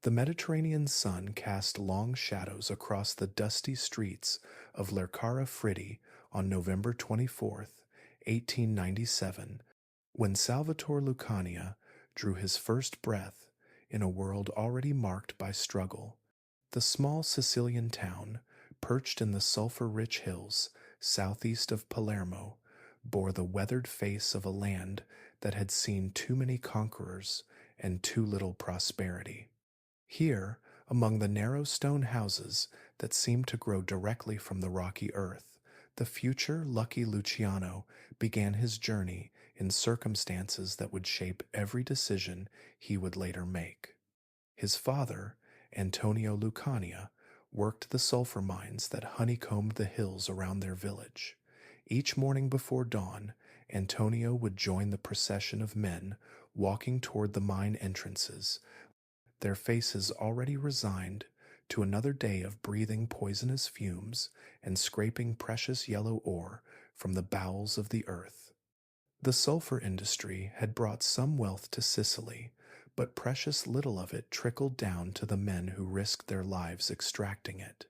The Mediterranean sun cast long shadows across the dusty streets of Lercara Fritti on November 24th, 1897, when Salvatore Lucania drew his first breath in a world already marked by struggle. The small Sicilian town, perched in the sulphur-rich hills southeast of Palermo, bore the weathered face of a land that had seen too many conquerors and too little prosperity. Here, among the narrow stone houses that seemed to grow directly from the rocky earth, the future lucky Luciano began his journey in circumstances that would shape every decision he would later make. His father, Antonio Lucania, worked the sulfur mines that honeycombed the hills around their village. Each morning before dawn, Antonio would join the procession of men walking toward the mine entrances, their faces already resigned to another day of breathing poisonous fumes and scraping precious yellow ore from the bowels of the earth. The sulfur industry had brought some wealth to Sicily, but precious little of it trickled down to the men who risked their lives extracting it.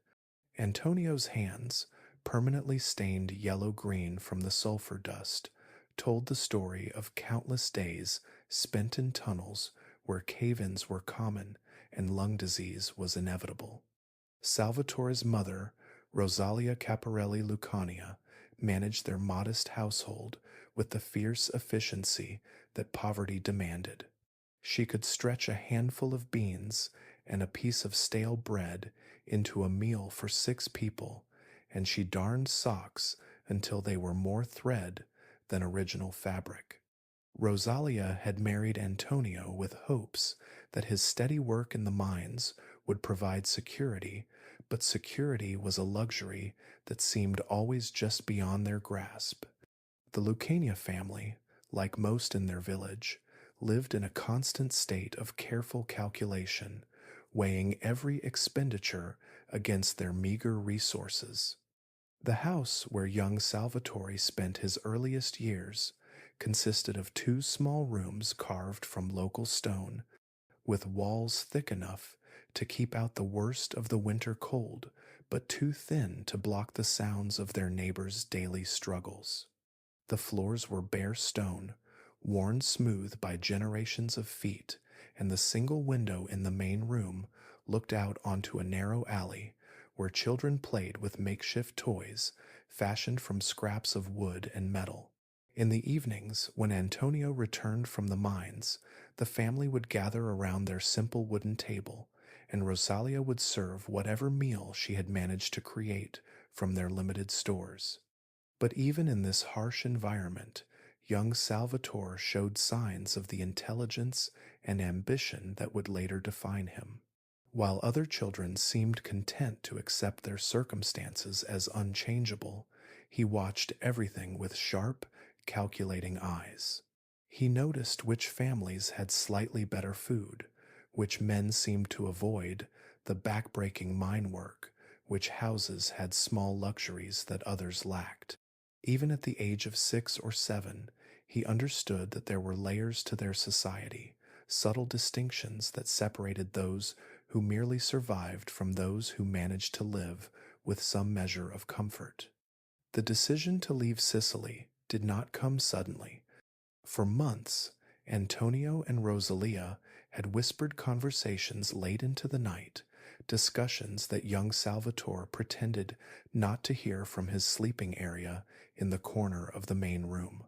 Antonio's hands, permanently stained yellow-green from the sulfur dust, told the story of countless days spent in tunnels where cave-ins were common and lung disease was inevitable. Salvatore's mother, Rosalia Caparelli Lucania, managed their modest household with the fierce efficiency that poverty demanded. She could stretch a handful of beans and a piece of stale bread into a meal for 6 people, and she darned socks until they were more thread than original fabric. Rosalia had married Antonio with hopes that his steady work in the mines would provide security, but security was a luxury that seemed always just beyond their grasp. The Lucania family, like most in their village, lived in a constant state of careful calculation, weighing every expenditure against their meager resources. The house where young Salvatore spent his earliest years consisted of 2 small rooms carved from local stone, with walls thick enough to keep out the worst of the winter cold, but too thin to block the sounds of their neighbors' daily struggles. The floors were bare stone, worn smooth by generations of feet, and the single window in the main room looked out onto a narrow alley where children played with makeshift toys fashioned from scraps of wood and metal. In the evenings, when Antonio returned from the mines, the family would gather around their simple wooden table, and Rosalia would serve whatever meal she had managed to create from their limited stores. But even in this harsh environment, young Salvatore showed signs of the intelligence and ambition that would later define him. While other children seemed content to accept their circumstances as unchangeable, he watched everything with sharp, calculating eyes. He noticed which families had slightly better food, which men seemed to avoid the back-breaking mine work, which houses had small luxuries that others lacked. Even at the age of 6 or 7, he understood that there were layers to their society, subtle distinctions that separated those who merely survived from those who managed to live with some measure of comfort. The decision to leave Sicily did not come suddenly. For months, Antonio and Rosalia had whispered conversations late into the night, discussions that young Salvatore pretended not to hear from his sleeping area in the corner of the main room.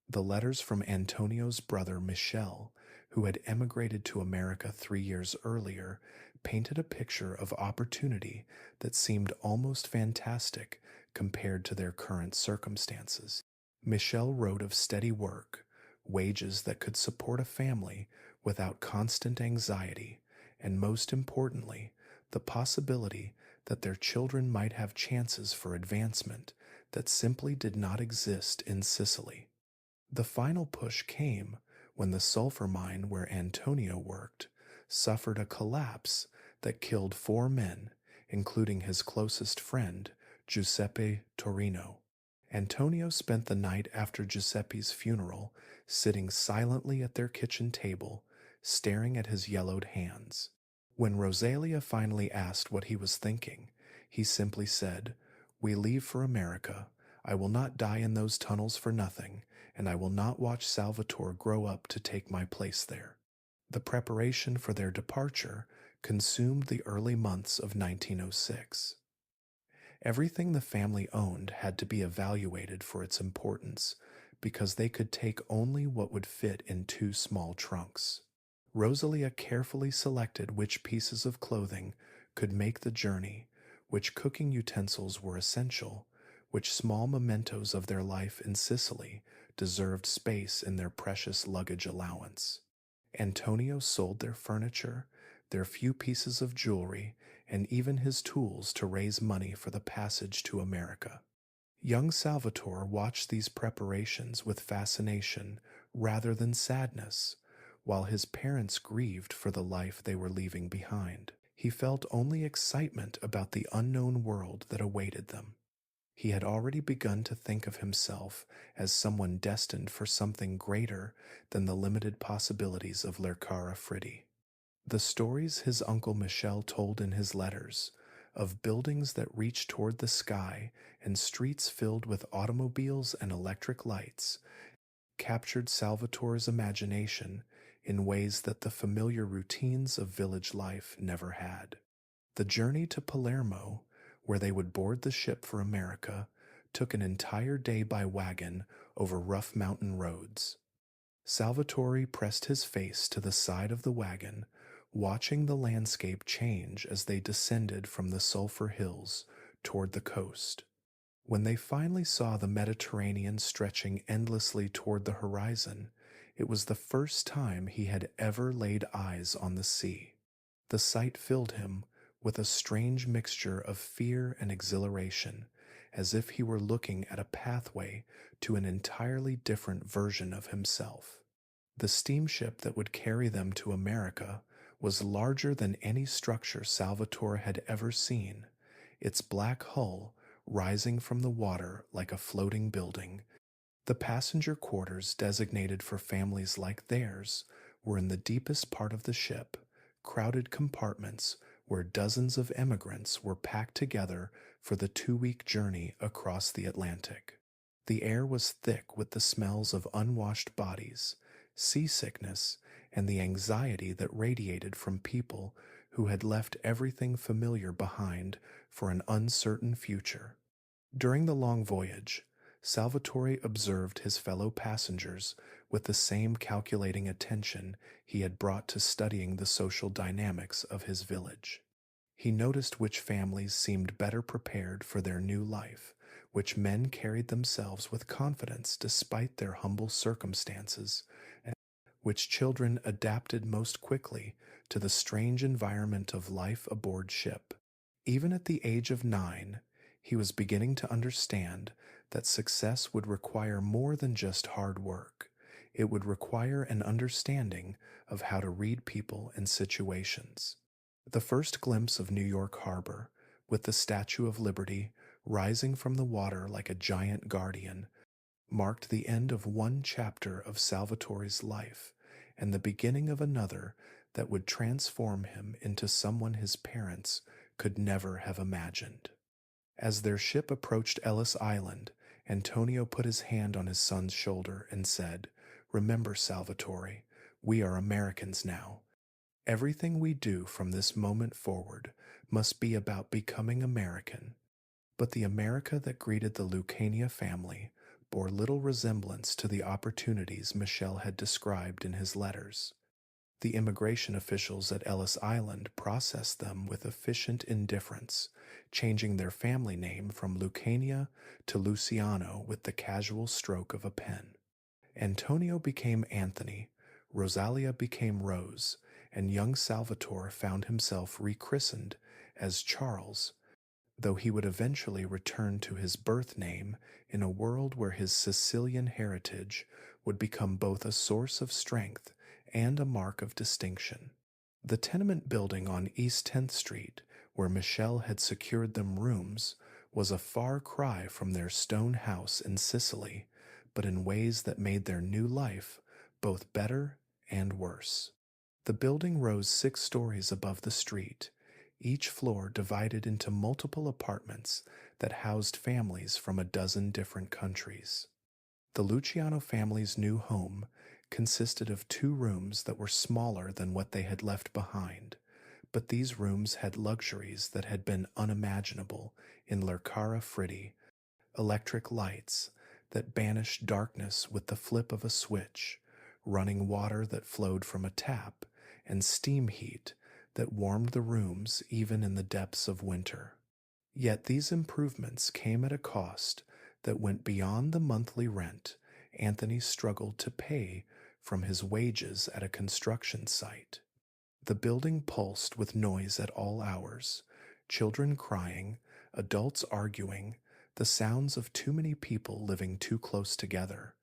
The letters from Antonio's brother Michel, who had emigrated to America 3 years earlier, painted a picture of opportunity that seemed almost fantastic compared to their current circumstances. Michel wrote of steady work, wages that could support a family without constant anxiety, and most importantly, the possibility that their children might have chances for advancement that simply did not exist in Sicily. The final push came when the sulfur mine where Antonio worked suffered a collapse that killed 4 men, including his closest friend, Giuseppe Torino. Antonio spent the night after Giuseppe's funeral sitting silently at their kitchen table, staring at his yellowed hands. When Rosalia finally asked what he was thinking, he simply said, "We leave for America. I will not die in those tunnels for nothing, and I will not watch Salvatore grow up to take my place there." The preparation for their departure consumed the early months of 1906. Everything the family owned had to be evaluated for its importance because they could take only what would fit in two small trunks. Rosalia carefully selected which pieces of clothing could make the journey, which cooking utensils were essential, which small mementos of their life in Sicily deserved space in their precious luggage allowance. Antonio sold their furniture, their few pieces of jewelry, and even his tools to raise money for the passage to America. Young Salvatore watched these preparations with fascination rather than sadness, while his parents grieved for the life they were leaving behind. He felt only excitement about the unknown world that awaited them. He had already begun to think of himself as someone destined for something greater than the limited possibilities of Lercara Fritti. The stories his uncle Michel told in his letters of buildings that reached toward the sky and streets filled with automobiles and electric lights captured Salvatore's imagination in ways that the familiar routines of village life never had. The journey to Palermo, where they would board the ship for America, took an entire day by wagon over rough mountain roads. Salvatore pressed his face to the side of the wagon, watching the landscape change as they descended from the Sulphur Hills toward the coast. When they finally saw the Mediterranean stretching endlessly toward the horizon, it was the first time he had ever laid eyes on the sea. The sight filled him with a strange mixture of fear and exhilaration, as if he were looking at a pathway to an entirely different version of himself. The steamship that would carry them to America was larger than any structure Salvatore had ever seen, its black hull rising from the water like a floating building. The passenger quarters designated for families like theirs were in the deepest part of the ship, crowded compartments where dozens of emigrants were packed together for the 2-week journey across the Atlantic. The air was thick with the smells of unwashed bodies, seasickness, and the anxiety that radiated from people who had left everything familiar behind for an uncertain future. During the long voyage, Salvatore observed his fellow passengers with the same calculating attention he had brought to studying the social dynamics of his village. He noticed which families seemed better prepared for their new life, which men carried themselves with confidence despite their humble circumstances, and which children adapted most quickly to the strange environment of life aboard ship. Even at the age of 9, he was beginning to understand that success would require more than just hard work. It would require an understanding of how to read people and situations. The first glimpse of New York Harbor, with the Statue of Liberty rising from the water like a giant guardian, marked the end of one chapter of Salvatore's life and the beginning of another that would transform him into someone his parents could never have imagined. As their ship approached Ellis Island, Antonio put his hand on his son's shoulder and said, "Remember, Salvatore, we are Americans now. Everything we do from this moment forward must be about becoming American." But the America that greeted the Lucania family bore little resemblance to the opportunities Michel had described in his letters. The immigration officials at Ellis Island processed them with efficient indifference, changing their family name from Lucania to Luciano with the casual stroke of a pen. Antonio became Anthony, Rosalia became Rose, and young Salvatore found himself rechristened as Charles, though he would eventually return to his birth name in a world where his Sicilian heritage would become both a source of strength and a mark of distinction. The tenement building on East 10th Street, where Michel had secured them rooms, was a far cry from their stone house in Sicily, but in ways that made their new life both better and worse. The building rose 6 stories above the street, each floor divided into multiple apartments that housed families from a dozen different countries. The Luciano family's new home consisted of 2 rooms that were smaller than what they had left behind, but these rooms had luxuries that had been unimaginable in Lercara Fritti: electric lights that banished darkness with the flip of a switch, running water that flowed from a tap, and steam heat that warmed the rooms even in the depths of winter. Yet these improvements came at a cost that went beyond the monthly rent Anthony struggled to pay from his wages at a construction site. The building pulsed with noise at all hours: children crying, adults arguing, the sounds of too many people living too close together.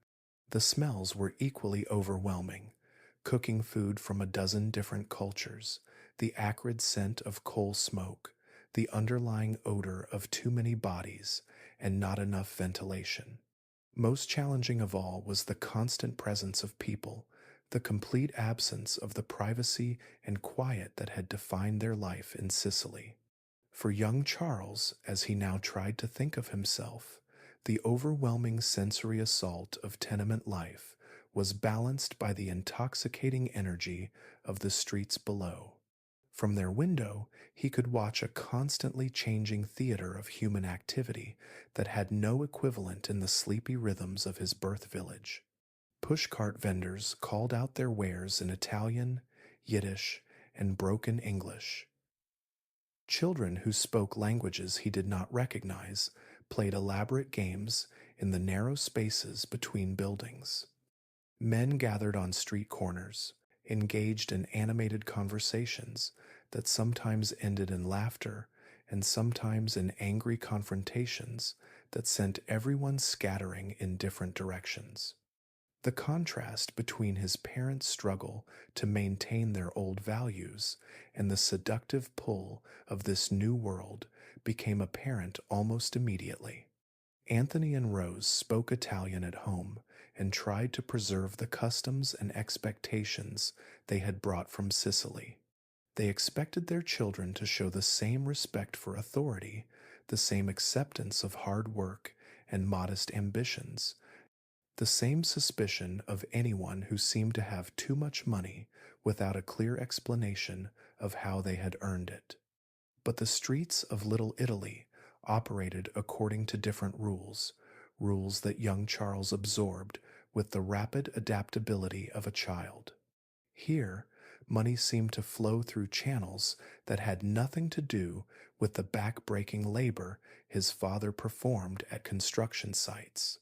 The smells were equally overwhelming: cooking food from a dozen different cultures, the acrid scent of coal smoke, the underlying odor of too many bodies, and not enough ventilation. Most challenging of all was the constant presence of people, the complete absence of the privacy and quiet that had defined their life in Sicily. For young Charles, as he now tried to think of himself, the overwhelming sensory assault of tenement life was balanced by the intoxicating energy of the streets below. From their window, he could watch a constantly changing theater of human activity that had no equivalent in the sleepy rhythms of his birth village. Pushcart vendors called out their wares in Italian, Yiddish, and broken English. Children who spoke languages he did not recognize played elaborate games in the narrow spaces between buildings. Men gathered on street corners, engaged in animated conversations that sometimes ended in laughter and sometimes in angry confrontations that sent everyone scattering in different directions. The contrast between his parents' struggle to maintain their old values and the seductive pull of this new world became apparent almost immediately. Anthony and Rose spoke Italian at home and tried to preserve the customs and expectations they had brought from Sicily. They expected their children to show the same respect for authority, the same acceptance of hard work and modest ambitions, the same suspicion of anyone who seemed to have too much money without a clear explanation of how they had earned it. But the streets of Little Italy operated according to different rules, rules that young Charles absorbed with the rapid adaptability of a child. Here, money seemed to flow through channels that had nothing to do with the back-breaking labor his father performed at construction sites.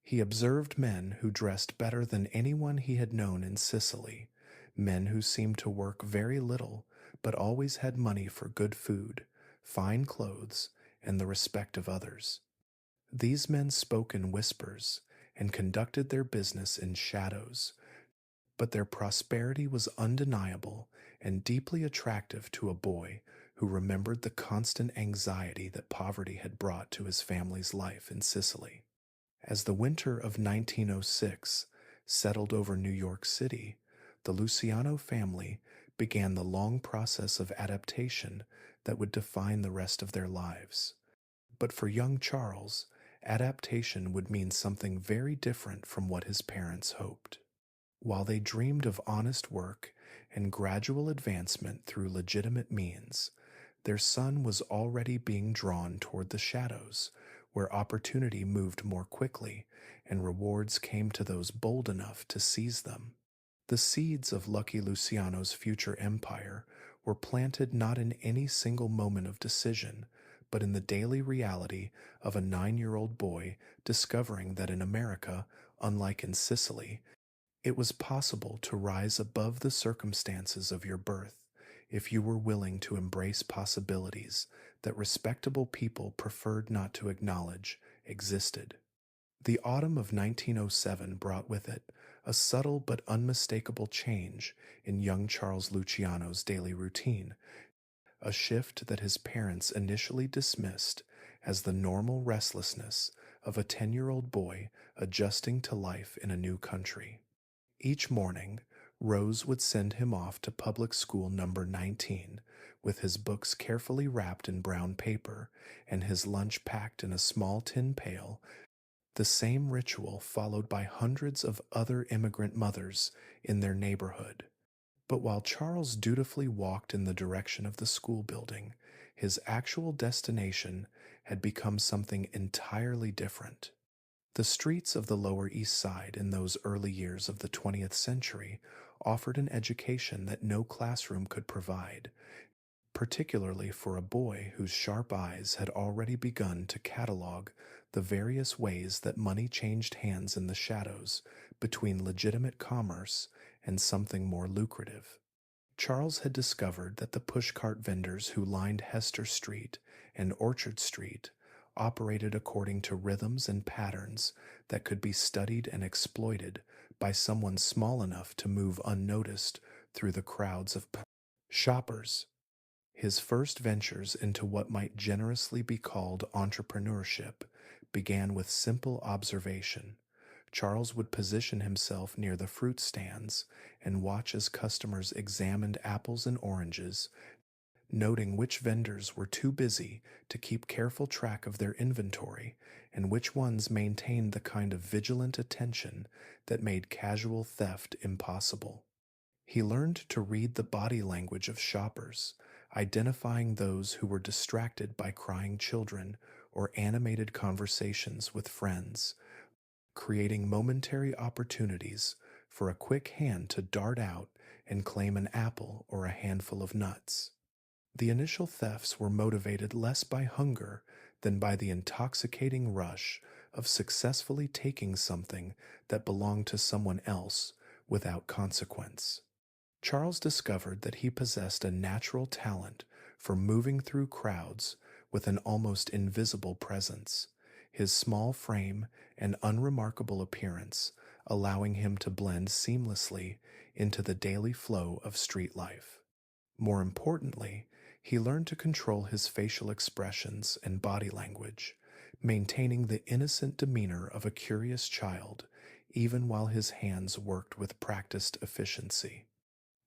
He observed men who dressed better than anyone he had known in Sicily, men who seemed to work very little but always had money for good food, fine clothes, and the respect of others. These men spoke in whispers and conducted their business in shadows, but their prosperity was undeniable and deeply attractive to a boy who remembered the constant anxiety that poverty had brought to his family's life in Sicily. As the winter of 1906 settled over New York City, the Luciano family began the long process of adaptation that would define the rest of their lives. But for young Charles, adaptation would mean something very different from what his parents hoped. While they dreamed of honest work and gradual advancement through legitimate means, their son was already being drawn toward the shadows, where opportunity moved more quickly and rewards came to those bold enough to seize them. The seeds of Lucky Luciano's future empire were planted not in any single moment of decision, but in the daily reality of a 9-year-old boy discovering that in America, unlike in Sicily, it was possible to rise above the circumstances of your birth if you were willing to embrace possibilities that respectable people preferred not to acknowledge existed. The autumn of 1907 brought with it a subtle but unmistakable change in young Charles Luciano's daily routine, a shift that his parents initially dismissed as the normal restlessness of a 10-year-old boy adjusting to life in a new country. Each morning, Rose would send him off to public school number 19 with his books carefully wrapped in brown paper and his lunch packed in a small tin pail, the same ritual followed by hundreds of other immigrant mothers in their neighborhood. But while Charles dutifully walked in the direction of the school building, his actual destination had become something entirely different. The streets of the Lower East Side in those early years of the 20th century offered an education that no classroom could provide, particularly for a boy whose sharp eyes had already begun to catalog the various ways that money changed hands in the shadows between legitimate commerce and something more lucrative. Charles had discovered that the pushcart vendors who lined Hester Street and Orchard Street operated according to rhythms and patterns that could be studied and exploited by someone small enough to move unnoticed through the crowds of shoppers. His first ventures into what might generously be called entrepreneurship began with simple observation. Charles would position himself near the fruit stands and watch as customers examined apples and oranges, noting which vendors were too busy to keep careful track of their inventory and which ones maintained the kind of vigilant attention that made casual theft impossible. He learned to read the body language of shoppers, identifying those who were distracted by crying children or animated conversations with friends, creating momentary opportunities for a quick hand to dart out and claim an apple or a handful of nuts. The initial thefts were motivated less by hunger than by the intoxicating rush of successfully taking something that belonged to someone else without consequence. Charles discovered that he possessed a natural talent for moving through crowds with an almost invisible presence, his small frame and unremarkable appearance allowing him to blend seamlessly into the daily flow of street life. More importantly, he learned to control his facial expressions and body language, maintaining the innocent demeanor of a curious child even while his hands worked with practiced efficiency.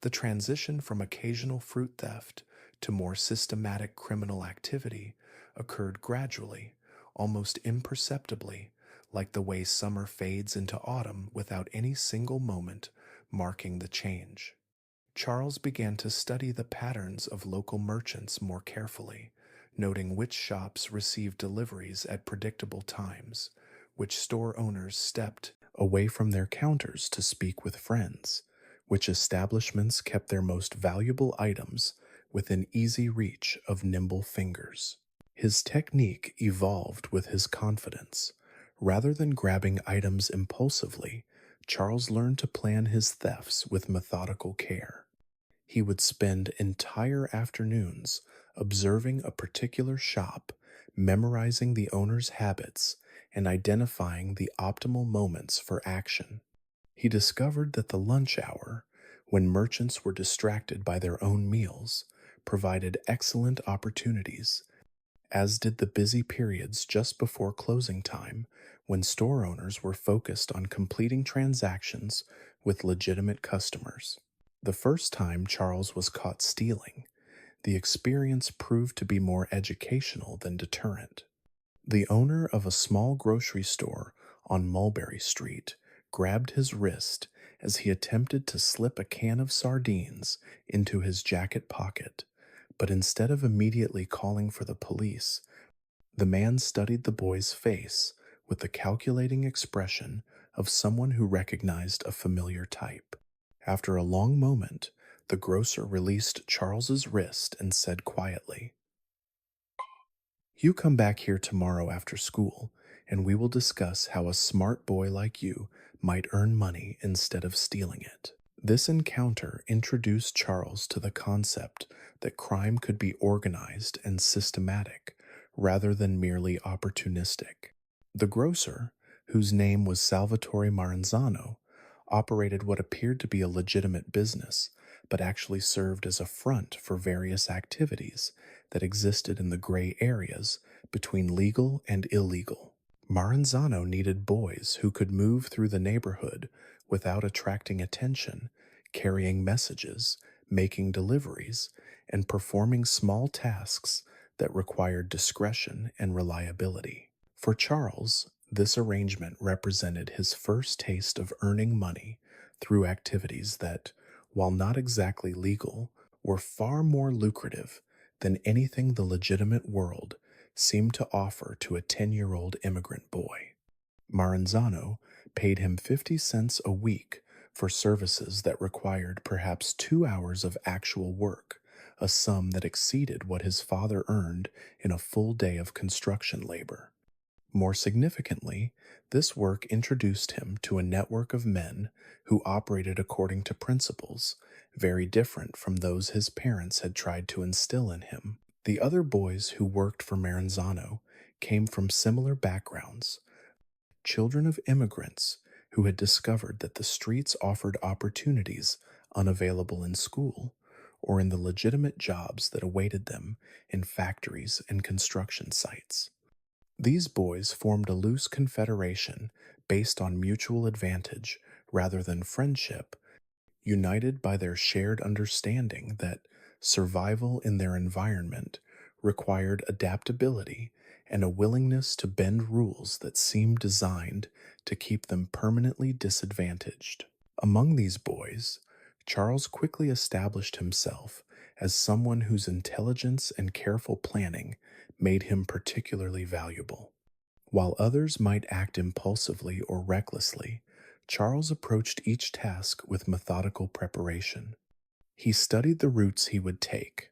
The transition from occasional fruit theft to more systematic criminal activity occurred gradually, almost imperceptibly, like the way summer fades into autumn without any single moment marking the change. Charles began to study the patterns of local merchants more carefully, noting which shops received deliveries at predictable times, which store owners stepped away from their counters to speak with friends, which establishments kept their most valuable items within easy reach of nimble fingers. His technique evolved with his confidence. Rather than grabbing items impulsively, Charles learned to plan his thefts with methodical care. He would spend entire afternoons observing a particular shop, memorizing the owner's habits, and identifying the optimal moments for action. He discovered that the lunch hour, when merchants were distracted by their own meals, provided excellent opportunities, as did the busy periods just before closing time, when store owners were focused on completing transactions with legitimate customers. The first time Charles was caught stealing, the experience proved to be more educational than deterrent. The owner of a small grocery store on Mulberry Street grabbed his wrist as he attempted to slip a can of sardines into his jacket pocket, but instead of immediately calling for the police, the man studied the boy's face with the calculating expression of someone who recognized a familiar type. After a long moment, the grocer released Charles's wrist and said quietly, "You come back here tomorrow after school, and we will discuss how a smart boy like you might earn money instead of stealing it." This encounter introduced Charles to the concept that crime could be organized and systematic rather than merely opportunistic. The grocer, whose name was Salvatore Maranzano, operated what appeared to be a legitimate business, but actually served as a front for various activities that existed in the gray areas between legal and illegal. Maranzano needed boys who could move through the neighborhood without attracting attention, carrying messages, making deliveries, and performing small tasks that required discretion and reliability. For Charles, this arrangement represented his first taste of earning money through activities that, while not exactly legal, were far more lucrative than anything the legitimate world seemed to offer to a 10-year-old immigrant boy. Maranzano paid him 50 cents a week for services that required perhaps 2 hours of actual work, a sum that exceeded what his father earned in a full day of construction labor. More significantly, this work introduced him to a network of men who operated according to principles very different from those his parents had tried to instill in him. The other boys who worked for Maranzano came from similar backgrounds, children of immigrants who had discovered that the streets offered opportunities unavailable in school or in the legitimate jobs that awaited them in factories and construction sites. These boys formed a loose confederation based on mutual advantage rather than friendship, united by their shared understanding that survival in their environment required adaptability and a willingness to bend rules that seemed designed to keep them permanently disadvantaged. Among these boys, Charles quickly established himself as someone whose intelligence and careful planning made him particularly valuable. While others might act impulsively or recklessly, Charles approached each task with methodical preparation. He studied the routes he would take,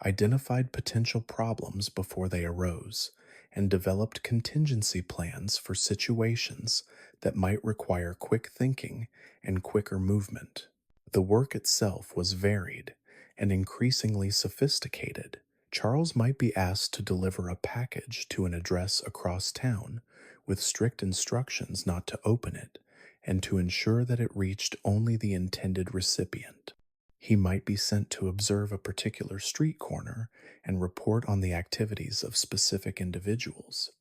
identified potential problems before they arose, and developed contingency plans for situations that might require quick thinking and quicker movement. The work itself was varied and increasingly sophisticated. Charles might be asked to deliver a package to an address across town with strict instructions not to open it and to ensure that it reached only the intended recipient. He might be sent to observe a particular street corner and report on the activities of specific individuals.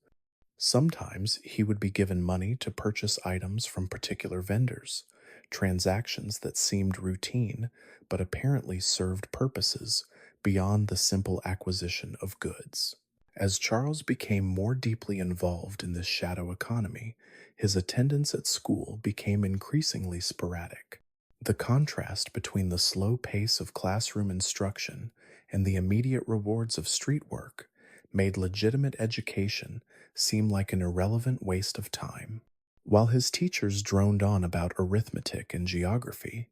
Sometimes he would be given money to purchase items from particular vendors, transactions that seemed routine but apparently served purposes beyond the simple acquisition of goods. As Charles became more deeply involved in this shadow economy, his attendance at school became increasingly sporadic. The contrast between the slow pace of classroom instruction and the immediate rewards of street work made legitimate education seem like an irrelevant waste of time. While his teachers droned on about arithmetic and geography,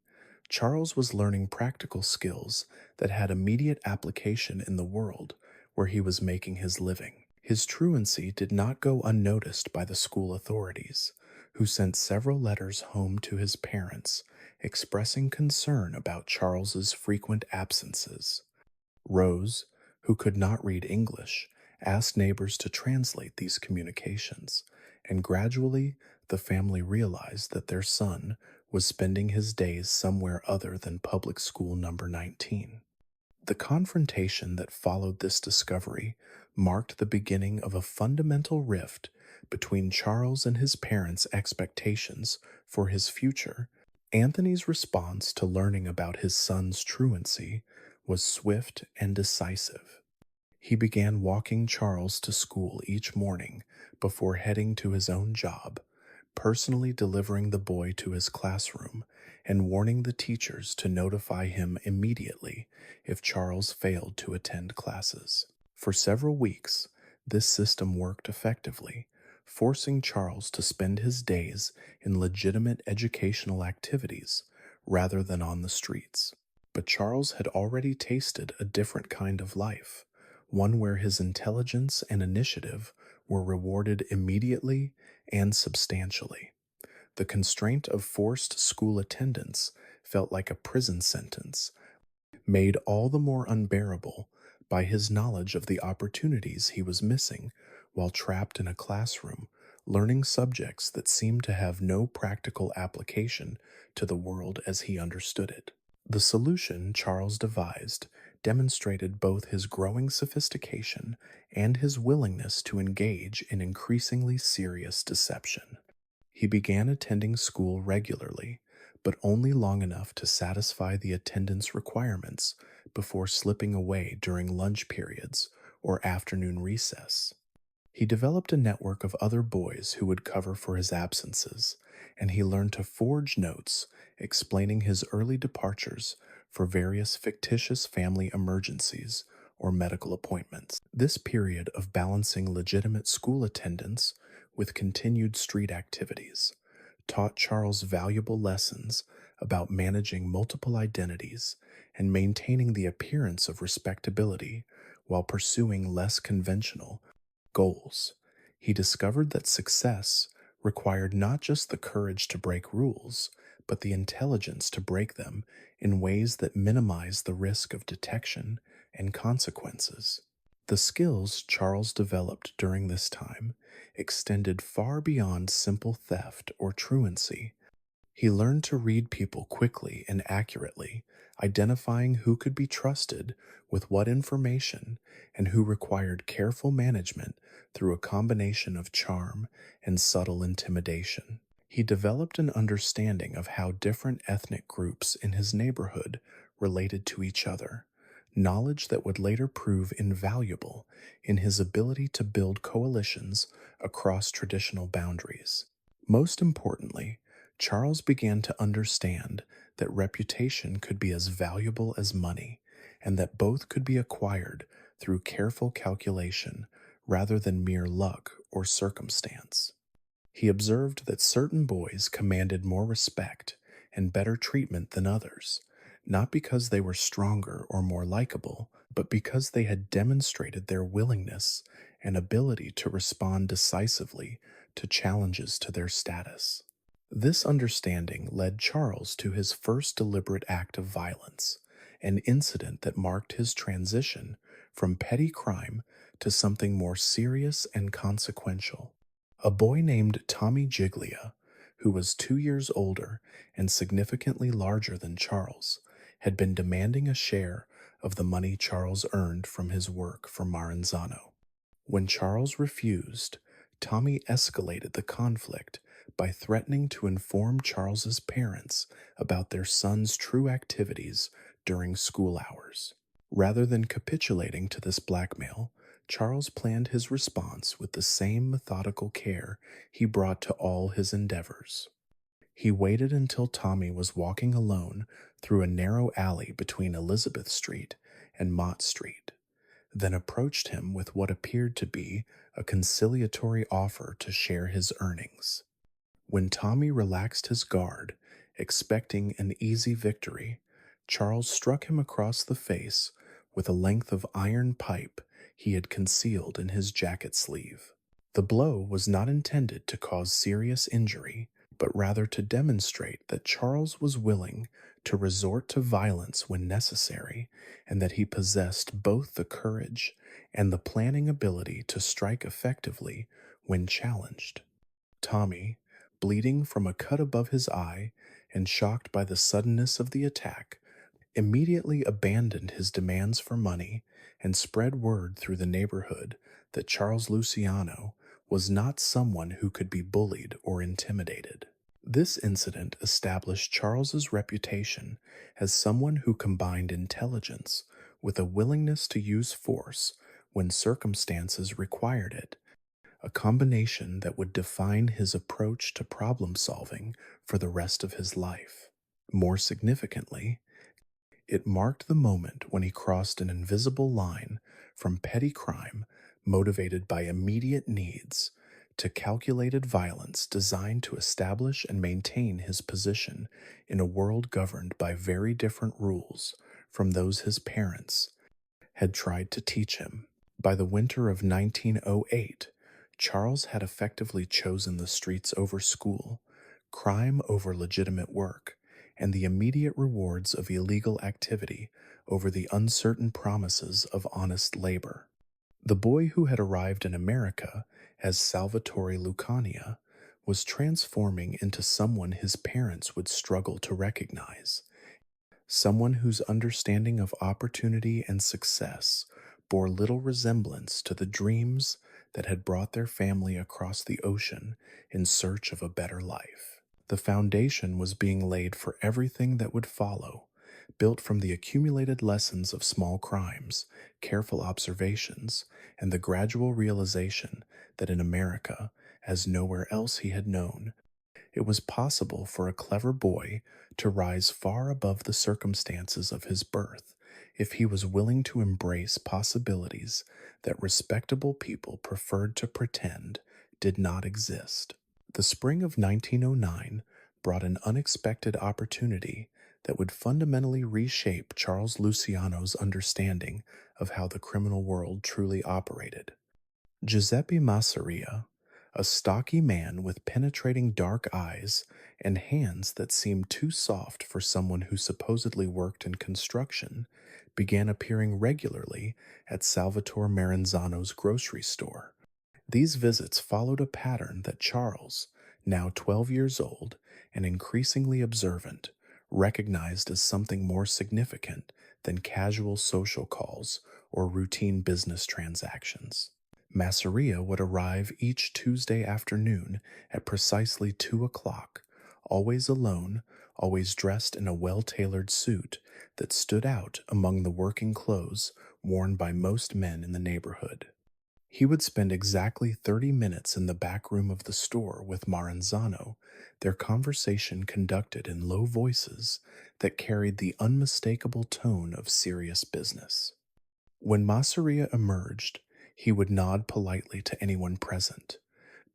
Charles was learning practical skills that had immediate application in the world where he was making his living. His truancy did not go unnoticed by the school authorities, who sent several letters home to his parents expressing concern about Charles's frequent absences. Rose, who could not read English, asked neighbors to translate these communications, and gradually the family realized that their son was spending his days somewhere other than public school number 19. The confrontation that followed this discovery marked the beginning of a fundamental rift between Charles and his parents' expectations for his future. Anthony's response to learning about his son's truancy was swift and decisive. He began walking Charles to school each morning before heading to his own job, personally delivering the boy to his classroom and warning the teachers to notify him immediately if Charles failed to attend classes. For several weeks, this system worked effectively, forcing Charles to spend his days in legitimate educational activities rather than on the streets. But Charles had already tasted a different kind of life, one where his intelligence and initiative were rewarded immediately and substantially. The constraint of forced school attendance felt like a prison sentence, made all the more unbearable by his knowledge of the opportunities he was missing while trapped in a classroom, learning subjects that seemed to have no practical application to the world as he understood it. The solution Charles devised demonstrated both his growing sophistication and his willingness to engage in increasingly serious deception. He began attending school regularly, but only long enough to satisfy the attendance requirements before slipping away during lunch periods or afternoon recess. He developed a network of other boys who would cover for his absences, and he learned to forge notes explaining his early departures for various fictitious family emergencies or medical appointments. This period of balancing legitimate school attendance with continued street activities taught Charles valuable lessons about managing multiple identities and maintaining the appearance of respectability while pursuing less conventional goals. He discovered that success required not just the courage to break rules, but the intelligence to break them in ways that minimize the risk of detection and consequences. The skills Charles developed during this time extended far beyond simple theft or truancy. He learned to read people quickly and accurately, identifying who could be trusted with what information and who required careful management through a combination of charm and subtle intimidation. He developed an understanding of how different ethnic groups in his neighborhood related to each other, knowledge that would later prove invaluable in his ability to build coalitions across traditional boundaries. Most importantly, Charles began to understand that reputation could be as valuable as money, and that both could be acquired through careful calculation rather than mere luck or circumstance. He observed that certain boys commanded more respect and better treatment than others, not because they were stronger or more likable, but because they had demonstrated their willingness and ability to respond decisively to challenges to their status. This understanding led Charles to his first deliberate act of violence, an incident that marked his transition from petty crime to something more serious and consequential. A boy named Tommy Giglia, who was 2 years older and significantly larger than Charles, had been demanding a share of the money Charles earned from his work for Maranzano. When Charles refused, Tommy escalated the conflict by threatening to inform Charles's parents about their son's true activities during school hours. Rather than capitulating to this blackmail, Charles planned his response with the same methodical care he brought to all his endeavors. He waited until Tommy was walking alone through a narrow alley between Elizabeth Street and Mott Street, then approached him with what appeared to be a conciliatory offer to share his earnings. When Tommy relaxed his guard, expecting an easy victory, Charles struck him across the face with a length of iron pipe he had concealed in his jacket sleeve. The blow was not intended to cause serious injury, but rather to demonstrate that Charles was willing to resort to violence when necessary, and that he possessed both the courage and the planning ability to strike effectively when challenged. Tommy, bleeding from a cut above his eye and shocked by the suddenness of the attack, immediately abandoned his demands for money and spread word through the neighborhood that Charles Luciano was not someone who could be bullied or intimidated. This incident established Charles's reputation as someone who combined intelligence with a willingness to use force when circumstances required it, a combination that would define his approach to problem solving for the rest of his life. More significantly, it marked the moment when he crossed an invisible line from petty crime motivated by immediate needs to calculated violence designed to establish and maintain his position in a world governed by very different rules from those his parents had tried to teach him. By the winter of 1908, Charles had effectively chosen the streets over school, crime over legitimate work, and the immediate rewards of illegal activity over the uncertain promises of honest labor. The boy who had arrived in America as Salvatore Lucania was transforming into someone his parents would struggle to recognize, someone whose understanding of opportunity and success bore little resemblance to the dreams that had brought their family across the ocean in search of a better life. The foundation was being laid for everything that would follow, built from the accumulated lessons of small crimes, careful observations, and the gradual realization that in America, as nowhere else he had known, it was possible for a clever boy to rise far above the circumstances of his birth if he was willing to embrace possibilities that respectable people preferred to pretend did not exist. The spring of 1909 brought an unexpected opportunity that would fundamentally reshape Charles Luciano's understanding of how the criminal world truly operated. Giuseppe Masseria, a stocky man with penetrating dark eyes and hands that seemed too soft for someone who supposedly worked in construction, began appearing regularly at Salvatore Maranzano's grocery store. These visits followed a pattern that Charles, now 12 years old and increasingly observant, recognized as something more significant than casual social calls or routine business transactions. Masseria would arrive each Tuesday afternoon at precisely 2 o'clock, always alone, always dressed in a well tailored suit that stood out among the working clothes worn by most men in the neighborhood. He would spend exactly 30 minutes in the back room of the store with Maranzano, their conversation conducted in low voices that carried the unmistakable tone of serious business. When Masseria emerged, he would nod politely to anyone present,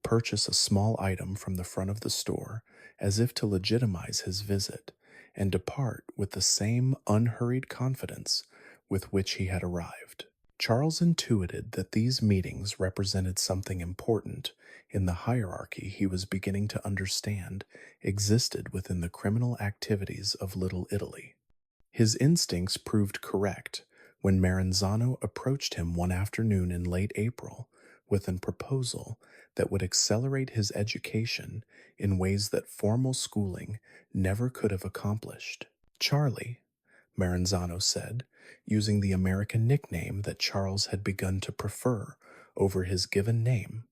purchase a small item from the front of the store as if to legitimize his visit, and depart with the same unhurried confidence with which he had arrived. Charles intuited that these meetings represented something important in the hierarchy he was beginning to understand existed within the criminal activities of Little Italy. His instincts proved correct when Maranzano approached him one afternoon in late April with a proposal that would accelerate his education in ways that formal schooling never could have accomplished. Charlie, Maranzano said, using the American nickname that Charles had begun to prefer over his given name,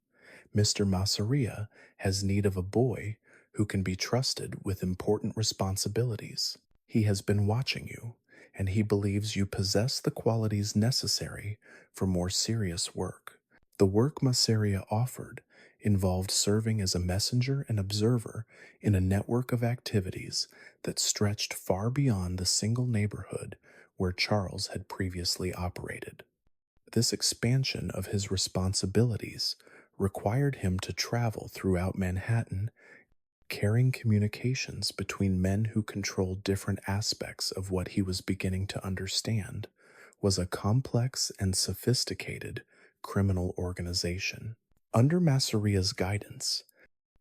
Mr. Masseria has need of a boy who can be trusted with important responsibilities. He has been watching you, and he believes you possess the qualities necessary for more serious work. The work Masseria offered involved serving as a messenger and observer in a network of activities that stretched far beyond the single neighborhood where Charles had previously operated. This expansion of his responsibilities required him to travel throughout Manhattan, carrying communications between men who controlled different aspects of what he was beginning to understand was a complex and sophisticated criminal organization. Under Masseria's guidance,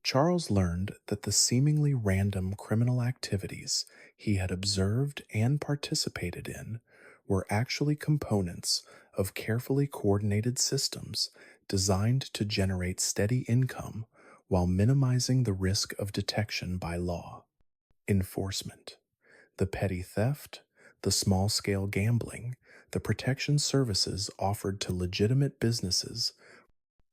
Charles learned that the seemingly random criminal activities he had observed and participated in were actually components of carefully coordinated systems designed to generate steady income while minimizing the risk of detection by law. Enforcement, the petty theft, the small scale gambling, the protection services offered to legitimate businesses,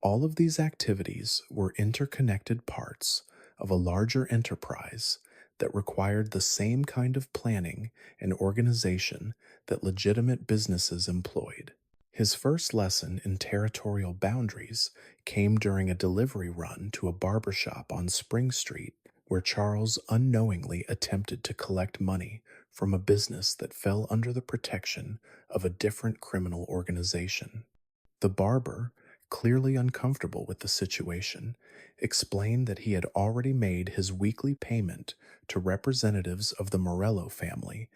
all of these activities were interconnected parts of a larger enterprise that required the same kind of planning and organization that legitimate businesses employed. His first lesson in territorial boundaries came during a delivery run to a barber shop on Spring Street, where Charles unknowingly attempted to collect money from a business that fell under the protection of a different criminal organization. The barber, clearly uncomfortable with the situation, explained that he had already made his weekly payment to representatives of the Morello family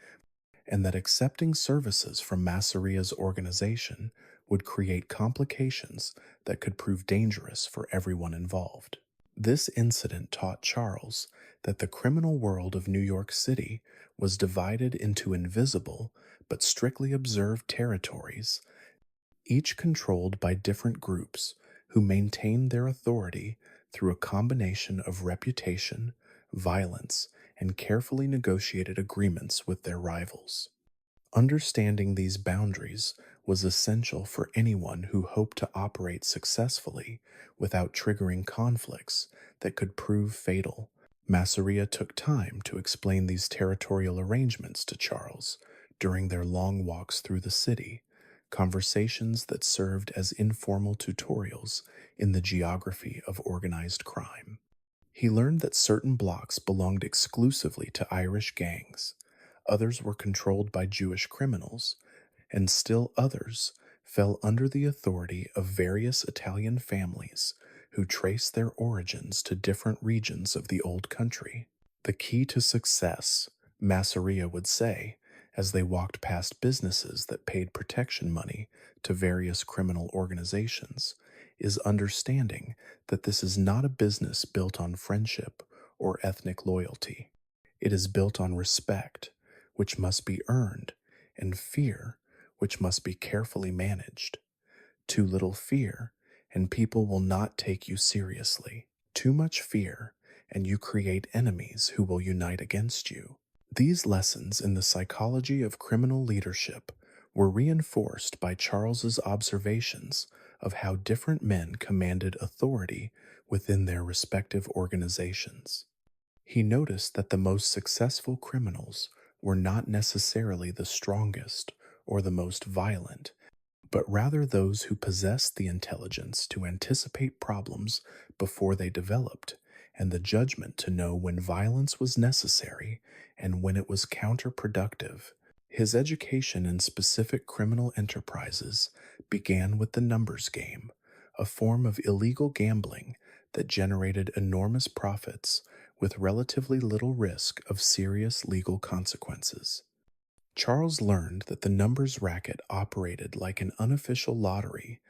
and that accepting services from Masseria's organization would create complications that could prove dangerous for everyone involved. This incident taught Charles that the criminal world of New York City was divided into invisible but strictly observed territories, each controlled by different groups who maintained their authority through a combination of reputation, violence, and carefully negotiated agreements with their rivals. Understanding these boundaries was essential for anyone who hoped to operate successfully without triggering conflicts that could prove fatal. Masseria took time to explain these territorial arrangements to Charles during their long walks through the city, conversations that served as informal tutorials in the geography of organized crime. He learned that certain blocks belonged exclusively to Irish gangs, others were controlled by Jewish criminals, and still others fell under the authority of various Italian families who traced their origins to different regions of the old country. The key to success, Masseria would say, as they walked past businesses that paid protection money to various criminal organizations, is understanding that this is not a business built on friendship or ethnic loyalty. It is built on respect, which must be earned, and fear, which must be carefully managed. Too little fear, and people will not take you seriously. Too much fear, and you create enemies who will unite against you. These lessons in the psychology of criminal leadership were reinforced by Charles's observations of how different men commanded authority within their respective organizations. He noticed that the most successful criminals were not necessarily the strongest or the most violent, but rather those who possessed the intelligence to anticipate problems before they developed, and the judgment to know when violence was necessary and when it was counterproductive. His education in specific criminal enterprises began with the numbers game, a form of illegal gambling that generated enormous profits with relatively little risk of serious legal consequences. Charles learned that the numbers racket operated like an unofficial lottery,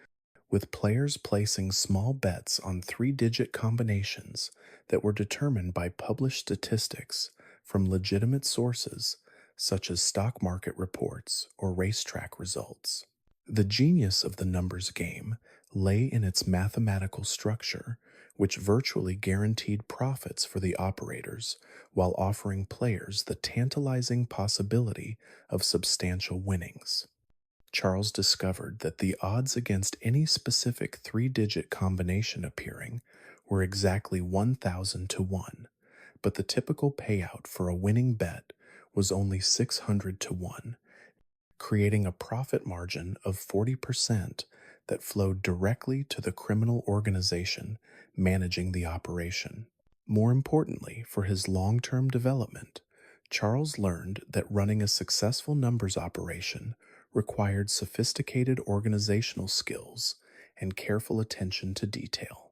with players placing small bets on three-digit combinations that were determined by published statistics from legitimate sources such as stock market reports or racetrack results. The genius of the numbers game lay in its mathematical structure, which virtually guaranteed profits for the operators while offering players the tantalizing possibility of substantial winnings. Charles discovered that the odds against any specific three-digit combination appearing were exactly 1,000 to 1, but the typical payout for a winning bet was only 600 to 1, creating a profit margin of 40% that flowed directly to the criminal organization managing the operation. More importantly, for his long-term development, Charles learned that running a successful numbers operation required sophisticated organizational skills and careful attention to detail.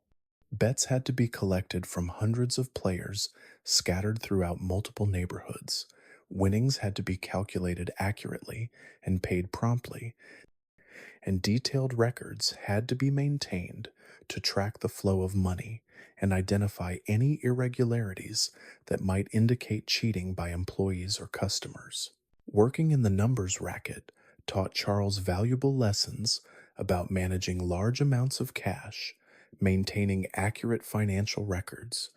Bets had to be collected from hundreds of players scattered throughout multiple neighborhoods. Winnings had to be calculated accurately and paid promptly, and detailed records had to be maintained to track the flow of money and identify any irregularities that might indicate cheating by employees or customers. Working in the numbers racket taught Charles valuable lessons about managing large amounts of cash, maintaining accurate financial records,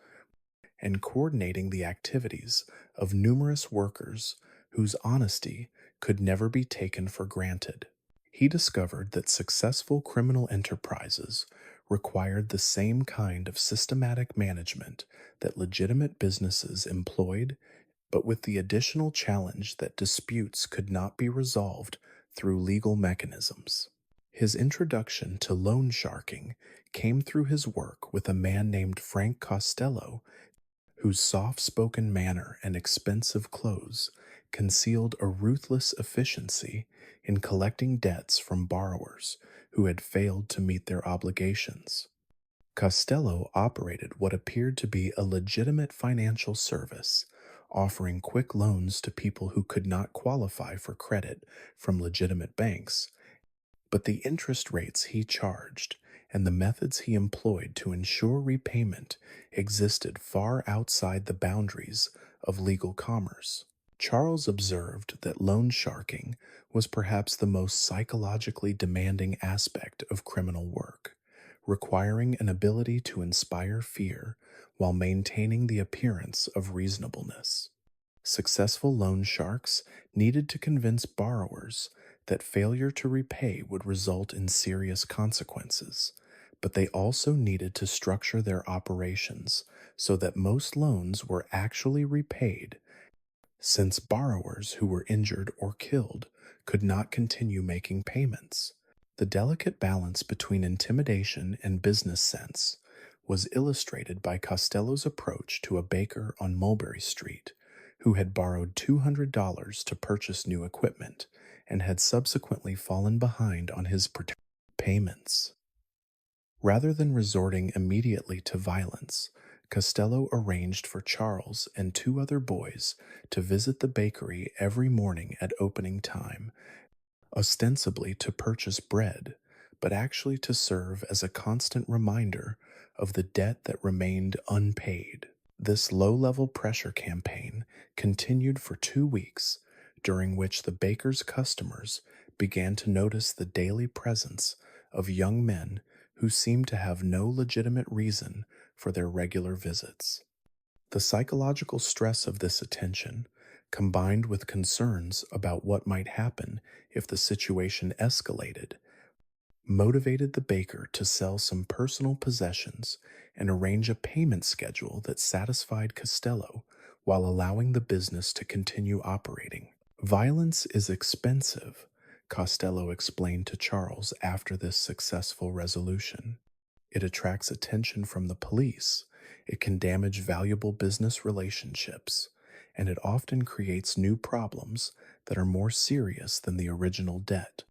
and coordinating the activities of numerous workers whose honesty could never be taken for granted. He discovered that successful criminal enterprises required the same kind of systematic management that legitimate businesses employed, but with the additional challenge that disputes could not be resolved through legal mechanisms. His introduction to loan sharking came through his work with a man named Frank Costello, whose soft-spoken manner and expensive clothes concealed a ruthless efficiency in collecting debts from borrowers who had failed to meet their obligations. Costello operated what appeared to be a legitimate financial service, offering quick loans to people who could not qualify for credit from legitimate banks, but the interest rates he charged and the methods he employed to ensure repayment existed far outside the boundaries of legal commerce. Charles observed that loan sharking was perhaps the most psychologically demanding aspect of criminal work, requiring an ability to inspire fear while maintaining the appearance of reasonableness. Successful loan sharks needed to convince borrowers that failure to repay would result in serious consequences, but they also needed to structure their operations so that most loans were actually repaid, since borrowers who were injured or killed could not continue making payments. The delicate balance between intimidation and business sense was illustrated by Costello's approach to a baker on Mulberry Street who had borrowed $200 to purchase new equipment and had subsequently fallen behind on his payments. Rather than resorting immediately to violence, Costello arranged for Charles and two other boys to visit the bakery every morning at opening time, ostensibly to purchase bread, but actually to serve as a constant reminder of the debt that remained unpaid. This low level pressure campaign continued for 2 weeks, during which the baker's customers began to notice the daily presence of young men who seemed to have no legitimate reason for their regular visits. The psychological stress of this attention, combined with concerns about what might happen if the situation escalated, motivated the baker to sell some personal possessions and arrange a payment schedule that satisfied Costello while allowing the business to continue operating. Violence is expensive, Costello explained to Charles after this successful resolution. It attracts attention from the police, it can damage valuable business relationships, and it often creates new problems that are more serious than the original debt.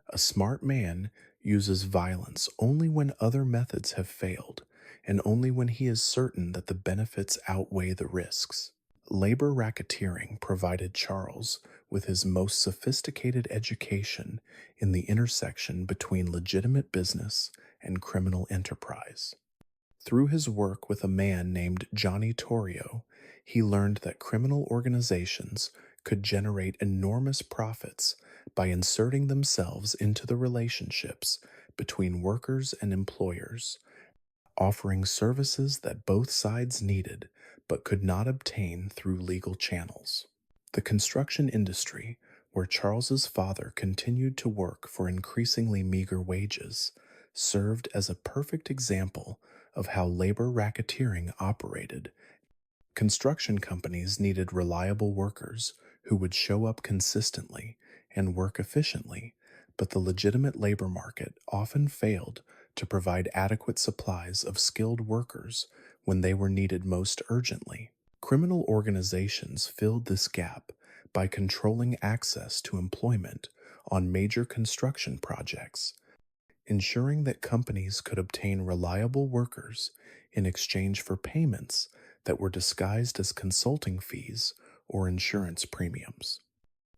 A smart man uses violence only when other methods have failed, and only when he is certain that the benefits outweigh the risks. Labor racketeering provided Charles with his most sophisticated education in the intersection between legitimate business and criminal enterprise. Through his work with a man named Johnny Torrio, he learned that criminal organizations could generate enormous profits by inserting themselves into the relationships between workers and employers, offering services that both sides needed but could not obtain through legal channels. The construction industry, where Charles's father continued to work for increasingly meager wages, served as a perfect example of how labor racketeering operated. Construction companies needed reliable workers who would show up consistently and work efficiently, but the legitimate labor market often failed to provide adequate supplies of skilled workers when they were needed most urgently. Criminal organizations filled this gap by controlling access to employment on major construction projects, ensuring that companies could obtain reliable workers in exchange for payments that were disguised as consulting fees or insurance premiums.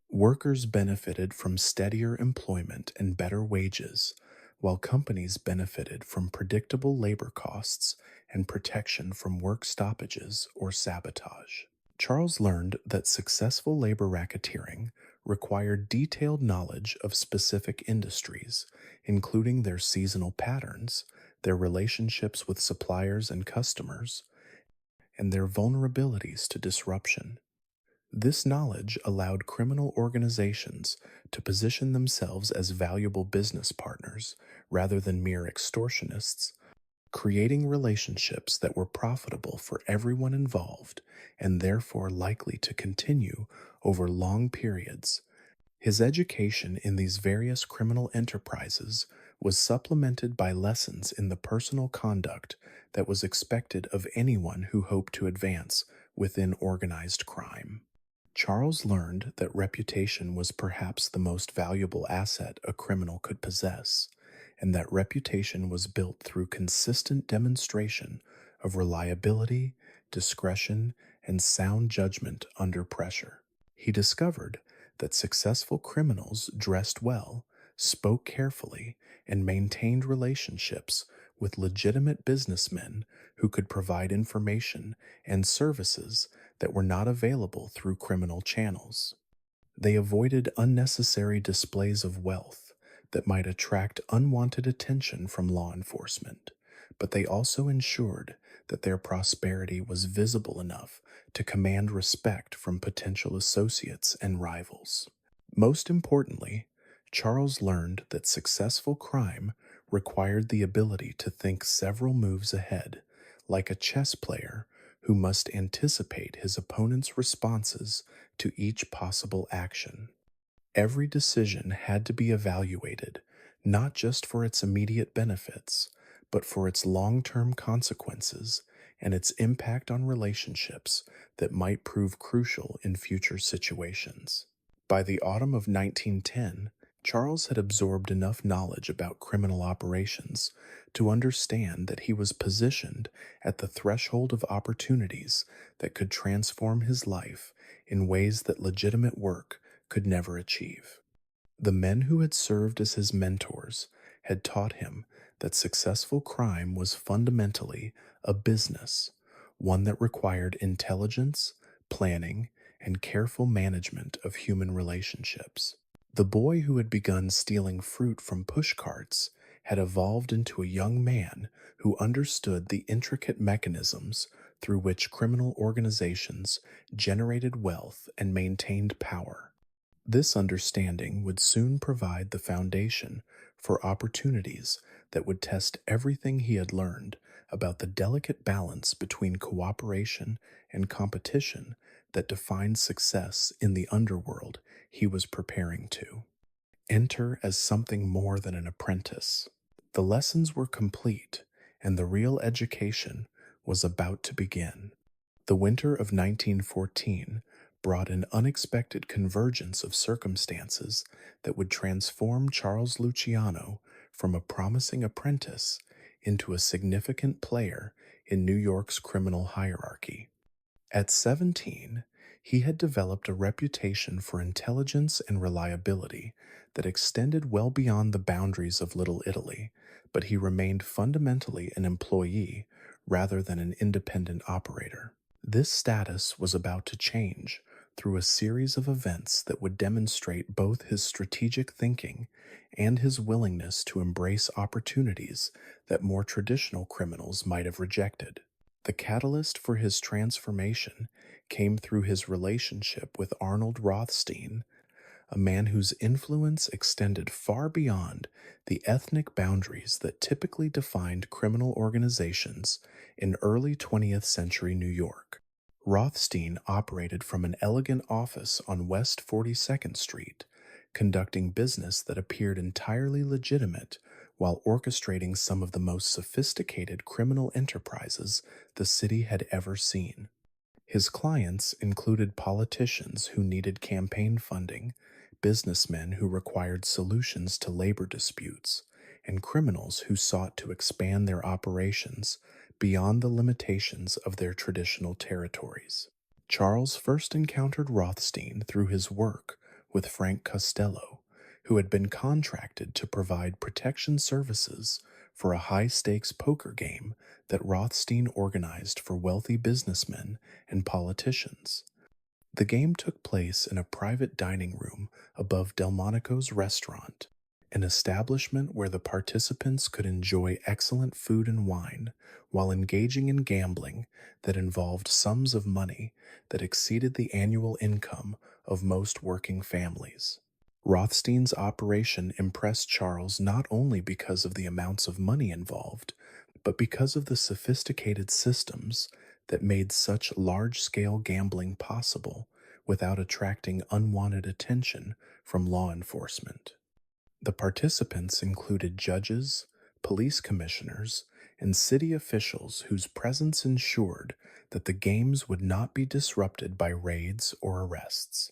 Workers benefited from steadier employment and better wages, while companies benefited from predictable labor costs and protection from work stoppages or sabotage. Charles learned that successful labor racketeering required detailed knowledge of specific industries, including their seasonal patterns, their relationships with suppliers and customers, and their vulnerabilities to disruption. This knowledge allowed criminal organizations to position themselves as valuable business partners rather than mere extortionists, creating relationships that were profitable for everyone involved and therefore likely to continue over long periods. His education in these various criminal enterprises was supplemented by lessons in the personal conduct that was expected of anyone who hoped to advance within organized crime. Charles learned that reputation was perhaps the most valuable asset a criminal could possess, and that reputation was built through consistent demonstration of reliability, discretion, and sound judgment under pressure. He discovered that successful criminals dressed well, spoke carefully, and maintained relationships with legitimate businessmen who could provide information and services that were not available through criminal channels. They avoided unnecessary displays of wealth that might attract unwanted attention from law enforcement, but they also ensured that their prosperity was visible enough to command respect from potential associates and rivals. Most importantly, Charles learned that successful crime required the ability to think several moves ahead, like a chess player who must anticipate his opponent's responses to each possible action. Every decision had to be evaluated, not just for its immediate benefits, but for its long term consequences and its impact on relationships that might prove crucial in future situations. By the autumn of 1910, Charles had absorbed enough knowledge about criminal operations to understand that he was positioned at the threshold of opportunities that could transform his life in ways that legitimate work could never achieve. The men who had served as his mentors had taught him that successful crime was fundamentally a business, one that required intelligence, planning, and careful management of human relationships. The boy who had begun stealing fruit from pushcarts had evolved into a young man who understood the intricate mechanisms through which criminal organizations generated wealth and maintained power. This understanding would soon provide the foundation for opportunities that would test everything he had learned about the delicate balance between cooperation and competition that defined success in the underworld he was preparing to enter as something more than an apprentice. The lessons were complete, and the real education was about to begin. The winter of 1914 brought an unexpected convergence of circumstances that would transform Charles Luciano from a promising apprentice into a significant player in New York's criminal hierarchy. At 17, he had developed a reputation for intelligence and reliability that extended well beyond the boundaries of Little Italy, but he remained fundamentally an employee rather than an independent operator. This status was about to change through a series of events that would demonstrate both his strategic thinking and his willingness to embrace opportunities that more traditional criminals might have rejected. The catalyst for his transformation came through his relationship with Arnold Rothstein, a man whose influence extended far beyond the ethnic boundaries that typically defined criminal organizations in early 20th century New York. Rothstein operated from an elegant office on West 42nd Street, conducting business that appeared entirely legitimate while orchestrating some of the most sophisticated criminal enterprises the city had ever seen. His clients included politicians who needed campaign funding, businessmen who required solutions to labor disputes, and criminals who sought to expand their operations beyond the limitations of their traditional territories. Charles first encountered Rothstein through his work with Frank Costello, who had been contracted to provide protection services for a high stakes poker game that Rothstein organized for wealthy businessmen and politicians. The game took place in a private dining room above Delmonico's restaurant, an establishment where the participants could enjoy excellent food and wine while engaging in gambling that involved sums of money that exceeded the annual income of most working families. Rothstein's operation impressed Charles not only because of the amounts of money involved, but because of the sophisticated systems that made such large-scale gambling possible without attracting unwanted attention from law enforcement. The participants included judges, police commissioners, and city officials whose presence ensured that the games would not be disrupted by raids or arrests.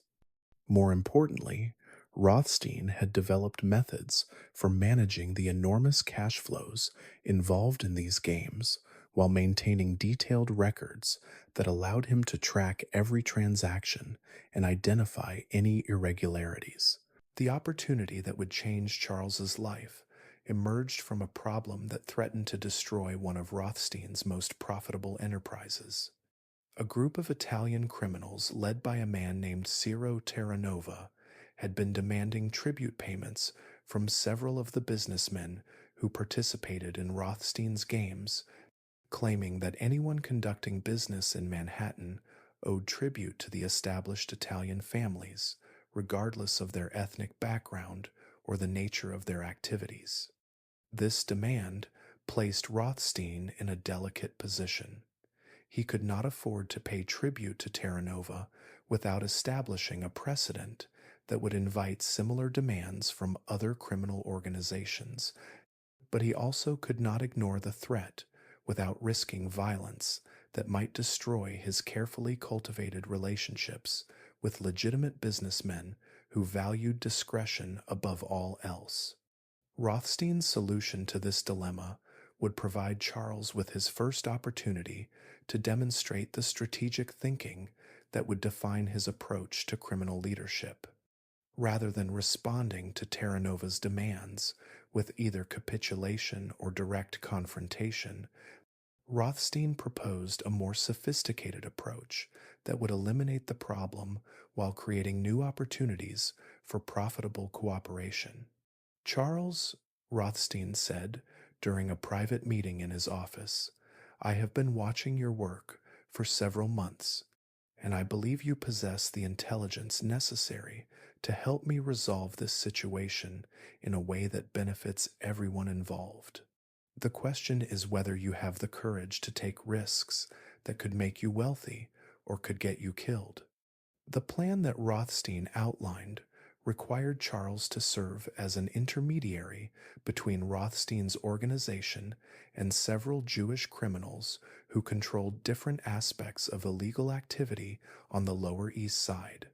More importantly, Rothstein had developed methods for managing the enormous cash flows involved in these games while maintaining detailed records that allowed him to track every transaction and identify any irregularities. The opportunity that would change Charles's life emerged from a problem that threatened to destroy one of Rothstein's most profitable enterprises. A group of Italian criminals led by a man named Ciro Terranova had been demanding tribute payments from several of the businessmen who participated in Rothstein's games, claiming that anyone conducting business in Manhattan owed tribute to the established Italian families, regardless of their ethnic background or the nature of their activities. This demand placed Rothstein in a delicate position. He could not afford to pay tribute to Terranova without establishing a precedent that would invite similar demands from other criminal organizations, but he also could not ignore the threat without risking violence that might destroy his carefully cultivated relationships with legitimate businessmen who valued discretion above all else. Rothstein's solution to this dilemma would provide Charles with his first opportunity to demonstrate the strategic thinking that would define his approach to criminal leadership. Rather than responding to Terranova's demands with either capitulation or direct confrontation, Rothstein proposed a more sophisticated approach that would eliminate the problem while creating new opportunities for profitable cooperation. Charles, Rothstein said during a private meeting in his office, I have been watching your work for several months, and I believe you possess the intelligence necessary to help me resolve this situation in a way that benefits everyone involved. The question is whether you have the courage to take risks that could make you wealthy or could get you killed. The plan that Rothstein outlined required Charles to serve as an intermediary between Rothstein's organization and several Jewish criminals who controlled different aspects of illegal activity on the Lower East Side.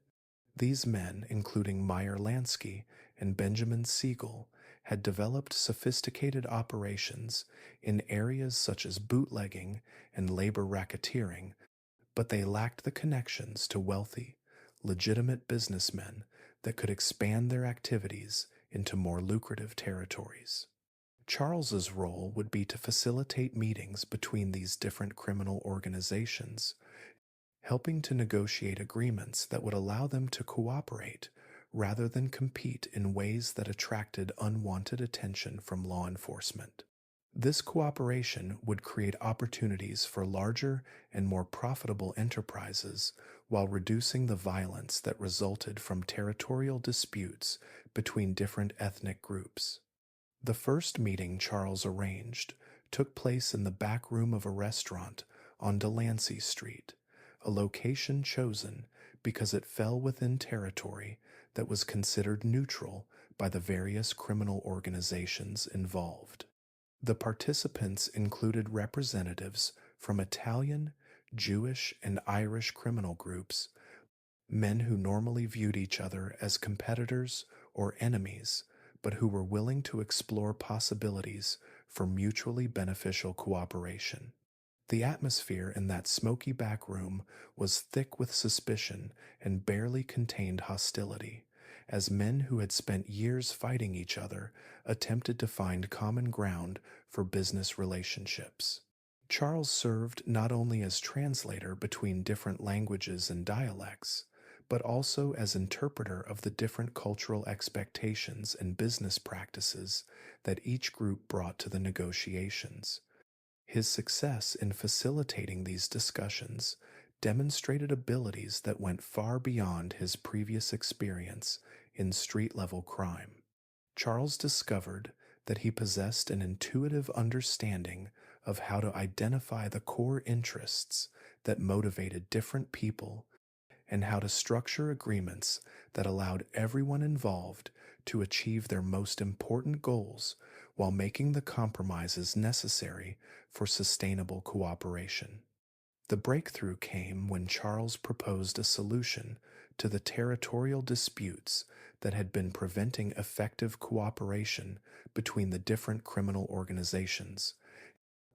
These men, including Meyer Lansky and Benjamin Siegel, had developed sophisticated operations in areas such as bootlegging and labor racketeering, but they lacked the connections to wealthy, legitimate businessmen that could expand their activities into more lucrative territories. Charles's role would be to facilitate meetings between these different criminal organizations, helping to negotiate agreements that would allow them to cooperate rather than compete in ways that attracted unwanted attention from law enforcement. This cooperation would create opportunities for larger and more profitable enterprises while reducing the violence that resulted from territorial disputes between different ethnic groups. The first meeting Charles arranged took place in the back room of a restaurant on Delancey Street, a location chosen because it fell within territory that was considered neutral by the various criminal organizations involved. The participants included representatives from Italian, Jewish, and Irish criminal groups, men who normally viewed each other as competitors or enemies, but who were willing to explore possibilities for mutually beneficial cooperation. The atmosphere in that smoky back room was thick with suspicion and barely contained hostility, as men who had spent years fighting each other attempted to find common ground for business relationships. Charles served not only as translator between different languages and dialects, but also as interpreter of the different cultural expectations and business practices that each group brought to the negotiations. His success in facilitating these discussions demonstrated abilities that went far beyond his previous experience in street-level crime. Charles discovered that he possessed an intuitive understanding of how to identify the core interests that motivated different people and how to structure agreements that allowed everyone involved to achieve their most important goals while making the compromises necessary for sustainable cooperation. The breakthrough came when Charles proposed a solution to the territorial disputes that had been preventing effective cooperation between the different criminal organizations.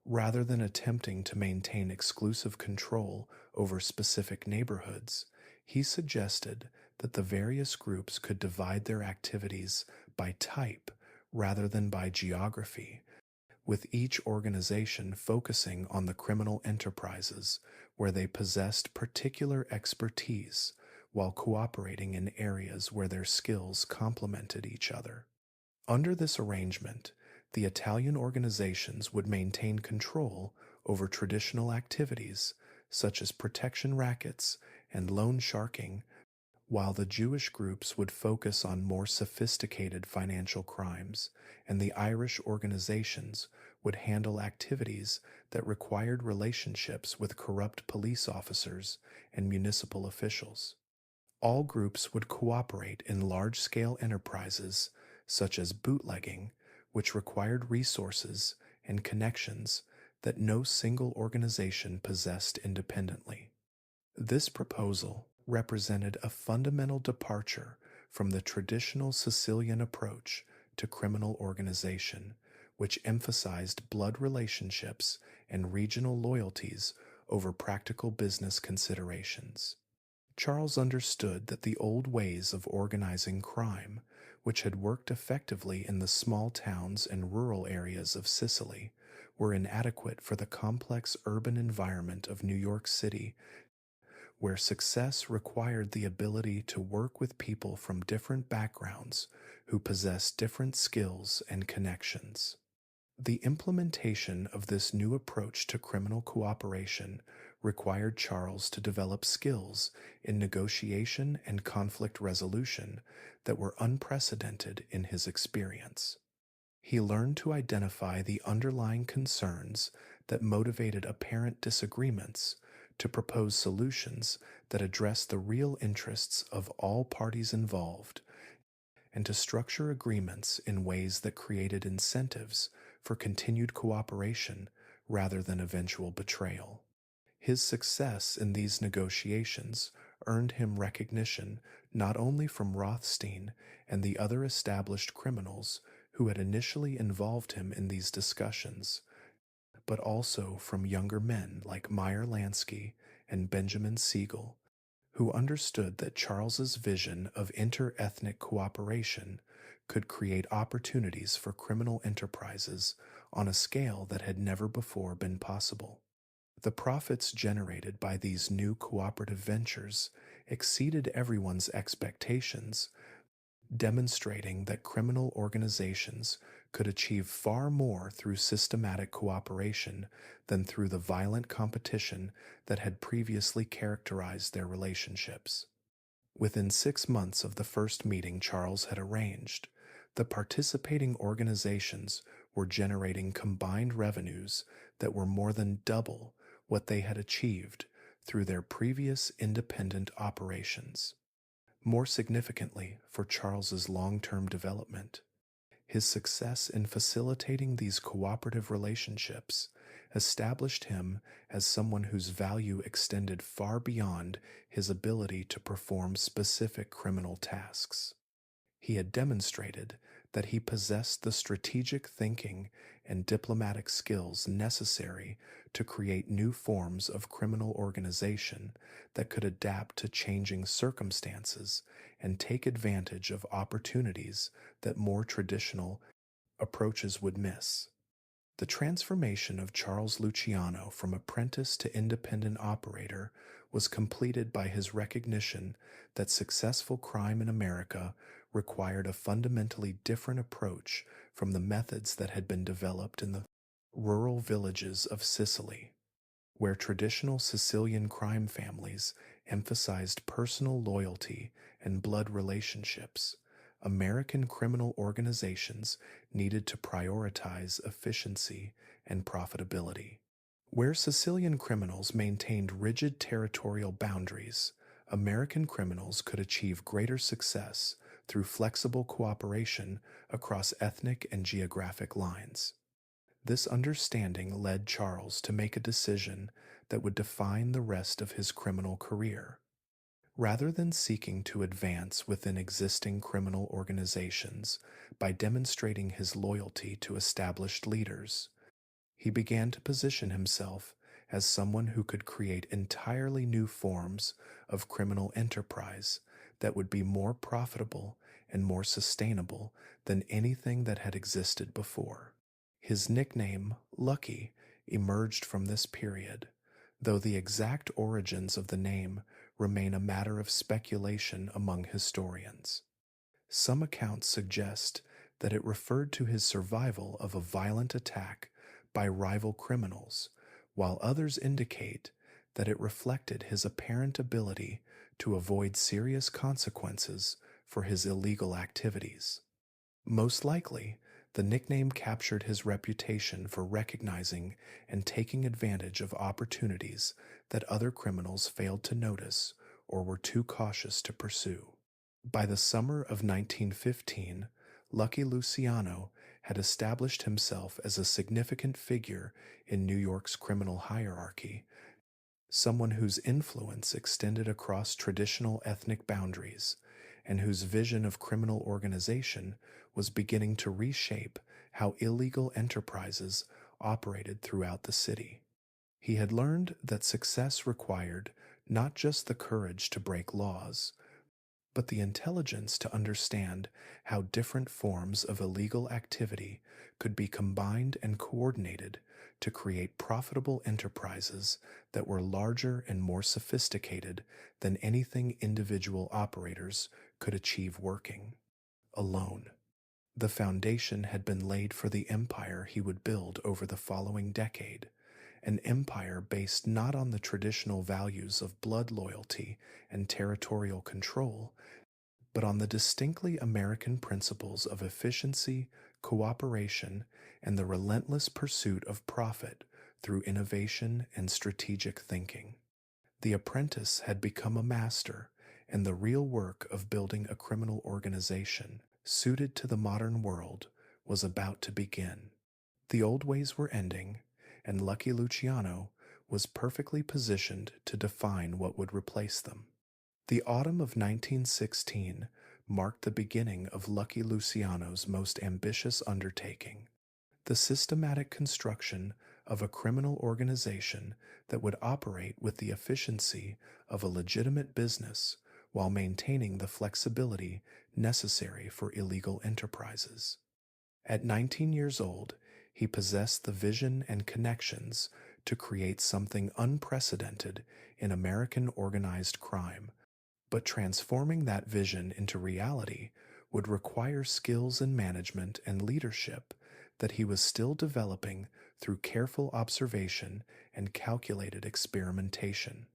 Rather than attempting to maintain exclusive control over specific neighborhoods, he suggested that the various groups could divide their activities by type rather than by geography, with each organization focusing on the criminal enterprises where they possessed particular expertise while cooperating in areas where their skills complemented each other. Under this arrangement, the Italian organizations would maintain control over traditional activities such as protection rackets and loan sharking, while the Jewish groups would focus on more sophisticated financial crimes, and the Irish organizations would handle activities that required relationships with corrupt police officers and municipal officials. All groups would cooperate in large scale enterprises such as bootlegging, which required resources and connections that no single organization possessed independently. This proposal represented a fundamental departure from the traditional Sicilian approach to criminal organization, which emphasized blood relationships and regional loyalties over practical business considerations. Charles understood that the old ways of organizing crime, which had worked effectively in the small towns and rural areas of Sicily, were inadequate for the complex urban environment of New York City, where success required the ability to work with people from different backgrounds who possessed different skills and connections. The implementation of this new approach to criminal cooperation required Charles to develop skills in negotiation and conflict resolution that were unprecedented in his experience. He learned to identify the underlying concerns that motivated apparent disagreements, to propose solutions that address the real interests of all parties involved, and to structure agreements in ways that created incentives for continued cooperation rather than eventual betrayal. His success in these negotiations earned him recognition not only from Rothstein and the other established criminals who had initially involved him in these discussions, but also from younger men like Meyer Lansky and Benjamin Siegel, who understood that Charles's vision of inter-ethnic cooperation could create opportunities for criminal enterprises on a scale that had never before been possible. The profits generated by these new cooperative ventures exceeded everyone's expectations, demonstrating that criminal organizations could achieve far more through systematic cooperation than through the violent competition that had previously characterized their relationships. Within 6 months of the first meeting Charles had arranged, the participating organizations were generating combined revenues that were more than double what they had achieved through their previous independent operations. More significantly for Charles's long-term development, his success in facilitating these cooperative relationships established him as someone whose value extended far beyond his ability to perform specific criminal tasks. He had demonstrated that he possessed the strategic thinking and diplomatic skills necessary to create new forms of criminal organization that could adapt to changing circumstances and take advantage of opportunities that more traditional approaches would miss. The transformation of Charles Luciano from apprentice to independent operator was completed by his recognition that successful crime in America required a fundamentally different approach from the methods that had been developed in the rural villages of Sicily, where traditional Sicilian crime families emphasized personal loyalty and blood relationships. American criminal organizations needed to prioritize efficiency and profitability. Where Sicilian criminals maintained rigid territorial boundaries, American criminals could achieve greater success through flexible cooperation across ethnic and geographic lines. This understanding led Charles to make a decision that would define the rest of his criminal career. Rather than seeking to advance within existing criminal organizations by demonstrating his loyalty to established leaders, he began to position himself as someone who could create entirely new forms of criminal enterprise that would be more profitable and more sustainable than anything that had existed before. His nickname, Lucky, emerged from this period, though the exact origins of the name remain a matter of speculation among historians. Some accounts suggest that it referred to his survival of a violent attack by rival criminals, while others indicate that it reflected his apparent ability to avoid serious consequences for his illegal activities. Most likely, the nickname captured his reputation for recognizing and taking advantage of opportunities that other criminals failed to notice or were too cautious to pursue. By the summer of 1915, Lucky Luciano had established himself as a significant figure in New York's criminal hierarchy, someone whose influence extended across traditional ethnic boundaries and whose vision of criminal organization was beginning to reshape how illegal enterprises operated throughout the city. He had learned that success required not just the courage to break laws, but the intelligence to understand how different forms of illegal activity could be combined and coordinated to create profitable enterprises that were larger and more sophisticated than anything individual operators could achieve working alone. The foundation had been laid for the empire he would build over the following decade, an empire based not on the traditional values of blood loyalty and territorial control, but on the distinctly American principles of efficiency, cooperation, and the relentless pursuit of profit through innovation and strategic thinking. The apprentice had become a master, and the real work of building a criminal organization suited to the modern world was about to begin. The old ways were ending, and Lucky Luciano was perfectly positioned to define what would replace them. The autumn of 1916 marked the beginning of Lucky Luciano's most ambitious undertaking, the systematic construction of a criminal organization that would operate with the efficiency of a legitimate business while maintaining the flexibility necessary for illegal enterprises. At 19 years old, he possessed the vision and connections to create something unprecedented in American organized crime, but transforming that vision into reality would require skills in management and leadership that he was still developing through careful observation and calculated experimentation.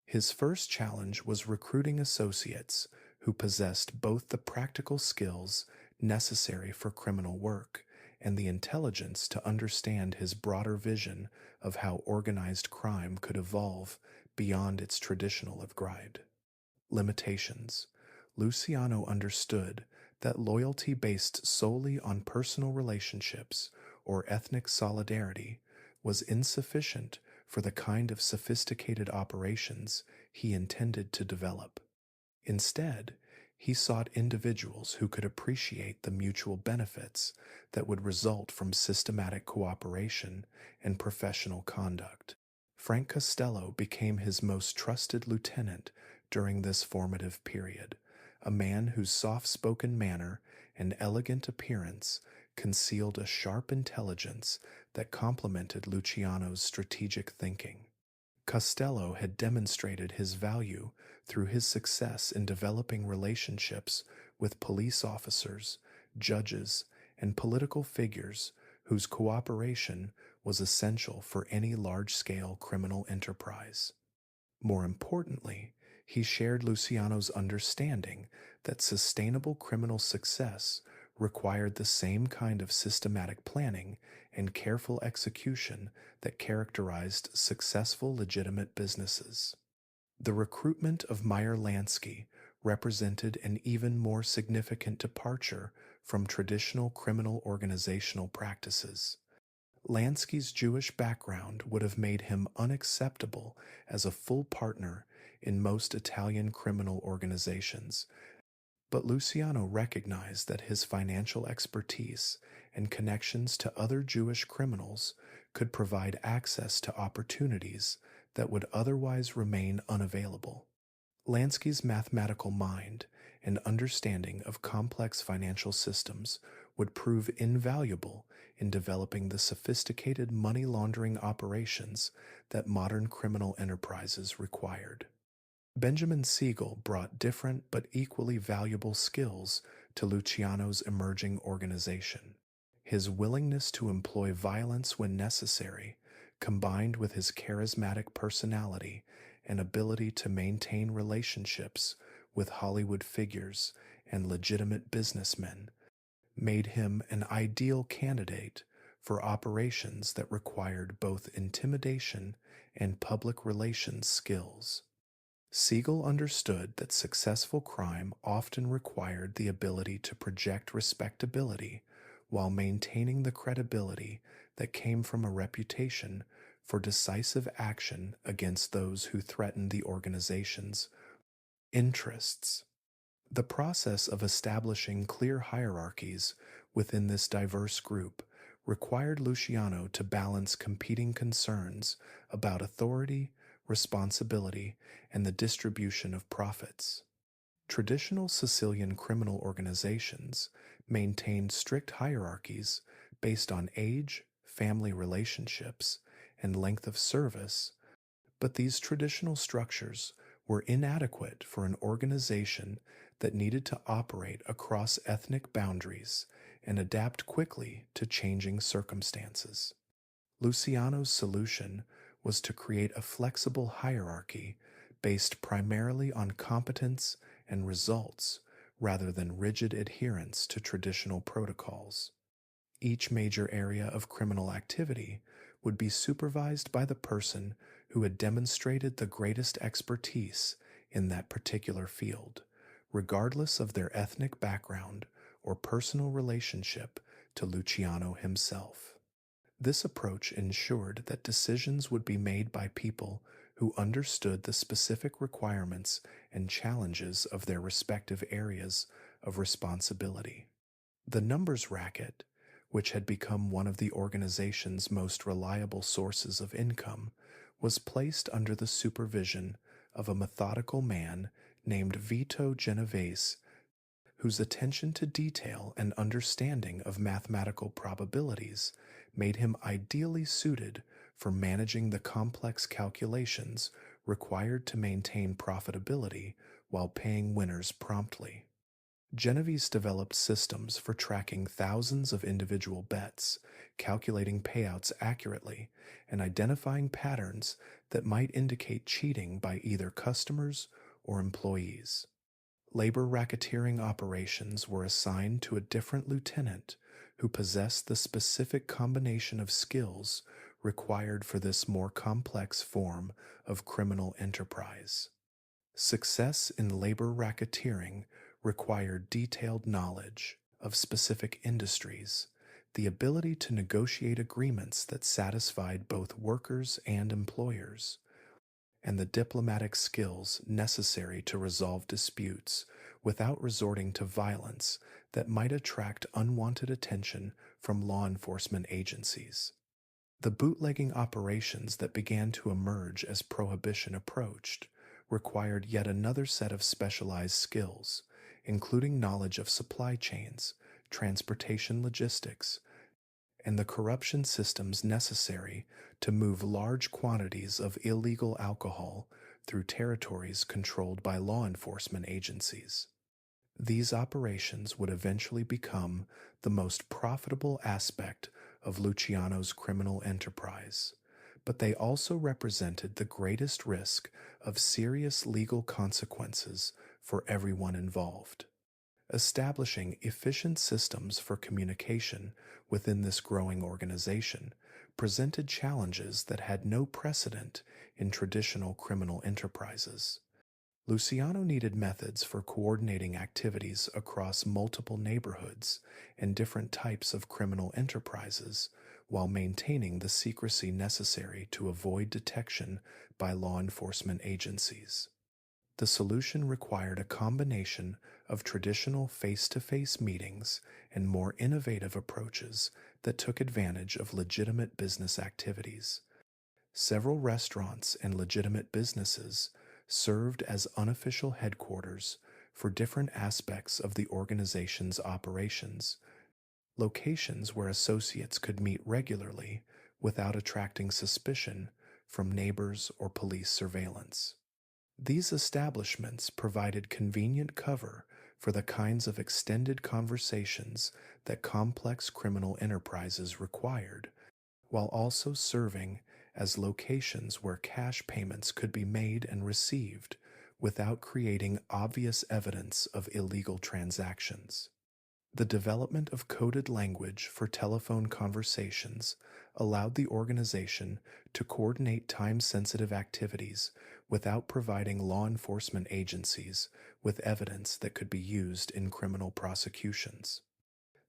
His first challenge was recruiting associates who possessed both the practical skills necessary for criminal work and the intelligence to understand his broader vision of how organized crime could evolve beyond its traditional limitations. Luciano understood that loyalty based solely on personal relationships or ethnic solidarity was insufficient for the kind of sophisticated operations he intended to develop. Instead, he sought individuals who could appreciate the mutual benefits that would result from systematic cooperation and professional conduct. Frank Costello became his most trusted lieutenant during this formative period, a man whose soft-spoken manner and elegant appearance concealed a sharp intelligence that complemented Luciano's strategic thinking. Costello had demonstrated his value through his success in developing relationships with police officers, judges, and political figures whose cooperation was essential for any large-scale criminal enterprise. More importantly, he shared Luciano's understanding that sustainable criminal success required the same kind of systematic planning and careful execution that characterized successful legitimate businesses. The recruitment of Meyer Lansky represented an even more significant departure from traditional criminal organizational practices. Lansky's Jewish background would have made him unacceptable as a full partner in most Italian criminal organizations, but Luciano recognized that his financial expertise and connections to other Jewish criminals could provide access to opportunities that would otherwise remain unavailable. Lansky's mathematical mind and understanding of complex financial systems would prove invaluable in developing the sophisticated money laundering operations that modern criminal enterprises required. Benjamin Siegel brought different but equally valuable skills to Luciano's emerging organization. His willingness to employ violence when necessary, combined with his charismatic personality and ability to maintain relationships with Hollywood figures and legitimate businessmen, made him an ideal candidate for operations that required both intimidation and public relations skills. Siegel understood that successful crime often required the ability to project respectability while maintaining the credibility that came from a reputation for decisive action against those who threatened the organization's interests. The process of establishing clear hierarchies within this diverse group required Luciano to balance competing concerns about authority, responsibility, and the distribution of profits. Traditional Sicilian criminal organizations maintained strict hierarchies based on age, family relationships, and length of service, but these traditional structures were inadequate for an organization that needed to operate across ethnic boundaries and adapt quickly to changing circumstances. Luciano's solution was to create a flexible hierarchy based primarily on competence and results rather than rigid adherence to traditional protocols. Each major area of criminal activity would be supervised by the person who had demonstrated the greatest expertise in that particular field, regardless of their ethnic background or personal relationship to Luciano himself. This approach ensured that decisions would be made by people who understood the specific requirements and challenges of their respective areas of responsibility. The numbers racket, which had become one of the organization's most reliable sources of income, was placed under the supervision of a methodical man named Vito Genovese, whose attention to detail and understanding of mathematical probabilities made him ideally suited for managing the complex calculations required to maintain profitability while paying winners promptly. Genovese developed systems for tracking thousands of individual bets, calculating payouts accurately, and identifying patterns that might indicate cheating by either customers or employees. Labor racketeering operations were assigned to a different lieutenant who possessed the specific combination of skills required for this more complex form of criminal enterprise. Success in labor racketeering required detailed knowledge of specific industries, the ability to negotiate agreements that satisfied both workers and employers, and the diplomatic skills necessary to resolve disputes without resorting to violence that might attract unwanted attention from law enforcement agencies. The bootlegging operations that began to emerge as Prohibition approached required yet another set of specialized skills, including knowledge of supply chains, transportation logistics, and the corruption systems necessary to move large quantities of illegal alcohol through territories controlled by law enforcement agencies. These operations would eventually become the most profitable aspect of Luciano's criminal enterprise, but they also represented the greatest risk of serious legal consequences for everyone involved. Establishing efficient systems for communication within this growing organization presented challenges that had no precedent in traditional criminal enterprises. Luciano needed methods for coordinating activities across multiple neighborhoods and different types of criminal enterprises while maintaining the secrecy necessary to avoid detection by law enforcement agencies. The solution required a combination of traditional face-to-face meetings and more innovative approaches that took advantage of legitimate business activities. Several restaurants and legitimate businesses served as unofficial headquarters for different aspects of the organization's operations, locations where associates could meet regularly without attracting suspicion from neighbors or police surveillance. These establishments provided convenient cover for the kinds of extended conversations that complex criminal enterprises required, while also serving as locations where cash payments could be made and received without creating obvious evidence of illegal transactions. The development of coded language for telephone conversations allowed the organization to coordinate time sensitive activities without providing law enforcement agencies with evidence that could be used in criminal prosecutions.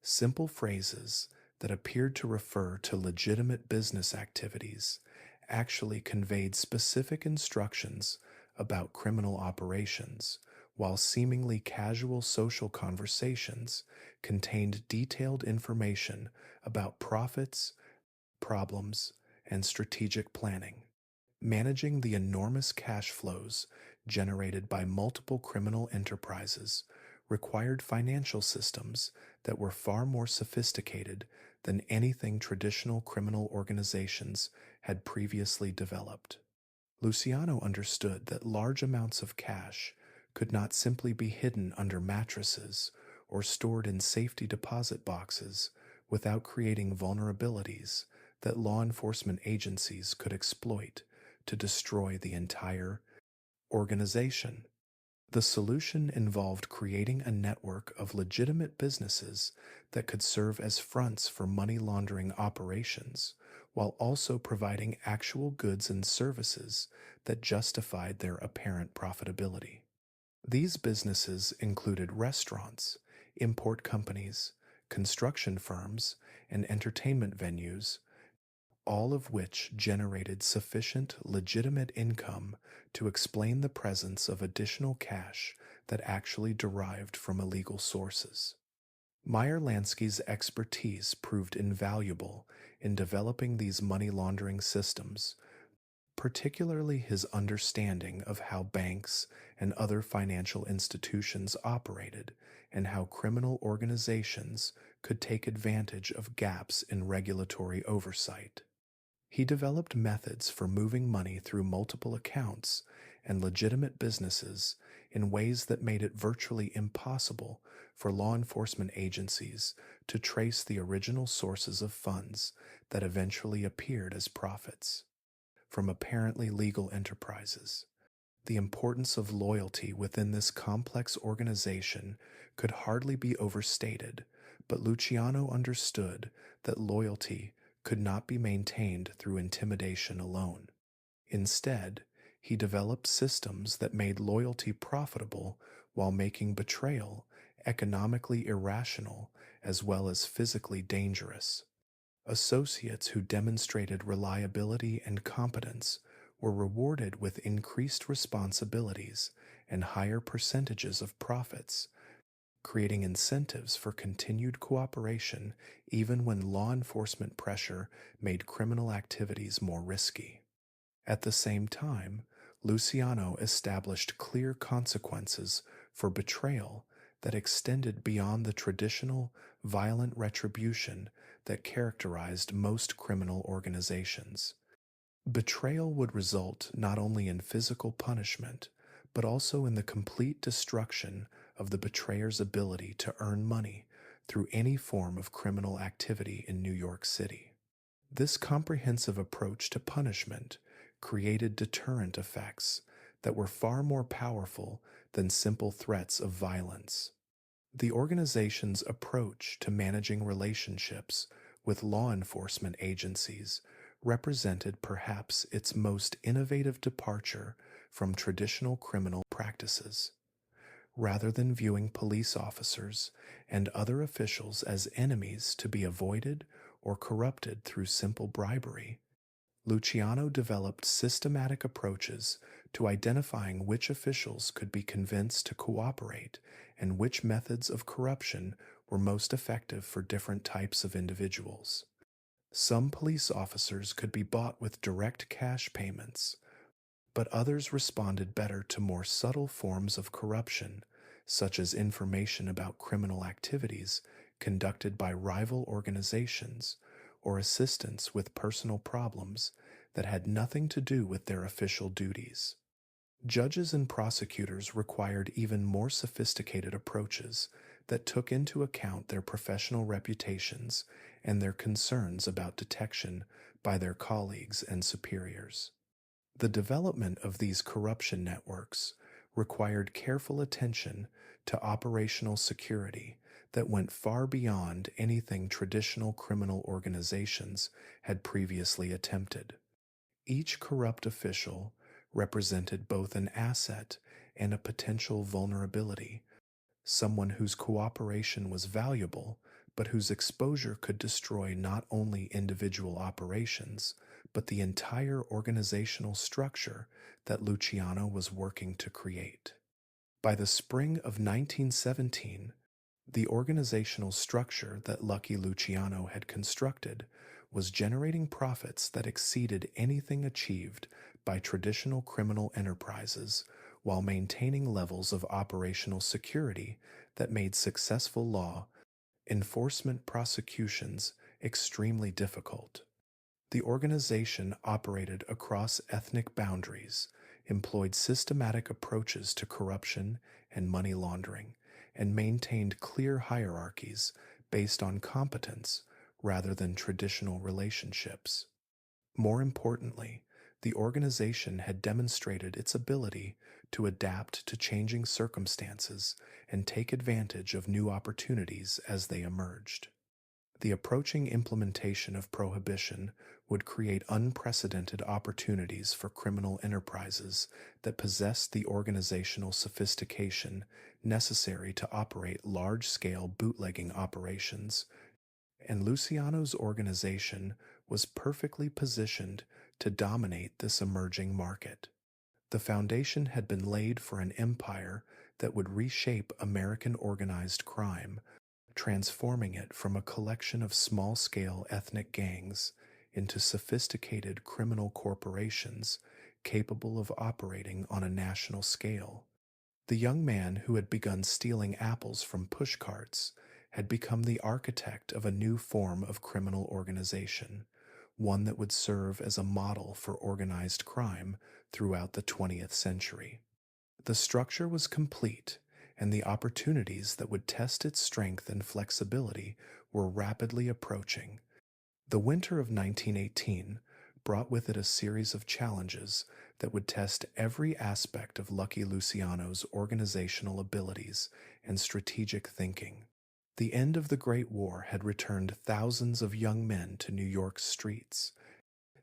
Simple phrases that appeared to refer to legitimate business activities actually conveyed specific instructions about criminal operations, while seemingly casual social conversations contained detailed information about profits, problems, and strategic planning. Managing the enormous cash flows generated by multiple criminal enterprises required financial systems that were far more sophisticated than anything traditional criminal organizations had previously developed. Luciano understood that large amounts of cash could not simply be hidden under mattresses or stored in safety deposit boxes without creating vulnerabilities that law enforcement agencies could exploit to destroy the entire organization. The solution involved creating a network of legitimate businesses that could serve as fronts for money laundering operations, while also providing actual goods and services that justified their apparent profitability. These businesses included restaurants, import companies, construction firms, and entertainment venues, all of which generated sufficient legitimate income to explain the presence of additional cash that actually derived from illegal sources. Meyer Lansky's expertise proved invaluable in developing these money laundering systems, particularly his understanding of how banks and other financial institutions operated and how criminal organizations could take advantage of gaps in regulatory oversight. He developed methods for moving money through multiple accounts and legitimate businesses in ways that made it virtually impossible for law enforcement agencies to trace the original sources of funds that eventually appeared as profits from apparently legal enterprises. The importance of loyalty within this complex organization could hardly be overstated, but Luciano understood that loyalty could not be maintained through intimidation alone. Instead, he developed systems that made loyalty profitable while making betrayal economically irrational as well as physically dangerous. Associates who demonstrated reliability and competence were rewarded with increased responsibilities and higher percentages of profits, creating incentives for continued cooperation even when law enforcement pressure made criminal activities more risky. At the same time, Luciano established clear consequences for betrayal that extended beyond the traditional violent retribution that characterized most criminal organizations. Betrayal would result not only in physical punishment, but also in the complete destruction of the betrayer's ability to earn money through any form of criminal activity in New York City. This comprehensive approach to punishment created deterrent effects that were far more powerful than simple threats of violence. The organization's approach to managing relationships with law enforcement agencies represented perhaps its most innovative departure from traditional criminal practices. Rather than viewing police officers and other officials as enemies to be avoided or corrupted through simple bribery, Luciano developed systematic approaches to identifying which officials could be convinced to cooperate and which methods of corruption were most effective for different types of individuals. Some police officers could be bought with direct cash payments, but others responded better to more subtle forms of corruption, such as information about criminal activities conducted by rival organizations or assistance with personal problems that had nothing to do with their official duties. Judges and prosecutors required even more sophisticated approaches that took into account their professional reputations and their concerns about detection by their colleagues and superiors. The development of these corruption networks required careful attention to operational security that went far beyond anything traditional criminal organizations had previously attempted. Each corrupt official represented both an asset and a potential vulnerability, someone whose cooperation was valuable, but whose exposure could destroy not only individual operations, but the entire organizational structure that Luciano was working to create. By the spring of 1917, the organizational structure that Lucky Luciano had constructed was generating profits that exceeded anything achieved by traditional criminal enterprises while maintaining levels of operational security that made successful law enforcement prosecutions extremely difficult. The organization operated across ethnic boundaries, employed systematic approaches to corruption and money laundering, and maintained clear hierarchies based on competence rather than traditional relationships. More importantly, the organization had demonstrated its ability to adapt to changing circumstances and take advantage of new opportunities as they emerged. The approaching implementation of prohibition would create unprecedented opportunities for criminal enterprises that possessed the organizational sophistication necessary to operate large scale bootlegging operations, and Luciano's organization was perfectly positioned to dominate this emerging market. The foundation had been laid for an empire that would reshape American organized crime, transforming it from a collection of small scale ethnic gangs into sophisticated criminal corporations capable of operating on a national scale. The young man who had begun stealing apples from pushcarts had become the architect of a new form of criminal organization, one that would serve as a model for organized crime throughout the 20th century. The structure was complete, and the opportunities that would test its strength and flexibility were rapidly approaching. The winter of 1918 brought with it a series of challenges that would test every aspect of Lucky Luciano's organizational abilities and strategic thinking. The end of the Great War had returned thousands of young men to New York's streets,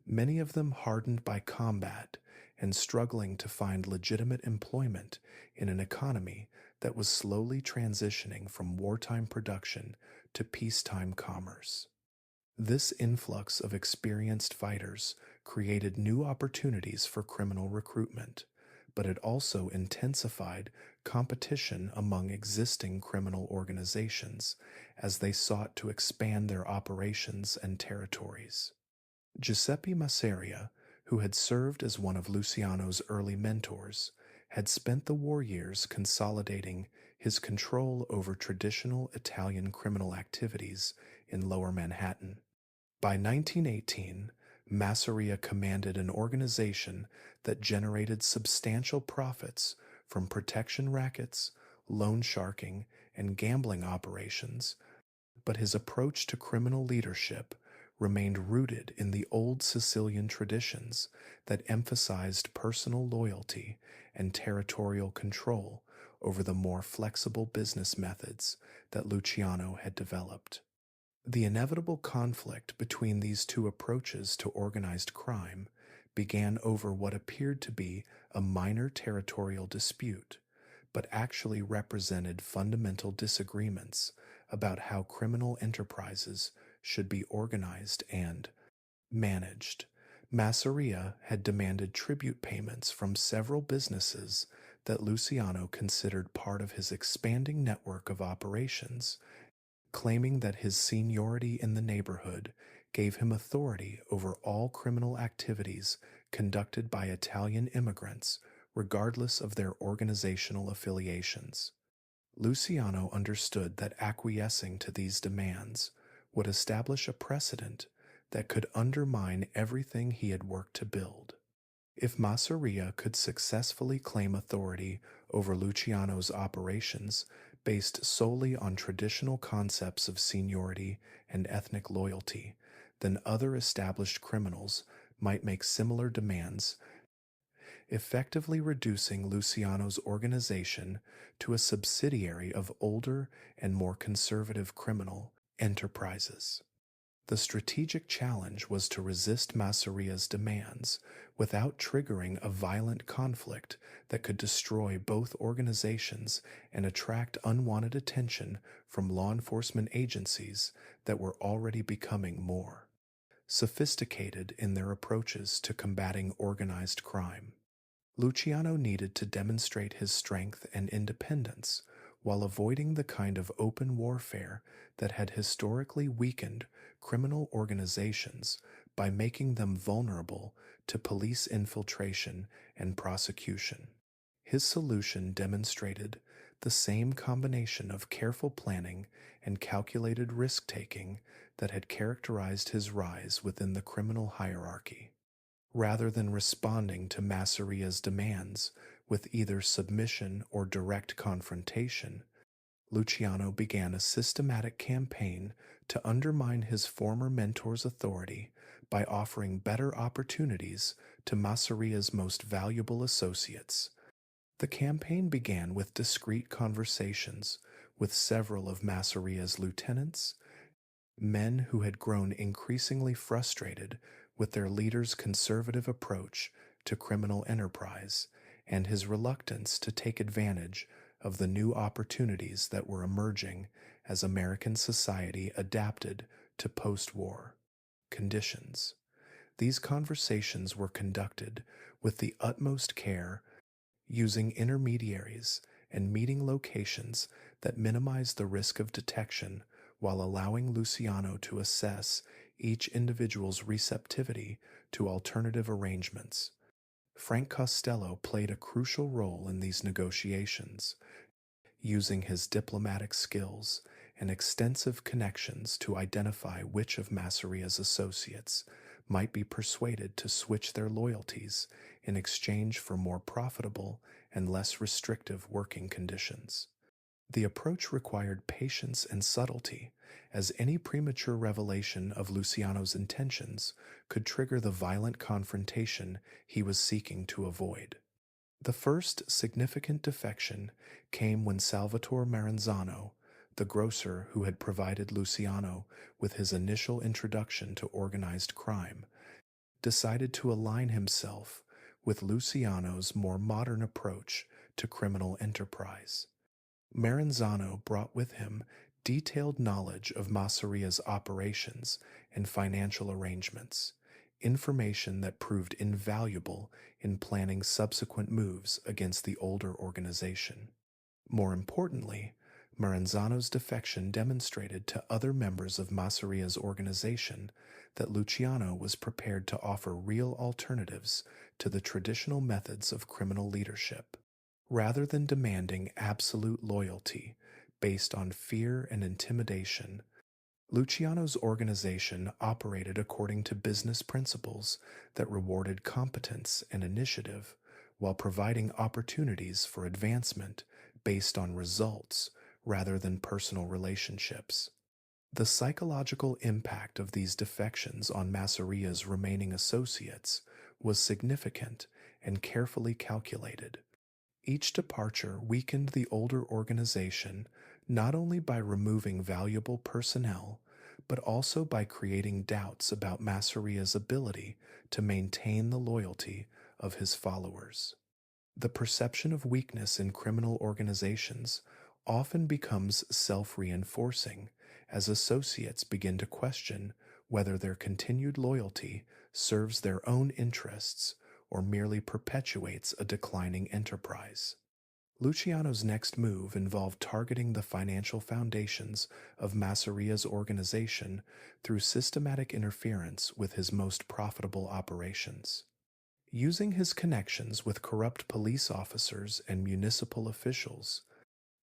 many of them hardened by combat and struggling to find legitimate employment in an economy that was slowly transitioning from wartime production to peacetime commerce. This influx of experienced fighters created new opportunities for criminal recruitment, but it also intensified competition among existing criminal organizations as they sought to expand their operations and territories. Giuseppe Masseria, who had served as one of Luciano's early mentors, had spent the war years consolidating his control over traditional Italian criminal activities in Lower Manhattan. By 1918, Masseria commanded an organization that generated substantial profits from protection rackets, loan sharking, and gambling operations, but his approach to criminal leadership remained rooted in the old Sicilian traditions that emphasized personal loyalty and territorial control over the more flexible business methods that Luciano had developed. The inevitable conflict between these two approaches to organized crime began over what appeared to be a minor territorial dispute, but actually represented fundamental disagreements about how criminal enterprises should be organized and managed. Masseria had demanded tribute payments from several businesses that Luciano considered part of his expanding network of operations, claiming that his seniority in the neighborhood gave him authority over all criminal activities conducted by Italian immigrants, regardless of their organizational affiliations. Luciano understood that acquiescing to these demands would establish a precedent that could undermine everything he had worked to build. If Masseria could successfully claim authority over Luciano's operations based solely on traditional concepts of seniority and ethnic loyalty, then other established criminals might make similar demands, effectively reducing Luciano's organization to a subsidiary of older and more conservative criminal enterprises. The strategic challenge was to resist Masseria's demands without triggering a violent conflict that could destroy both organizations and attract unwanted attention from law enforcement agencies that were already becoming more sophisticated in their approaches to combating organized crime. Luciano needed to demonstrate his strength and independence while avoiding the kind of open warfare that had historically weakened criminal organizations by making them vulnerable to police infiltration and prosecution. His solution demonstrated the same combination of careful planning and calculated risk taking that had characterized his rise within the criminal hierarchy. Rather than responding to Masseria's demands with either submission or direct confrontation, Luciano began a systematic campaign to undermine his former mentor's authority by offering better opportunities to Masseria's most valuable associates. The campaign began with discreet conversations with several of Masseria's lieutenants, men who had grown increasingly frustrated with their leader's conservative approach to criminal enterprise and his reluctance to take advantage of the new opportunities that were emerging as American society adapted to post war conditions. These conversations were conducted with the utmost care, using intermediaries and meeting locations that minimized the risk of detection while allowing Luciano to assess each individual's receptivity to alternative arrangements. Frank Costello played a crucial role in these negotiations, using his diplomatic skills and extensive connections to identify which of Masseria's associates might be persuaded to switch their loyalties in exchange for more profitable and less restrictive working conditions. The approach required patience and subtlety, as any premature revelation of Luciano's intentions could trigger the violent confrontation he was seeking to avoid. The first significant defection came when Salvatore Maranzano, the grocer who had provided Luciano with his initial introduction to organized crime, decided to align himself with Luciano's more modern approach to criminal enterprise. Maranzano brought with him detailed knowledge of Masseria's operations and financial arrangements, information that proved invaluable in planning subsequent moves against the older organization. More importantly, Maranzano's defection demonstrated to other members of Masseria's organization that Luciano was prepared to offer real alternatives to the traditional methods of criminal leadership. Rather than demanding absolute loyalty based on fear and intimidation, Luciano's organization operated according to business principles that rewarded competence and initiative while providing opportunities for advancement based on results rather than personal relationships. The psychological impact of these defections on Masseria's remaining associates was significant and carefully calculated. Each departure weakened the older organization not only by removing valuable personnel, but also by creating doubts about Masseria's ability to maintain the loyalty of his followers. The perception of weakness in criminal organizations often becomes self-reinforcing as associates begin to question whether their continued loyalty serves their own interests or merely perpetuates a declining enterprise. Luciano's next move involved targeting the financial foundations of Masseria's organization through systematic interference with his most profitable operations. Using his connections with corrupt police officers and municipal officials,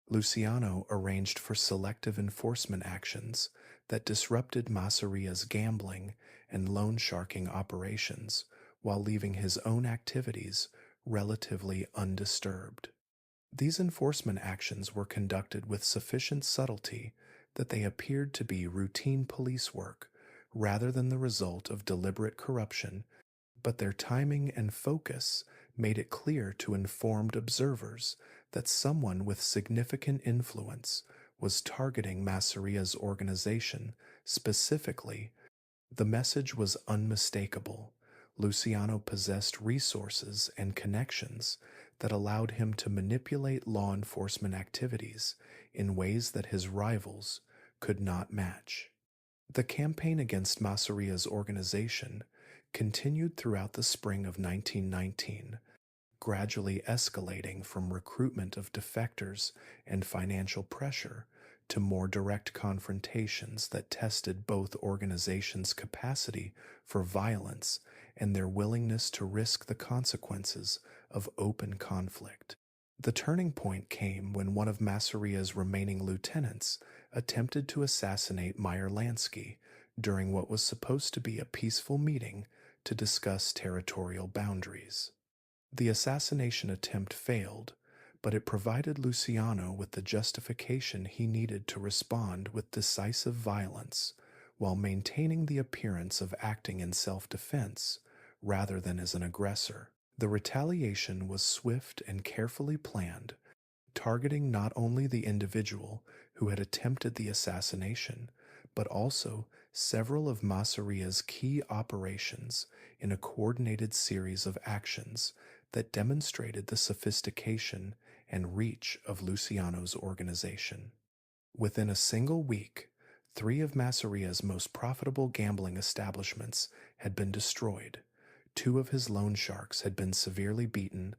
Luciano arranged for selective enforcement actions that disrupted Masseria's gambling and loan sharking operations while leaving his own activities relatively undisturbed. These enforcement actions were conducted with sufficient subtlety that they appeared to be routine police work rather than the result of deliberate corruption, but their timing and focus made it clear to informed observers that someone with significant influence was targeting Masseria's organization specifically. The message was unmistakable. Luciano possessed resources and connections that allowed him to manipulate law enforcement activities in ways that his rivals could not match. The campaign against Masseria's organization continued throughout the spring of 1919, gradually escalating from recruitment of defectors and financial pressure to more direct confrontations that tested both organizations' capacity for violence and their willingness to risk the consequences of open conflict. The turning point came when one of Masseria's remaining lieutenants attempted to assassinate Meyer Lansky during what was supposed to be a peaceful meeting to discuss territorial boundaries. The assassination attempt failed, but it provided Luciano with the justification he needed to respond with decisive violence while maintaining the appearance of acting in self-defense rather than as an aggressor. The retaliation was swift and carefully planned, targeting not only the individual who had attempted the assassination, but also several of Masseria's key operations in a coordinated series of actions that demonstrated the sophistication and reach of Luciano's organization. Within a single week, 3 of Masseria's most profitable gambling establishments had been destroyed, 2 of his loan sharks had been severely beaten,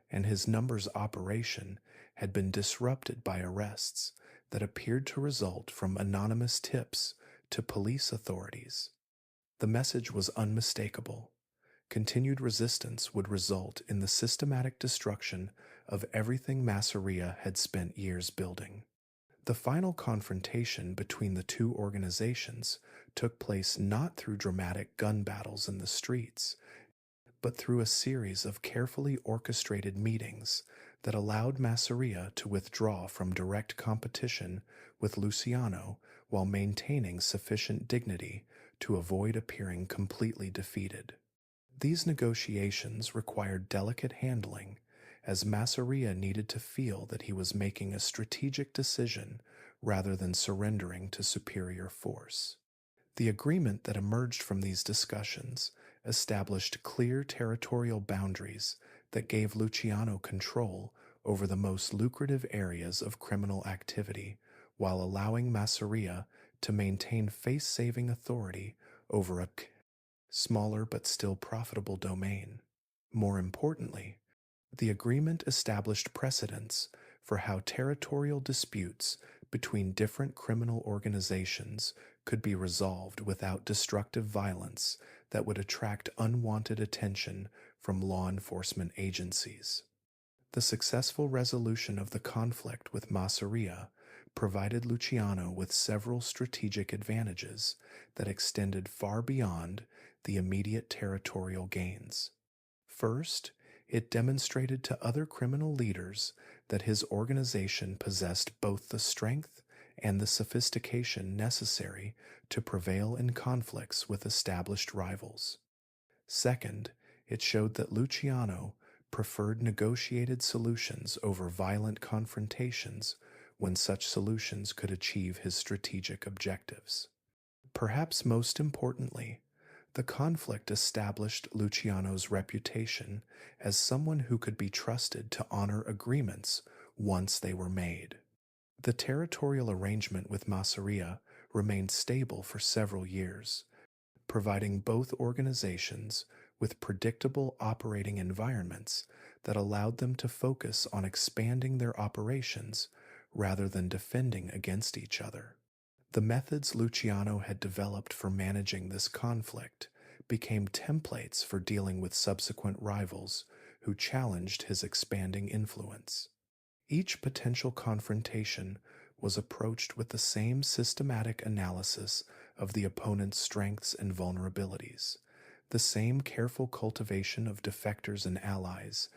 and his numbers operation had been disrupted by arrests that appeared to result from anonymous tips to police authorities. The message was unmistakable. Continued resistance would result in the systematic destruction of everything Masseria had spent years building. The final confrontation between the two organizations took place not through dramatic gun battles in the streets, but through a series of carefully orchestrated meetings that allowed Masseria to withdraw from direct competition with Luciano while maintaining sufficient dignity to avoid appearing completely defeated. These negotiations required delicate handling, as Masseria needed to feel that he was making a strategic decision rather than surrendering to superior force. The agreement that emerged from these discussions established clear territorial boundaries that gave Luciano control over the most lucrative areas of criminal activity, while allowing Masseria to maintain face-saving authority over a smaller but still profitable domain. More importantly, the agreement established precedents for how territorial disputes between different criminal organizations could be resolved without destructive violence that would attract unwanted attention from law enforcement agencies. The successful resolution of the conflict with Masseria provided Luciano with several strategic advantages that extended far beyond the immediate territorial gains. First, it demonstrated to other criminal leaders that his organization possessed both the strength and the sophistication necessary to prevail in conflicts with established rivals. Second, it showed that Luciano preferred negotiated solutions over violent confrontations when such solutions could achieve his strategic objectives. Perhaps most importantly, the conflict established Luciano's reputation as someone who could be trusted to honor agreements once they were made. The territorial arrangement with Masseria remained stable for several years, providing both organizations with predictable operating environments that allowed them to focus on expanding their operations rather than defending against each other. The methods Luciano had developed for managing this conflict became templates for dealing with subsequent rivals who challenged his expanding influence. Each potential confrontation was approached with the same systematic analysis of the opponent's strengths and vulnerabilities, the same careful cultivation of defectors and allies,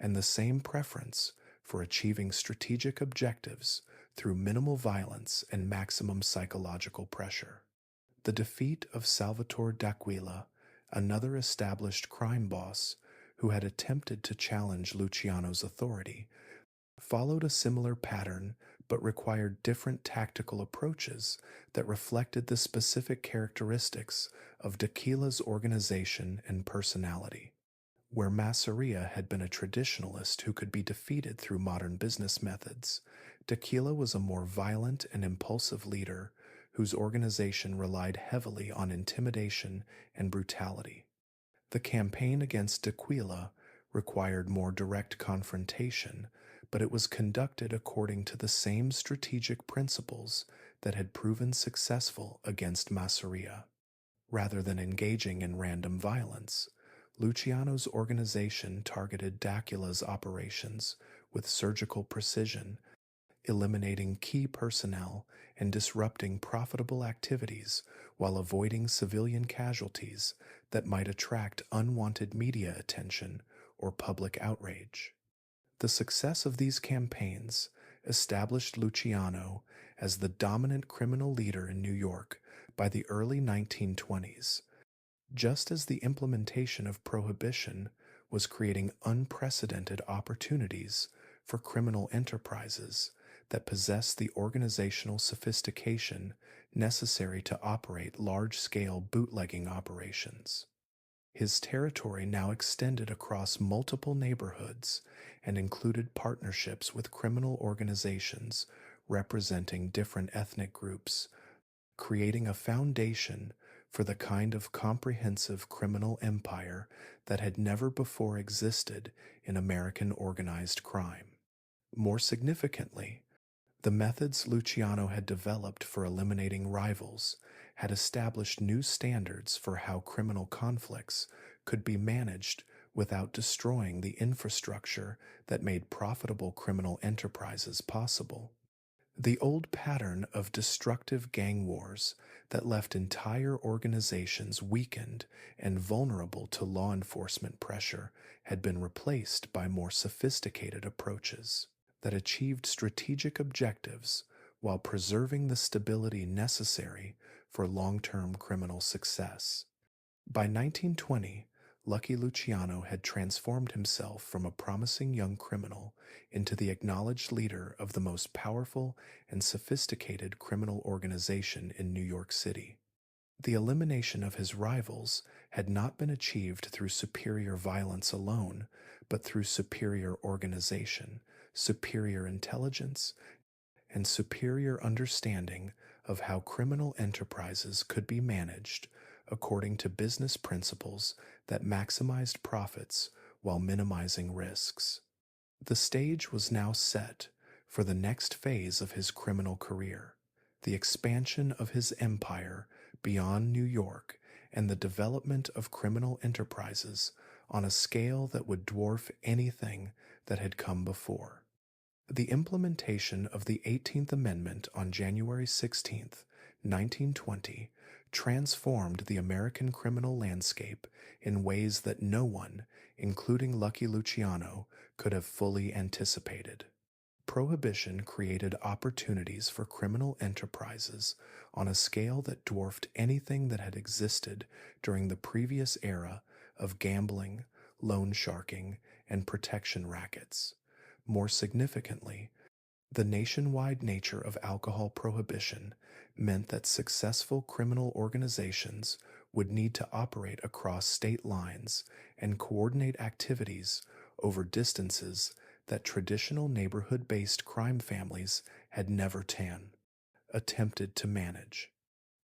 and the same preference for achieving strategic objectives through minimal violence and maximum psychological pressure. The defeat of Salvatore d'Aquila, another established crime boss who had attempted to challenge Luciano's authority, followed a similar pattern but required different tactical approaches that reflected the specific characteristics of D'Aquila's organization and personality. Where Masseria had been a traditionalist who could be defeated through modern business methods, D'Aquila was a more violent and impulsive leader whose organization relied heavily on intimidation and brutality. The campaign against D'Aquila required more direct confrontation, but it was conducted according to the same strategic principles that had proven successful against Masseria. Rather than engaging in random violence, Luciano's organization targeted D'Aquila's operations with surgical precision, eliminating key personnel and disrupting profitable activities while avoiding civilian casualties that might attract unwanted media attention or public outrage. The success of these campaigns established Luciano as the dominant criminal leader in New York by the early 1920s, just as the implementation of prohibition was creating unprecedented opportunities for criminal enterprises that possess the organizational sophistication necessary to operate large-scale bootlegging operations. His territory now extended across multiple neighborhoods and included partnerships with criminal organizations representing different ethnic groups, creating a foundation for the kind of comprehensive criminal empire that had never before existed in American organized crime. More significantly, the methods Luciano had developed for eliminating rivals had established new standards for how criminal conflicts could be managed without destroying the infrastructure that made profitable criminal enterprises possible. The old pattern of destructive gang wars that left entire organizations weakened and vulnerable to law enforcement pressure had been replaced by more sophisticated approaches that achieved strategic objectives while preserving the stability necessary for long-term criminal success. By 1920, Lucky Luciano had transformed himself from a promising young criminal into the acknowledged leader of the most powerful and sophisticated criminal organization in New York City. The elimination of his rivals had not been achieved through superior violence alone, but through superior organization, superior intelligence, and superior understanding of how criminal enterprises could be managed according to business principles that maximized profits while minimizing risks. The stage was now set for the next phase of his criminal career, the expansion of his empire beyond New York and the development of criminal enterprises on a scale that would dwarf anything that had come before. The implementation of the 18th Amendment on January 16, 1920, transformed the American criminal landscape in ways that no one, including Lucky Luciano, could have fully anticipated. Prohibition created opportunities for criminal enterprises on a scale that dwarfed anything that had existed during the previous era of gambling, loan sharking, and protection rackets. More significantly, the nationwide nature of alcohol prohibition meant that successful criminal organizations would need to operate across state lines and coordinate activities over distances that traditional neighborhood-based crime families had never attempted to manage.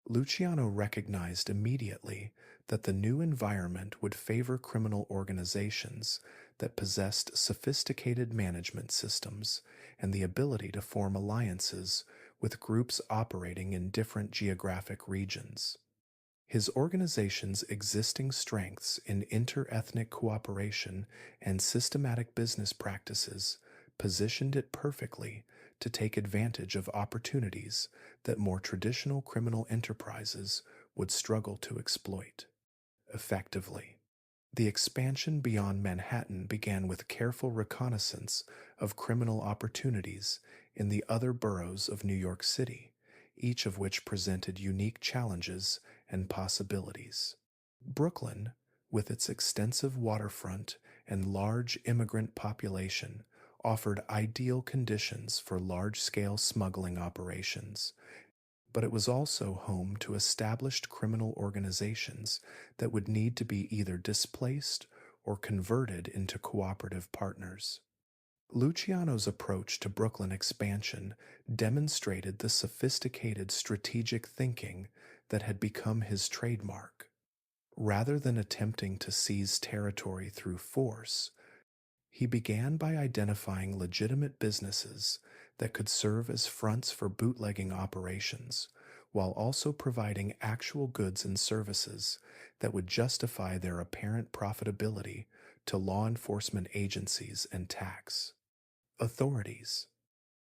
Luciano recognized immediately that the new environment would favor criminal organizations that possessed sophisticated management systems and the ability to form alliances with groups operating in different geographic regions. His organization's existing strengths in inter-ethnic cooperation and systematic business practices positioned it perfectly to take advantage of opportunities that more traditional criminal enterprises would struggle to exploit effectively. The expansion beyond Manhattan began with careful reconnaissance of criminal opportunities in the other boroughs of New York City, each of which presented unique challenges and possibilities. Brooklyn, with its extensive waterfront and large immigrant population, offered ideal conditions for large scale smuggling operations, but it was also home to established criminal organizations that would need to be either displaced or converted into cooperative partners. Luciano's approach to Brooklyn expansion demonstrated the sophisticated strategic thinking that had become his trademark. Rather than attempting to seize territory through force, he began by identifying legitimate businesses that could serve as fronts for bootlegging operations, while also providing actual goods and services that would justify their apparent profitability to law enforcement agencies and tax authorities.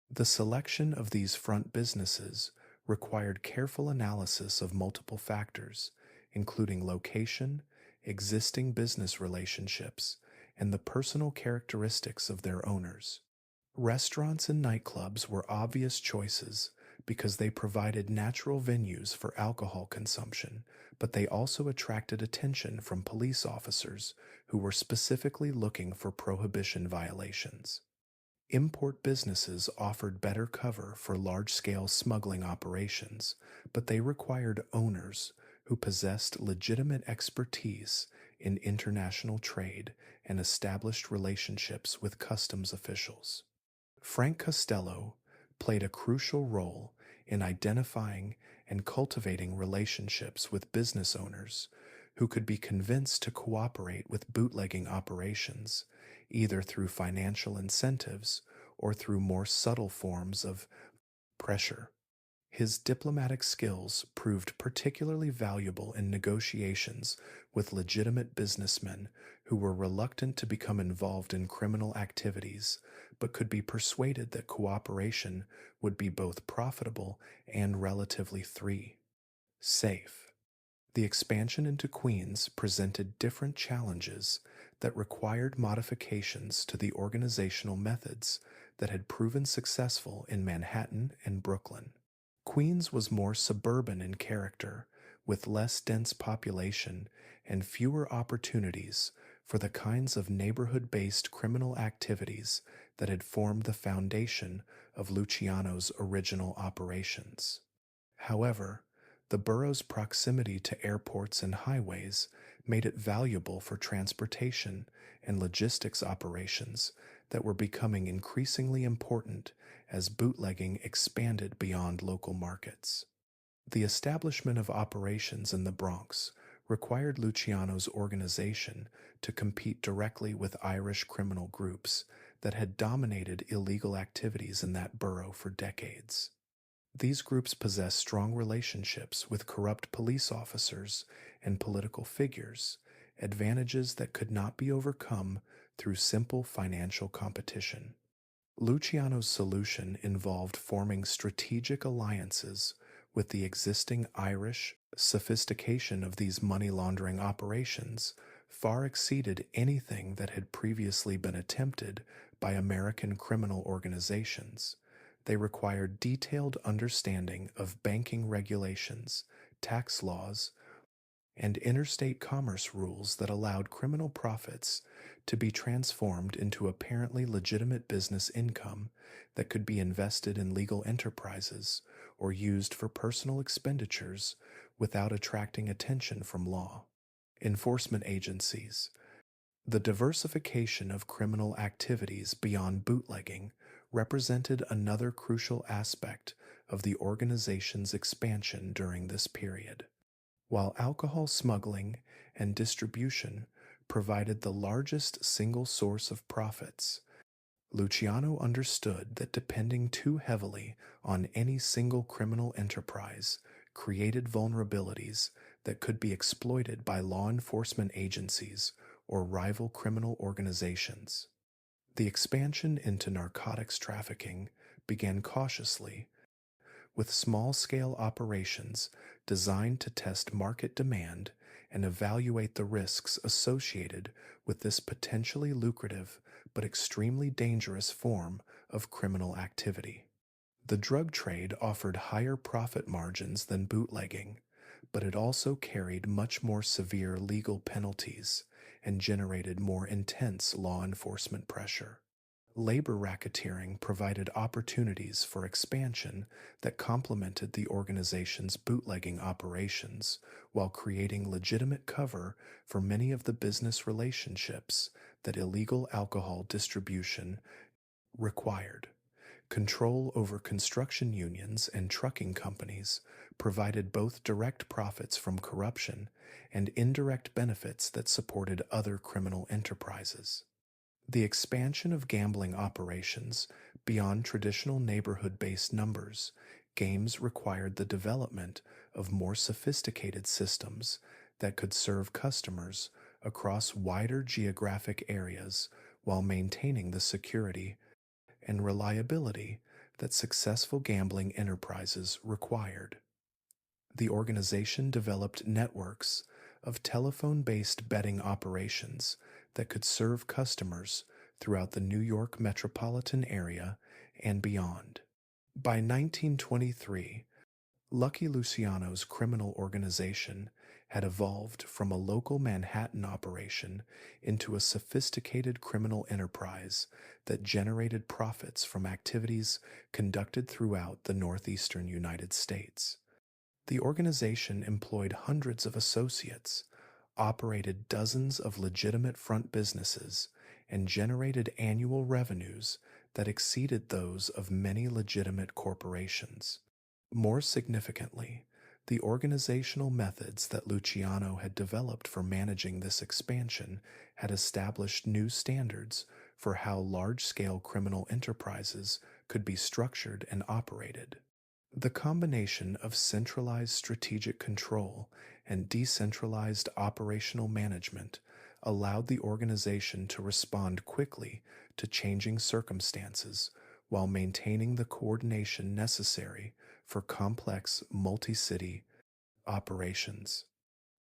The selection of these front businesses required careful analysis of multiple factors, including location, existing business relationships, and the personal characteristics of their owners. Restaurants and nightclubs were obvious choices because they provided natural venues for alcohol consumption, but they also attracted attention from police officers who were specifically looking for prohibition violations. Import businesses offered better cover for large scale smuggling operations, but they required owners who possessed legitimate expertise in international trade and established relationships with customs officials. Frank Costello played a crucial role in identifying and cultivating relationships with business owners who could be convinced to cooperate with bootlegging operations, either through financial incentives or through more subtle forms of pressure. His diplomatic skills proved particularly valuable in negotiations with legitimate businessmen who were reluctant to become involved in criminal activities, but could be persuaded that cooperation would be both profitable and relatively safe. The expansion into Queens presented different challenges that required modifications to the organizational methods that had proven successful in Manhattan and Brooklyn. Queens was more suburban in character, with less dense population and fewer opportunities for the kinds of neighborhood based criminal activities that had formed the foundation of Luciano's original operations. However, the borough's proximity to airports and highways made it valuable for transportation and logistics operations that were becoming increasingly important as bootlegging expanded beyond local markets. The establishment of operations in the Bronx required Luciano's organization to compete directly with Irish criminal groups that had dominated illegal activities in that borough for decades. These groups possess strong relationships with corrupt police officers and political figures, advantages that could not be overcome through simple financial competition. Luciano's solution involved forming strategic alliances with the existing Irish. Sophistication of these money laundering operations far exceeded anything that had previously been attempted by American criminal organizations. They required detailed understanding of banking regulations, tax laws, and interstate commerce rules that allowed criminal profits to be transformed into apparently legitimate business income that could be invested in legal enterprises or used for personal expenditures without attracting attention from law enforcement agencies. The diversification of criminal activities beyond bootlegging represented another crucial aspect of the organization's expansion during this period. While alcohol smuggling and distribution provided the largest single source of profits, Luciano understood that depending too heavily on any single criminal enterprise created vulnerabilities that could be exploited by law enforcement agencies or rival criminal organizations. The expansion into narcotics trafficking began cautiously, with small-scale operations designed to test market demand and evaluate the risks associated with this potentially lucrative but extremely dangerous form of criminal activity. The drug trade offered higher profit margins than bootlegging, but it also carried much more severe legal penalties and generated more intense law enforcement pressure. Labor racketeering provided opportunities for expansion that complemented the organization's bootlegging operations while creating legitimate cover for many of the business relationships that illegal alcohol distribution required. Control over construction unions and trucking companies provided both direct profits from corruption and indirect benefits that supported other criminal enterprises. The expansion of gambling operations beyond traditional neighborhood based numbers games required the development of more sophisticated systems that could serve customers across wider geographic areas while maintaining the security and reliability that successful gambling enterprises required. The organization developed networks of telephone based betting operations that could serve customers throughout the New York metropolitan area and beyond. By 1923, Lucky Luciano's criminal organization had evolved from a local Manhattan operation into a sophisticated criminal enterprise that generated profits from activities conducted throughout the northeastern United States. The organization employed hundreds of associates, operated dozens of legitimate front businesses, and generated annual revenues that exceeded those of many legitimate corporations. More significantly, the organizational methods that Luciano had developed for managing this expansion had established new standards for how large scale criminal enterprises could be structured and operated. The combination of centralized strategic control and decentralized operational management allowed the organization to respond quickly to changing circumstances while maintaining the coordination necessary for complex multi city operations.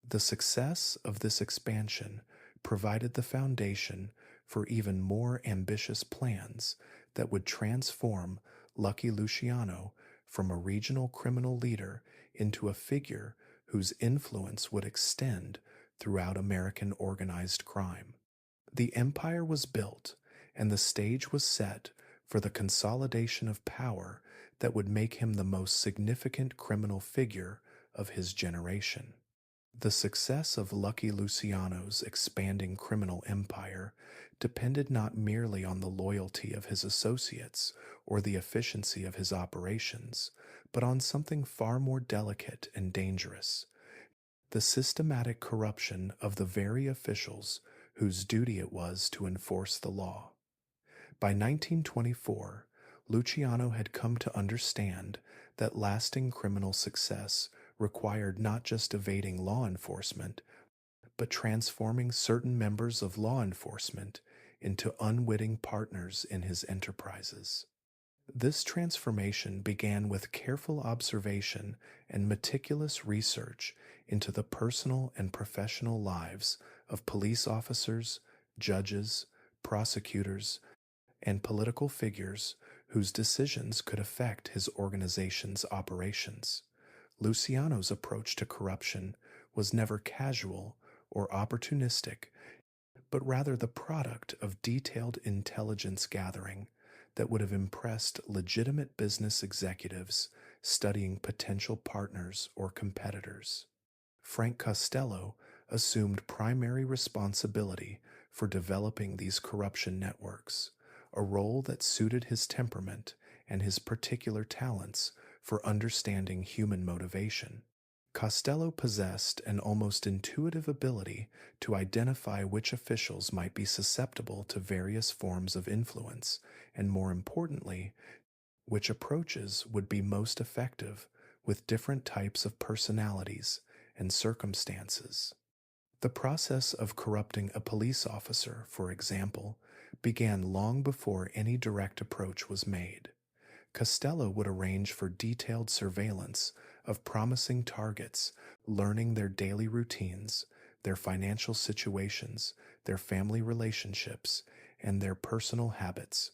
The success of this expansion provided the foundation for even more ambitious plans that would transform Lucky Luciano from a regional criminal leader into a figure whose influence would extend throughout American organized crime. The empire was built, and the stage was set for the consolidation of power that would make him the most significant criminal figure of his generation. The success of Lucky Luciano's expanding criminal empire depended not merely on the loyalty of his associates or the efficiency of his operations, but on something far more delicate and dangerous: the systematic corruption of the very officials whose duty it was to enforce the law. By 1924, Luciano had come to understand that lasting criminal success required not just evading law enforcement, but transforming certain members of law enforcement into unwitting partners in his enterprises. This transformation began with careful observation and meticulous research into the personal and professional lives of police officers, judges, prosecutors, and political figures whose decisions could affect his organization's operations. Luciano's approach to corruption was never casual or opportunistic, but rather the product of detailed intelligence gathering that would have impressed legitimate business executives studying potential partners or competitors. Frank Costello assumed primary responsibility for developing these corruption networks, a role that suited his temperament and his particular talents for understanding human motivation. Costello possessed an almost intuitive ability to identify which officials might be susceptible to various forms of influence, and more importantly, which approaches would be most effective with different types of personalities and circumstances. The process of corrupting a police officer, for example, began long before any direct approach was made. Costello would arrange for detailed surveillance of promising targets, learning their daily routines, their financial situations, their family relationships, and their personal habits.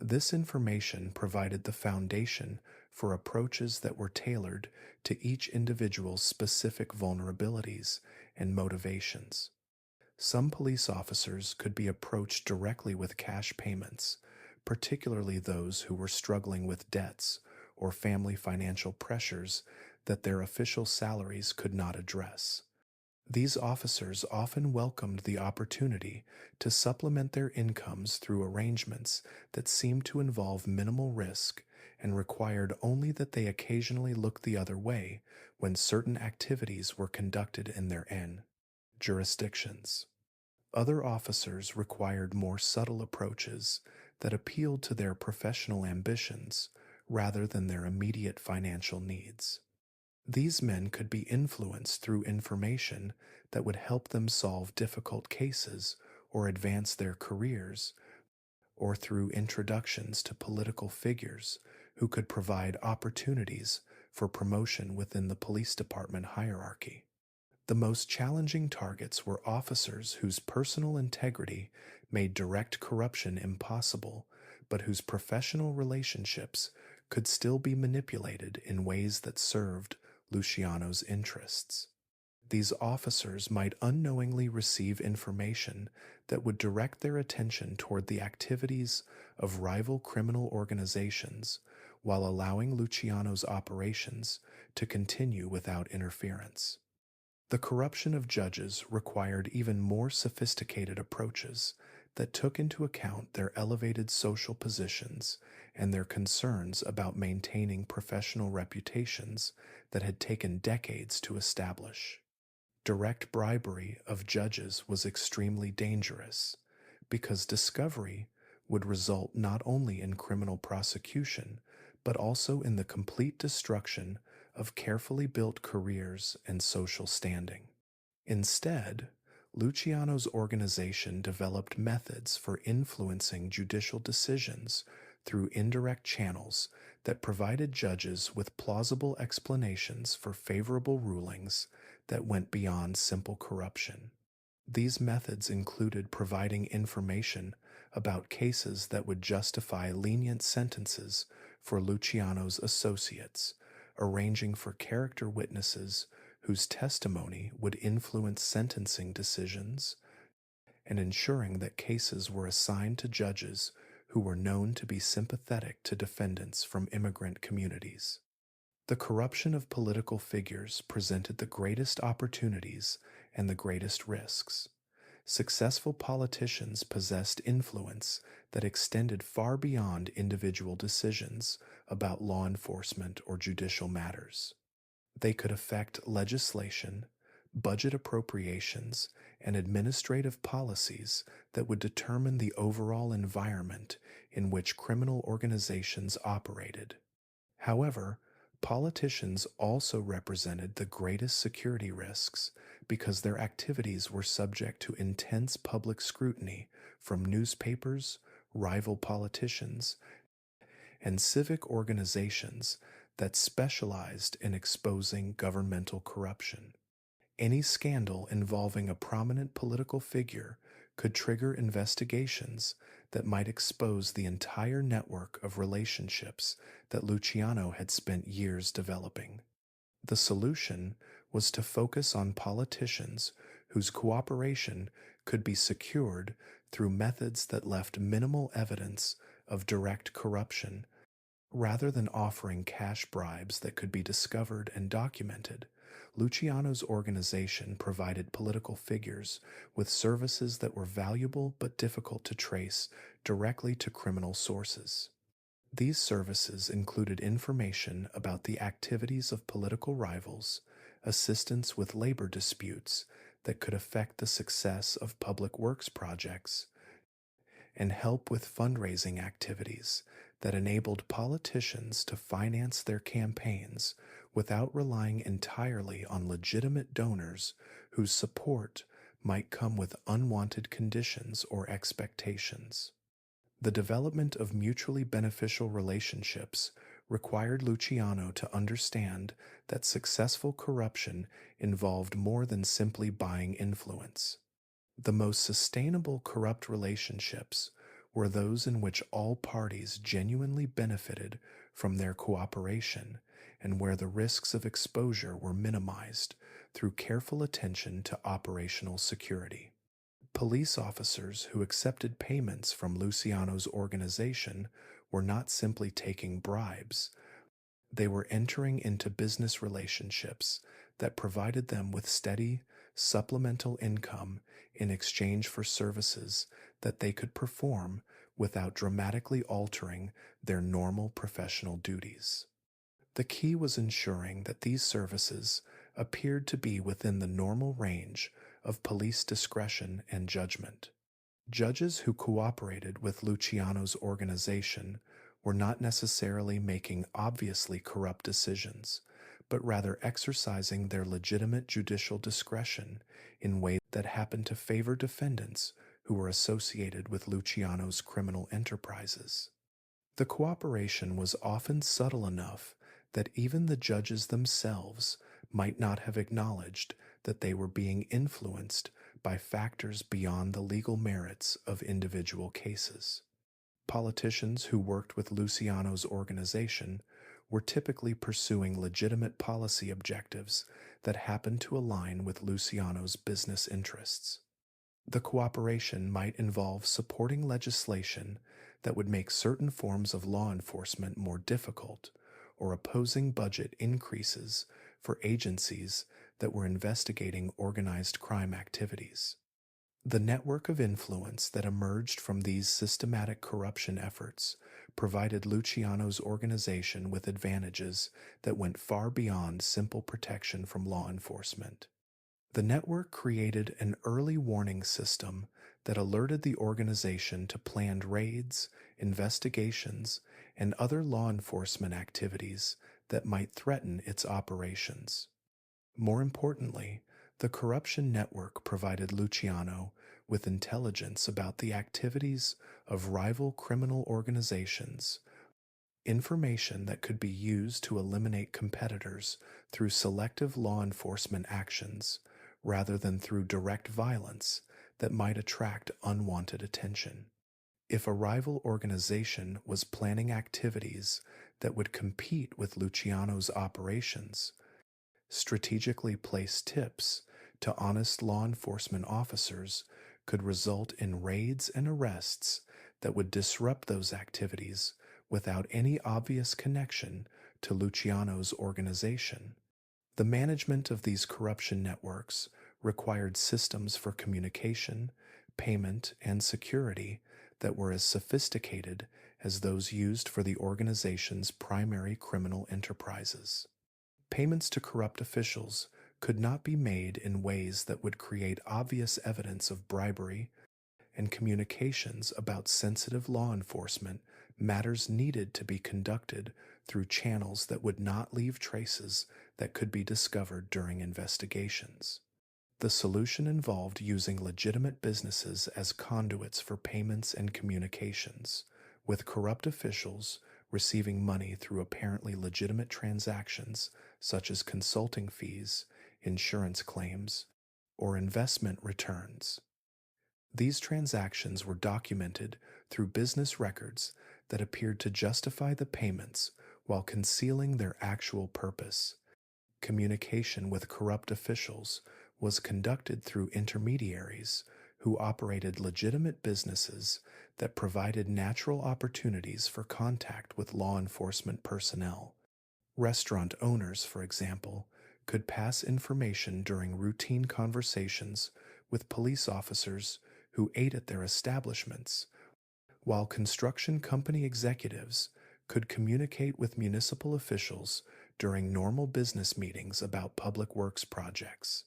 This information provided the foundation for approaches that were tailored to each individual's specific vulnerabilities and motivations. Some police officers could be approached directly with cash payments, particularly those who were struggling with debts or family financial pressures that their official salaries could not address. These officers often welcomed the opportunity to supplement their incomes through arrangements that seemed to involve minimal risk and required only that they occasionally look the other way when certain activities were conducted in their jurisdictions. Other officers required more subtle approaches that appealed to their professional ambitions rather than their immediate financial needs. These men could be influenced through information that would help them solve difficult cases or advance their careers, or through introductions to political figures who could provide opportunities for promotion within the police department hierarchy. The most challenging targets were officers whose personal integrity made direct corruption impossible, but whose professional relationships could still be manipulated in ways that served Luciano's interests. These officers might unknowingly receive information that would direct their attention toward the activities of rival criminal organizations while allowing Luciano's operations to continue without interference. The corruption of judges required even more sophisticated approaches that took into account their elevated social positions and their concerns about maintaining professional reputations that had taken decades to establish. Direct bribery of judges was extremely dangerous because discovery would result not only in criminal prosecution, but also in the complete destruction of carefully built careers and social standing. Instead, Luciano's organization developed methods for influencing judicial decisions through indirect channels that provided judges with plausible explanations for favorable rulings that went beyond simple corruption. These methods included providing information about cases that would justify lenient sentences for Luciano's associates, arranging for character witnesses whose testimony would influence sentencing decisions, and ensuring that cases were assigned to judges who were known to be sympathetic to defendants from immigrant communities. The corruption of political figures presented the greatest opportunities and the greatest risks. Successful politicians possessed influence that extended far beyond individual decisions about law enforcement or judicial matters. They could affect legislation, budget appropriations, and administrative policies that would determine the overall environment in which criminal organizations operated. However, politicians also represented the greatest security risks because their activities were subject to intense public scrutiny from newspapers, rival politicians, and civic organizations that specialized in exposing governmental corruption. Any scandal involving a prominent political figure could trigger investigations that might expose the entire network of relationships that Luciano had spent years developing. The solution was to focus on politicians whose cooperation could be secured through methods that left minimal evidence of direct corruption, rather than offering cash bribes that could be discovered and documented. Luciano's organization provided political figures with services that were valuable but difficult to trace directly to criminal sources. These services included information about the activities of political rivals, assistance with labor disputes that could affect the success of public works projects, and help with fundraising activities that enabled politicians to finance their campaigns without relying entirely on legitimate donors whose support might come with unwanted conditions or expectations. The development of mutually beneficial relationships required Luciano to understand that successful corruption involved more than simply buying influence. The most sustainable corrupt relationships were those in which all parties genuinely benefited from their cooperation and where the risks of exposure were minimized through careful attention to operational security. Police officers who accepted payments from Luciano's organization were not simply taking bribes, they were entering into business relationships that provided them with steady, supplemental income in exchange for services that they could perform without dramatically altering their normal professional duties. The key was ensuring that these services appeared to be within the normal range of police discretion and judgment. Judges who cooperated with Luciano's organization were not necessarily making obviously corrupt decisions, but rather exercising their legitimate judicial discretion in ways that happened to favor defendants who were associated with Luciano's criminal enterprises. The cooperation was often subtle enough that even the judges themselves might not have acknowledged that they were being influenced by factors beyond the legal merits of individual cases. Politicians who worked with Luciano's organization were typically pursuing legitimate policy objectives that happened to align with Luciano's business interests. The cooperation might involve supporting legislation that would make certain forms of law enforcement more difficult, or opposing budget increases for agencies that were investigating organized crime activities. The network of influence that emerged from these systematic corruption efforts provided Luciano's organization with advantages that went far beyond simple protection from law enforcement. The network created an early warning system that alerted the organization to planned raids, investigations, and other law enforcement activities that might threaten its operations. More importantly, the corruption network provided Luciano with intelligence about the activities of rival criminal organizations, information that could be used to eliminate competitors through selective law enforcement actions rather than through direct violence that might attract unwanted attention. If a rival organization was planning activities that would compete with Luciano's operations, strategically placed tips to honest law enforcement officers could result in raids and arrests that would disrupt those activities without any obvious connection to Luciano's organization. The management of these corruption networks required systems for communication, payment, and security that were as sophisticated as those used for the organization's primary criminal enterprises. Payments to corrupt officials could not be made in ways that would create obvious evidence of bribery, and communications about sensitive law enforcement matters needed to be conducted through channels that would not leave traces that could be discovered during investigations. The solution involved using legitimate businesses as conduits for payments and communications, with corrupt officials receiving money through apparently legitimate transactions such as consulting fees, insurance claims, or investment returns. These transactions were documented through business records that appeared to justify the payments while concealing their actual purpose. Communication with corrupt officials was conducted through intermediaries who operated legitimate businesses that provided natural opportunities for contact with law enforcement personnel. Restaurant owners, for example, could pass information during routine conversations with police officers who ate at their establishments, while construction company executives could communicate with municipal officials during normal business meetings about public works projects.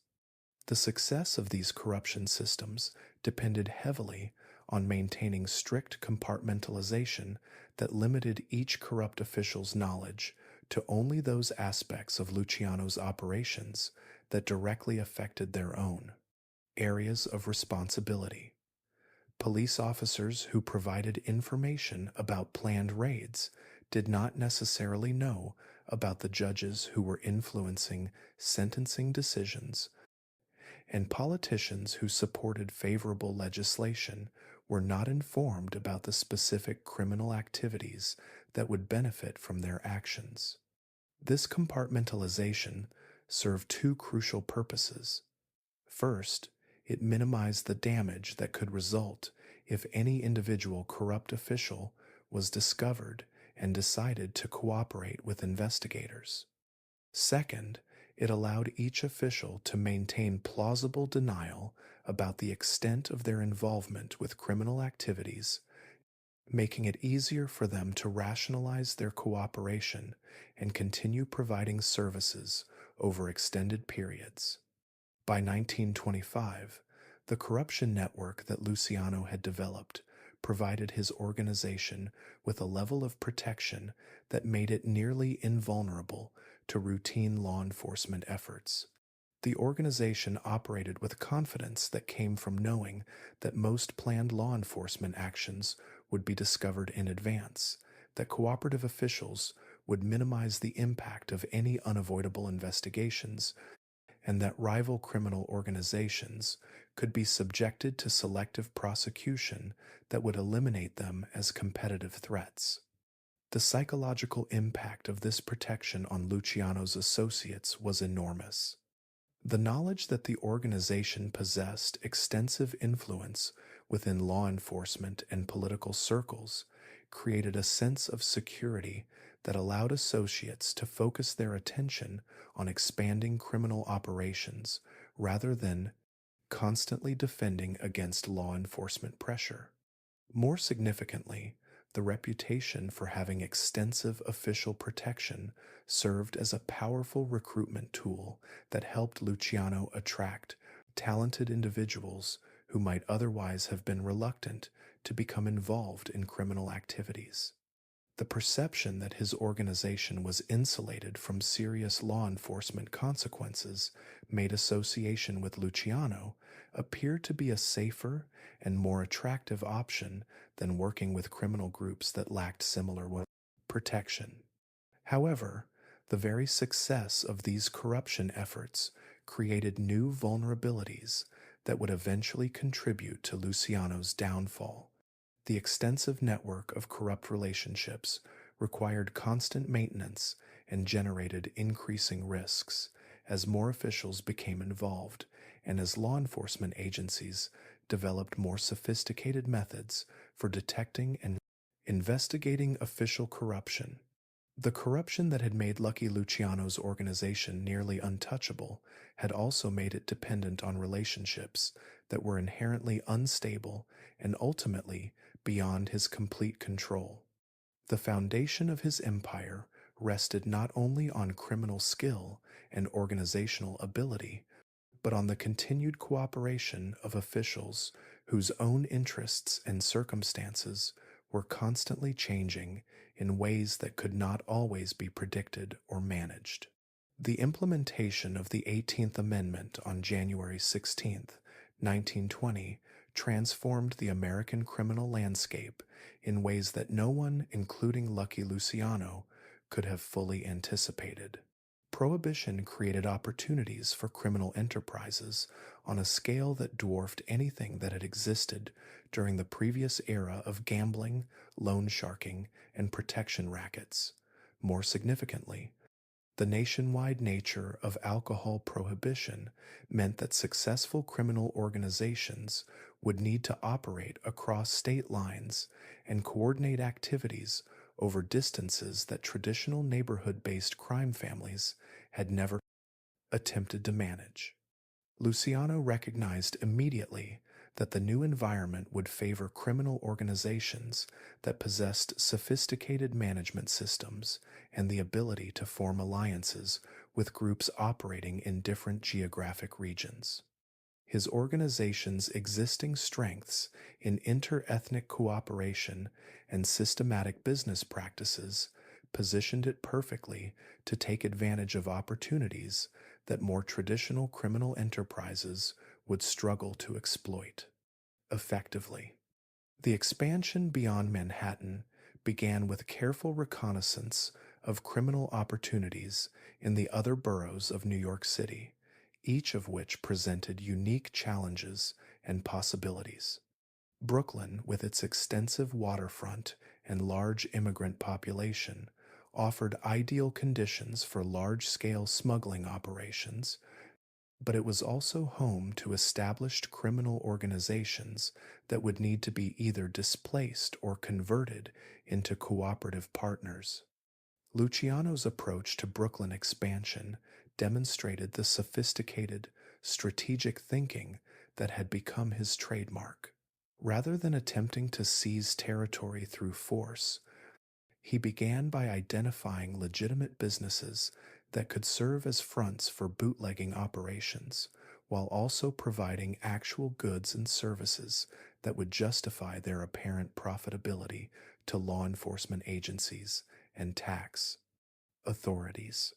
The success of these corruption systems depended heavily on maintaining strict compartmentalization that limited each corrupt official's knowledge to only those aspects of Luciano's operations that directly affected their own areas of responsibility. Police officers who provided information about planned raids did not necessarily know about the judges who were influencing sentencing decisions, and politicians who supported favorable legislation were not informed about the specific criminal activities that would benefit from their actions. This compartmentalization served two crucial purposes. First, it minimized the damage that could result if any individual corrupt official was discovered and decided to cooperate with investigators. Second, it allowed each official to maintain plausible denial about the extent of their involvement with criminal activities, making it easier for them to rationalize their cooperation and continue providing services over extended periods. By 1925, the corruption network that Luciano had developed provided his organization with a level of protection that made it nearly invulnerable to routine law enforcement efforts. The organization operated with confidence that came from knowing that most planned law enforcement actions would be discovered in advance, that cooperative officials would minimize the impact of any unavoidable investigations, and that rival criminal organizations could be subjected to selective prosecution that would eliminate them as competitive threats. The psychological impact of this protection on Luciano's associates was enormous. The knowledge that the organization possessed extensive influence within law enforcement and political circles created a sense of security that allowed associates to focus their attention on expanding criminal operations rather than constantly defending against law enforcement pressure. More significantly, the reputation for having extensive official protection served as a powerful recruitment tool that helped Luciano attract talented individuals who might otherwise have been reluctant to become involved in criminal activities. The perception that his organization was insulated from serious law enforcement consequences made association with Luciano appear to be a safer and more attractive option than working with criminal groups that lacked similar protection. However, the very success of these corruption efforts created new vulnerabilities that would eventually contribute to Luciano's downfall. The extensive network of corrupt relationships required constant maintenance and generated increasing risks as more officials became involved and as law enforcement agencies developed more sophisticated methods for detecting and investigating official corruption. The corruption that had made Lucky Luciano's organization nearly untouchable had also made it dependent on relationships that were inherently unstable and ultimately beyond his complete control. The foundation of his empire rested not only on criminal skill and organizational ability, but on the continued cooperation of officials whose own interests and circumstances were constantly changing in ways that could not always be predicted or managed. The implementation of the 18th Amendment on January 16, 1920, transformed the American criminal landscape in ways that no one, including Lucky Luciano, could have fully anticipated. Prohibition created opportunities for criminal enterprises on a scale that dwarfed anything that had existed during the previous era of gambling, loan sharking, and protection rackets. More significantly, the nationwide nature of alcohol prohibition meant that successful criminal organizations would need to operate across state lines and coordinate activities over distances that traditional neighborhood-based crime families had never attempted to manage. Luciano recognized immediately that the new environment would favor criminal organizations that possessed sophisticated management systems and the ability to form alliances with groups operating in different geographic regions. His organization's existing strengths in inter-ethnic cooperation and systematic business practices positioned it perfectly to take advantage of opportunities that more traditional criminal enterprises would struggle to exploit effectively. The expansion beyond Manhattan began with careful reconnaissance of criminal opportunities in the other boroughs of New York City, each of which presented unique challenges and possibilities. Brooklyn, with its extensive waterfront and large immigrant population, offered ideal conditions for large scale smuggling operations, but it was also home to established criminal organizations that would need to be either displaced or converted into cooperative partners. Luciano's approach to Brooklyn expansion demonstrated the sophisticated, strategic thinking that had become his trademark. Rather than attempting to seize territory through force, he began by identifying legitimate businesses that could serve as fronts for bootlegging operations, while also providing actual goods and services that would justify their apparent profitability to law enforcement agencies and tax authorities.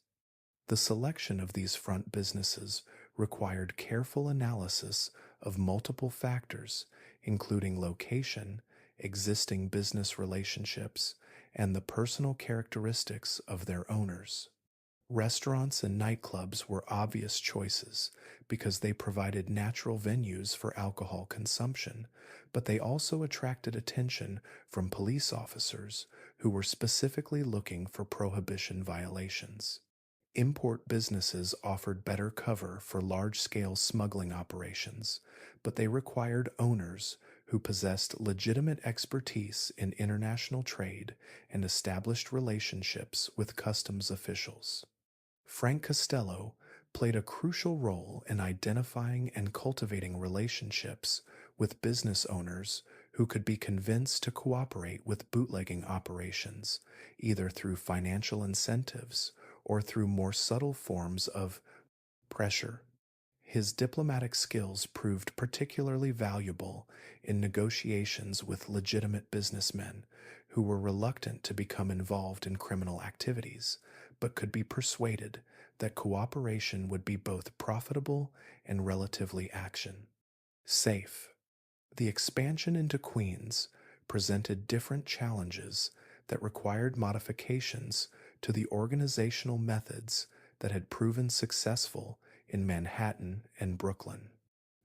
The selection of these front businesses required careful analysis of multiple factors, including location, existing business relationships, and the personal characteristics of their owners. Restaurants and nightclubs were obvious choices because they provided natural venues for alcohol consumption, but they also attracted attention from police officers who were specifically looking for prohibition violations. Import businesses offered better cover for large scale smuggling operations, but they required owners who possessed legitimate expertise in international trade and established relationships with customs officials. Frank Costello played a crucial role in identifying and cultivating relationships with business owners who could be convinced to cooperate with bootlegging operations, either through financial incentives or through more subtle forms of pressure. His diplomatic skills proved particularly valuable in negotiations with legitimate businessmen who were reluctant to become involved in criminal activities, but could be persuaded that cooperation would be both profitable and relatively action safe. The expansion into Queens presented different challenges that required modifications to the organizational methods that had proven successful in Manhattan and Brooklyn.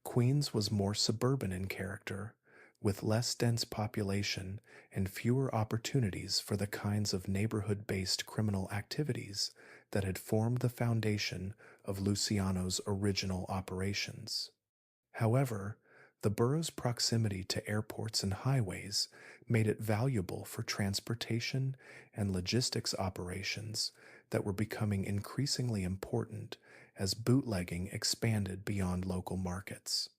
Queens was more suburban in character, with less dense population and fewer opportunities for the kinds of neighborhood based criminal activities that had formed the foundation of Luciano's original operations. However, the borough's proximity to airports and highways made it valuable for transportation and logistics operations that were becoming increasingly important as bootlegging expanded beyond local markets.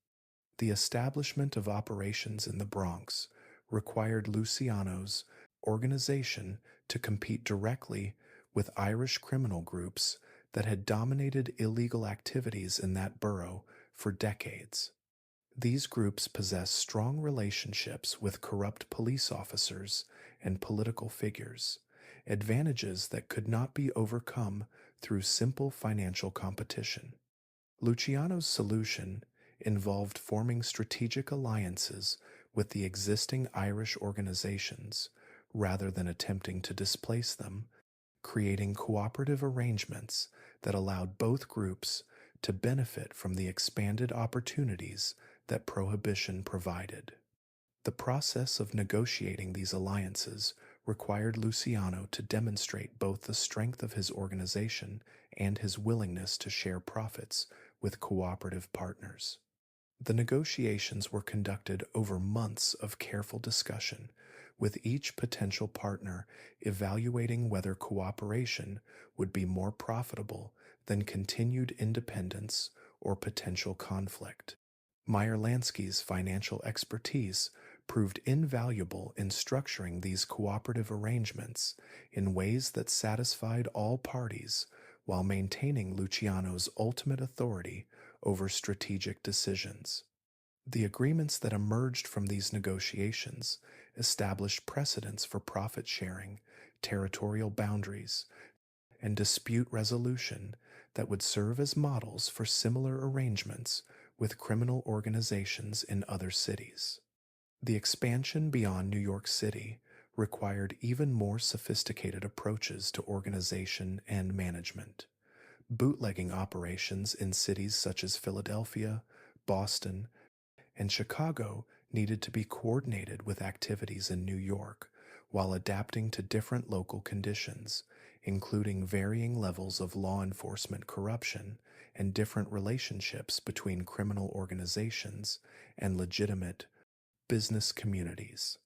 The establishment of operations in the Bronx required Luciano's organization to compete directly with Irish criminal groups that had dominated illegal activities in that borough for decades. These groups possess strong relationships with corrupt police officers and political figures, advantages that could not be overcome through simple financial competition. Luciano's solution involved forming strategic alliances with the existing Irish organizations rather than attempting to displace them, creating cooperative arrangements that allowed both groups to benefit from the expanded opportunities that prohibition provided. The process of negotiating these alliances required Luciano to demonstrate both the strength of his organization and his willingness to share profits with cooperative partners. The negotiations were conducted over months of careful discussion, with each potential partner evaluating whether cooperation would be more profitable than continued independence or potential conflict. Meyer Lansky's financial expertise proved invaluable in structuring these cooperative arrangements in ways that satisfied all parties while maintaining Luciano's ultimate authority over strategic decisions. The agreements that emerged from these negotiations established precedents for profit sharing, territorial boundaries, and dispute resolution that would serve as models for similar arrangements with criminal organizations in other cities. The expansion beyond New York City required even more sophisticated approaches to organization and management. Bootlegging operations in cities such as Philadelphia, Boston, and Chicago needed to be coordinated with activities in New York while adapting to different local conditions, including varying levels of law enforcement corruption and different relationships between criminal organizations and legitimate business communities.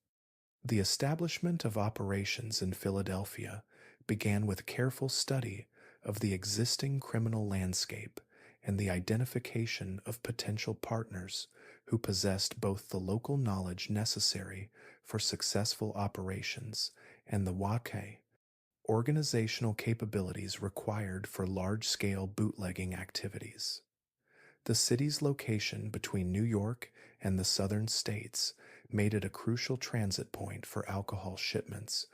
The establishment of operations in Philadelphia began with careful study of the existing criminal landscape and the identification of potential partners who possessed both the local knowledge necessary for successful operations and the Wake organizational capabilities required for large scale bootlegging activities. The city's location between New York and the southern states made it a crucial transit point for alcohol shipments,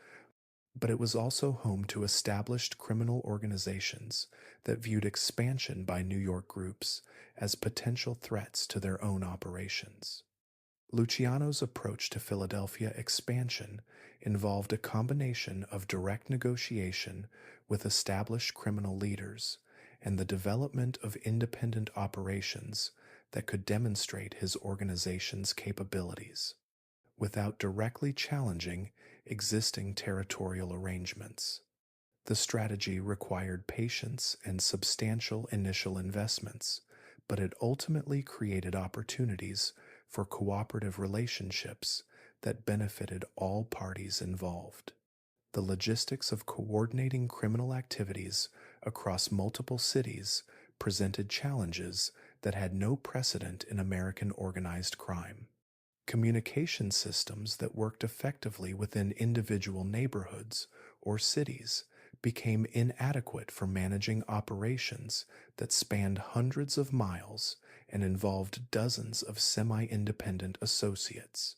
but it was also home to established criminal organizations that viewed expansion by New York groups as potential threats to their own operations. Luciano's approach to Philadelphia expansion involved a combination of direct negotiation with established criminal leaders and the development of independent operations that could demonstrate his organization's capabilities without directly challenging existing territorial arrangements. The strategy required patience and substantial initial investments, but it ultimately created opportunities for cooperative relationships that benefited all parties involved. The logistics of coordinating criminal activities across multiple cities presented challenges that had no precedent in American organized crime. Communication systems that worked effectively within individual neighborhoods or cities became inadequate for managing operations that spanned hundreds of miles and involved dozens of semi independent associates.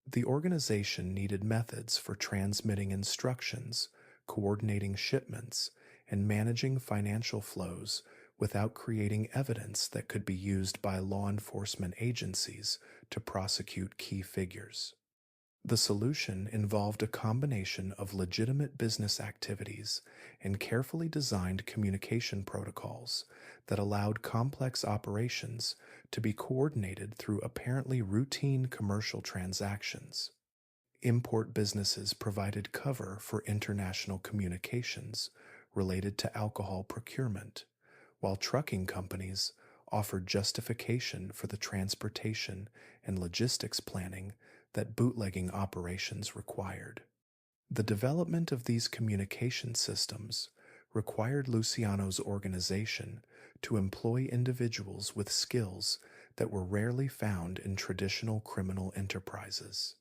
The organization needed methods for transmitting instructions, coordinating shipments, and managing financial flows without creating evidence that could be used by law enforcement agencies to prosecute key figures. The solution involved a combination of legitimate business activities and carefully designed communication protocols that allowed complex operations to be coordinated through apparently routine commercial transactions. Import businesses provided cover for international communications related to alcohol procurement, while trucking companies offered justification for the transportation and logistics planning that bootlegging operations required. The development of these communication systems required Luciano's organization to employ individuals with skills that were rarely found in traditional criminal enterprises.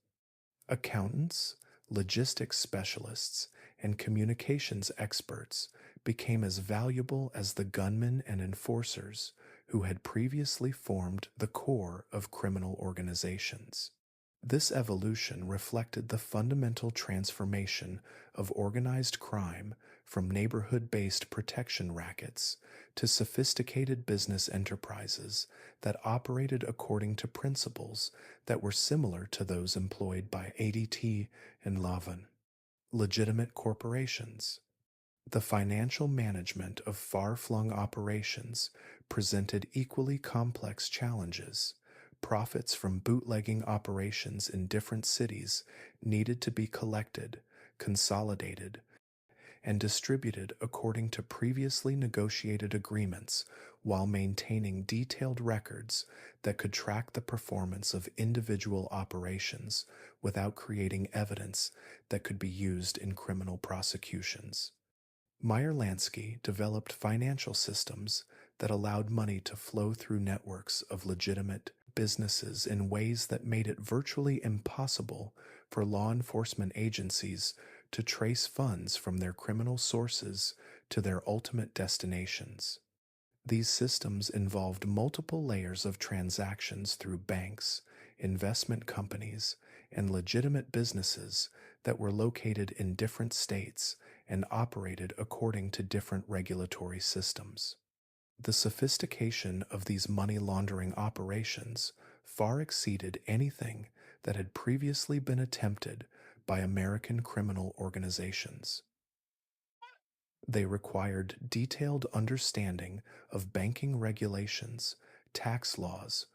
Accountants, logistics specialists, and communications experts became as valuable as the gunmen and enforcers who had previously formed the core of criminal organizations. This evolution reflected the fundamental transformation of organized crime from neighborhood based protection rackets to sophisticated business enterprises that operated according to principles that were similar to those employed by ADT and Lavin. Legitimate corporations. The financial management of far flung operations presented equally complex challenges. Profits from bootlegging operations in different cities needed to be collected, consolidated, and distributed according to previously negotiated agreements while maintaining detailed records that could track the performance of individual operations without creating evidence that could be used in criminal prosecutions. Meyer Lansky developed financial systems that allowed money to flow through networks of legitimate businesses in ways that made it virtually impossible for law enforcement agencies to trace funds from their criminal sources to their ultimate destinations. These systems involved multiple layers of transactions through banks, investment companies, and legitimate businesses that were located in different states and operated according to different regulatory systems. The sophistication of these money laundering operations far exceeded anything that had previously been attempted by American criminal organizations. They required detailed understanding of banking regulations, tax laws,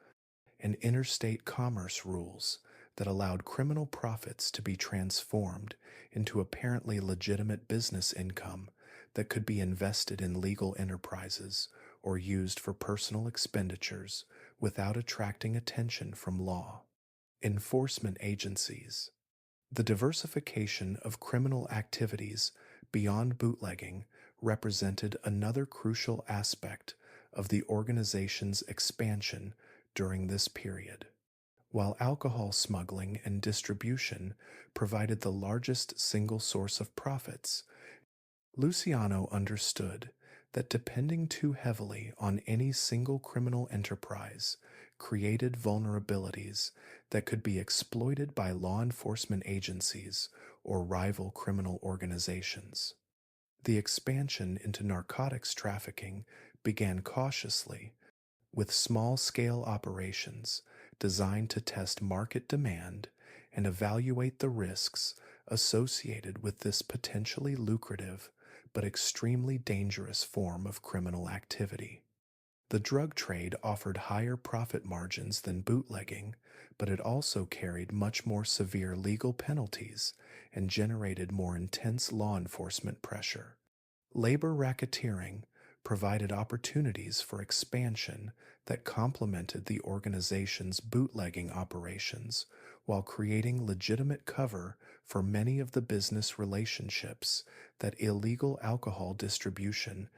and interstate commerce rules that allowed criminal profits to be transformed into apparently legitimate business income that could be invested in legal enterprises or used for personal expenditures without attracting attention from law enforcement agencies. The diversification of criminal activities beyond bootlegging represented another crucial aspect of the organization's expansion during this period. While alcohol smuggling and distribution provided the largest single source of profits, Luciano understood that depending too heavily on any single criminal enterprise created vulnerabilities that could be exploited by law enforcement agencies or rival criminal organizations. The expansion into narcotics trafficking began cautiously, with small scale operations designed to test market demand and evaluate the risks associated with this potentially lucrative but extremely dangerous form of criminal activity. The drug trade offered higher profit margins than bootlegging, but it also carried much more severe legal penalties and generated more intense law enforcement pressure. Labor racketeering provided opportunities for expansion that complemented the organization's bootlegging operations while creating legitimate cover for many of the business relationships that illegal alcohol distribution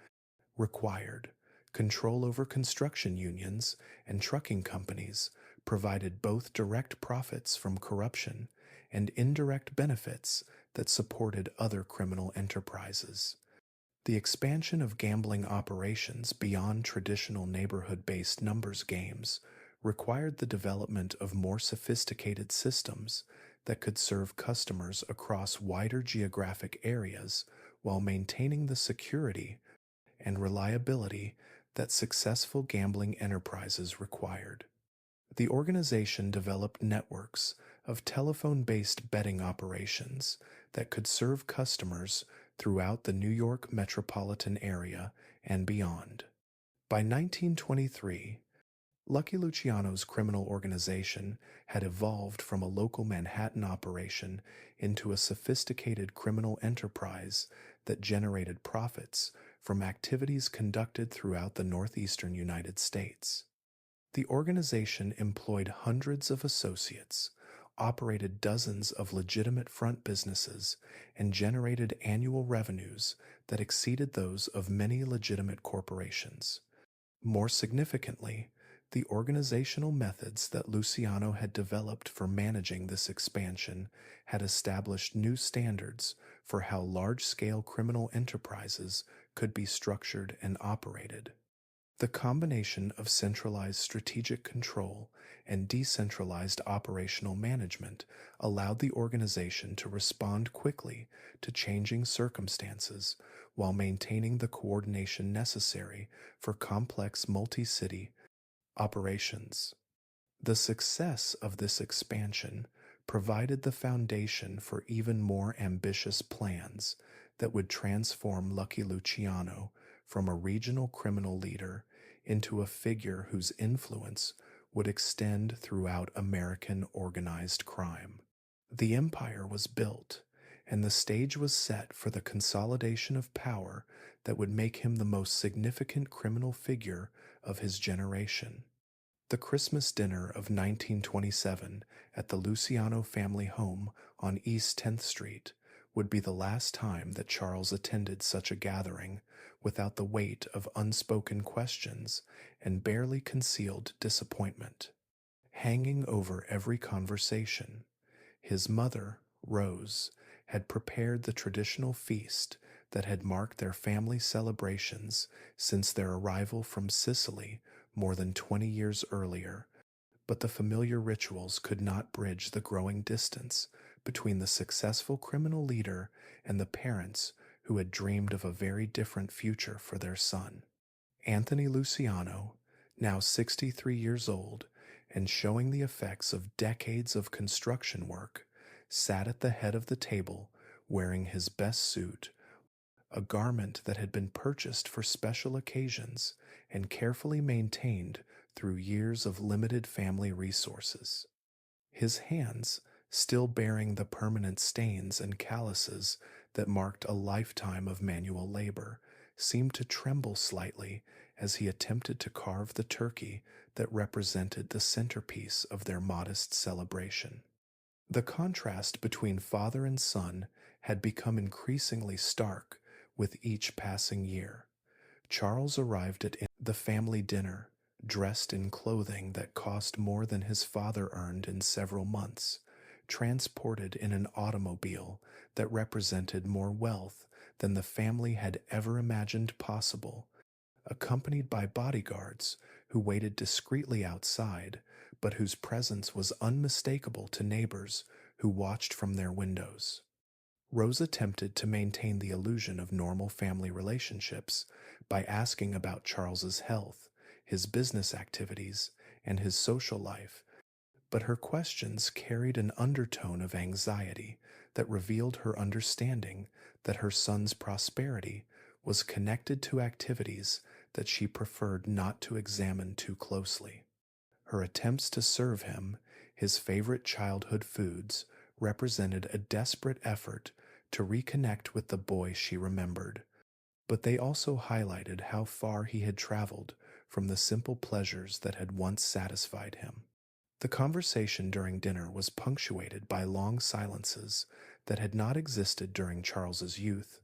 required. Control over construction unions and trucking companies provided both direct profits from corruption and indirect benefits that supported other criminal enterprises. The expansion of gambling operations beyond traditional neighborhood based numbers games required the development of more sophisticated systems that could serve customers across wider geographic areas while maintaining the security and reliability that successful gambling enterprises required. The organization developed networks of telephone based betting operations that could serve customers throughout the New York metropolitan area and beyond. By 1923, Lucky Luciano's criminal organization had evolved from a local Manhattan operation into a sophisticated criminal enterprise that generated profits from activities conducted throughout the northeastern United States. The organization employed hundreds of associates, operated dozens of legitimate front businesses, and generated annual revenues that exceeded those of many legitimate corporations. More significantly, the organizational methods that Luciano had developed for managing this expansion had established new standards for how large-scale criminal enterprises could be structured and operated. The combination of centralized strategic control and decentralized operational management allowed the organization to respond quickly to changing circumstances while maintaining the coordination necessary for complex multi-city operations. The success of this expansion provided the foundation for even more ambitious plans that would transform Lucky Luciano from a regional criminal leader into a figure whose influence would extend throughout American organized crime. The empire was built, and the stage was set for the consolidation of power that would make him the most significant criminal figure of his generation. The Christmas dinner of 1927 at the Luciano family home on East 10th Street would be the last time that Charles attended such a gathering without the weight of unspoken questions and barely concealed disappointment hanging over every conversation. His mother, Rose, had prepared the traditional feast that had marked their family celebrations since their arrival from Sicily more than 20 years earlier, but the familiar rituals could not bridge the growing distance between the successful criminal leader and the parents who had dreamed of a very different future for their son. Anthony Luciano, now 63 years old and showing the effects of decades of construction work, sat at the head of the table wearing his best suit, a garment that had been purchased for special occasions and carefully maintained through years of limited family resources. His hands, still bearing the permanent stains and calluses that marked a lifetime of manual labor, seemed to tremble slightly as he attempted to carve the turkey that represented the centerpiece of their modest celebration. The contrast between father and son had become increasingly stark with each passing year. Charles arrived at the family dinner, dressed in clothing that cost more than his father earned in several months, transported in an automobile that represented more wealth than the family had ever imagined possible, accompanied by bodyguards who waited discreetly outside, but whose presence was unmistakable to neighbors who watched from their windows. Rose attempted to maintain the illusion of normal family relationships by asking about Charles's health, his business activities, and his social life, but her questions carried an undertone of anxiety that revealed her understanding that her son's prosperity was connected to activities that she preferred not to examine too closely. Her attempts to serve him his favorite childhood foods represented a desperate effort to reconnect with the boy she remembered, but they also highlighted how far he had traveled from the simple pleasures that had once satisfied him. The conversation during dinner was punctuated by long silences that had not existed during Charles's youth,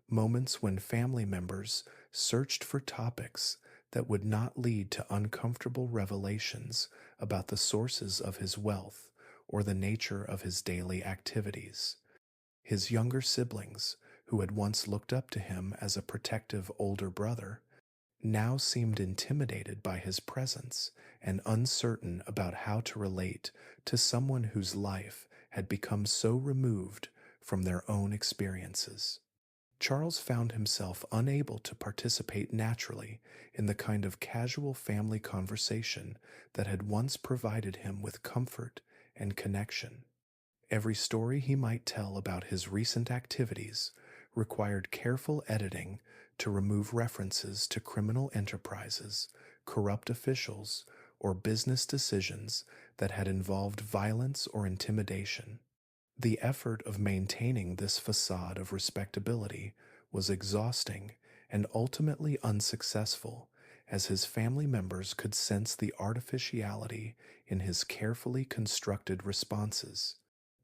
moments when family members searched for topics that would not lead to uncomfortable revelations about the sources of his wealth or the nature of his daily activities. His younger siblings, who had once looked up to him as a protective older brother, now seemed intimidated by his presence and uncertain about how to relate to someone whose life had become so removed from their own experiences. Charles found himself unable to participate naturally in the kind of casual family conversation that had once provided him with comfort and connection. Every story he might tell about his recent activities required careful editing to remove references to criminal enterprises, corrupt officials, or business decisions that had involved violence or intimidation. The effort of maintaining this facade of respectability was exhausting and ultimately unsuccessful, as his family members could sense the artificiality in his carefully constructed responses.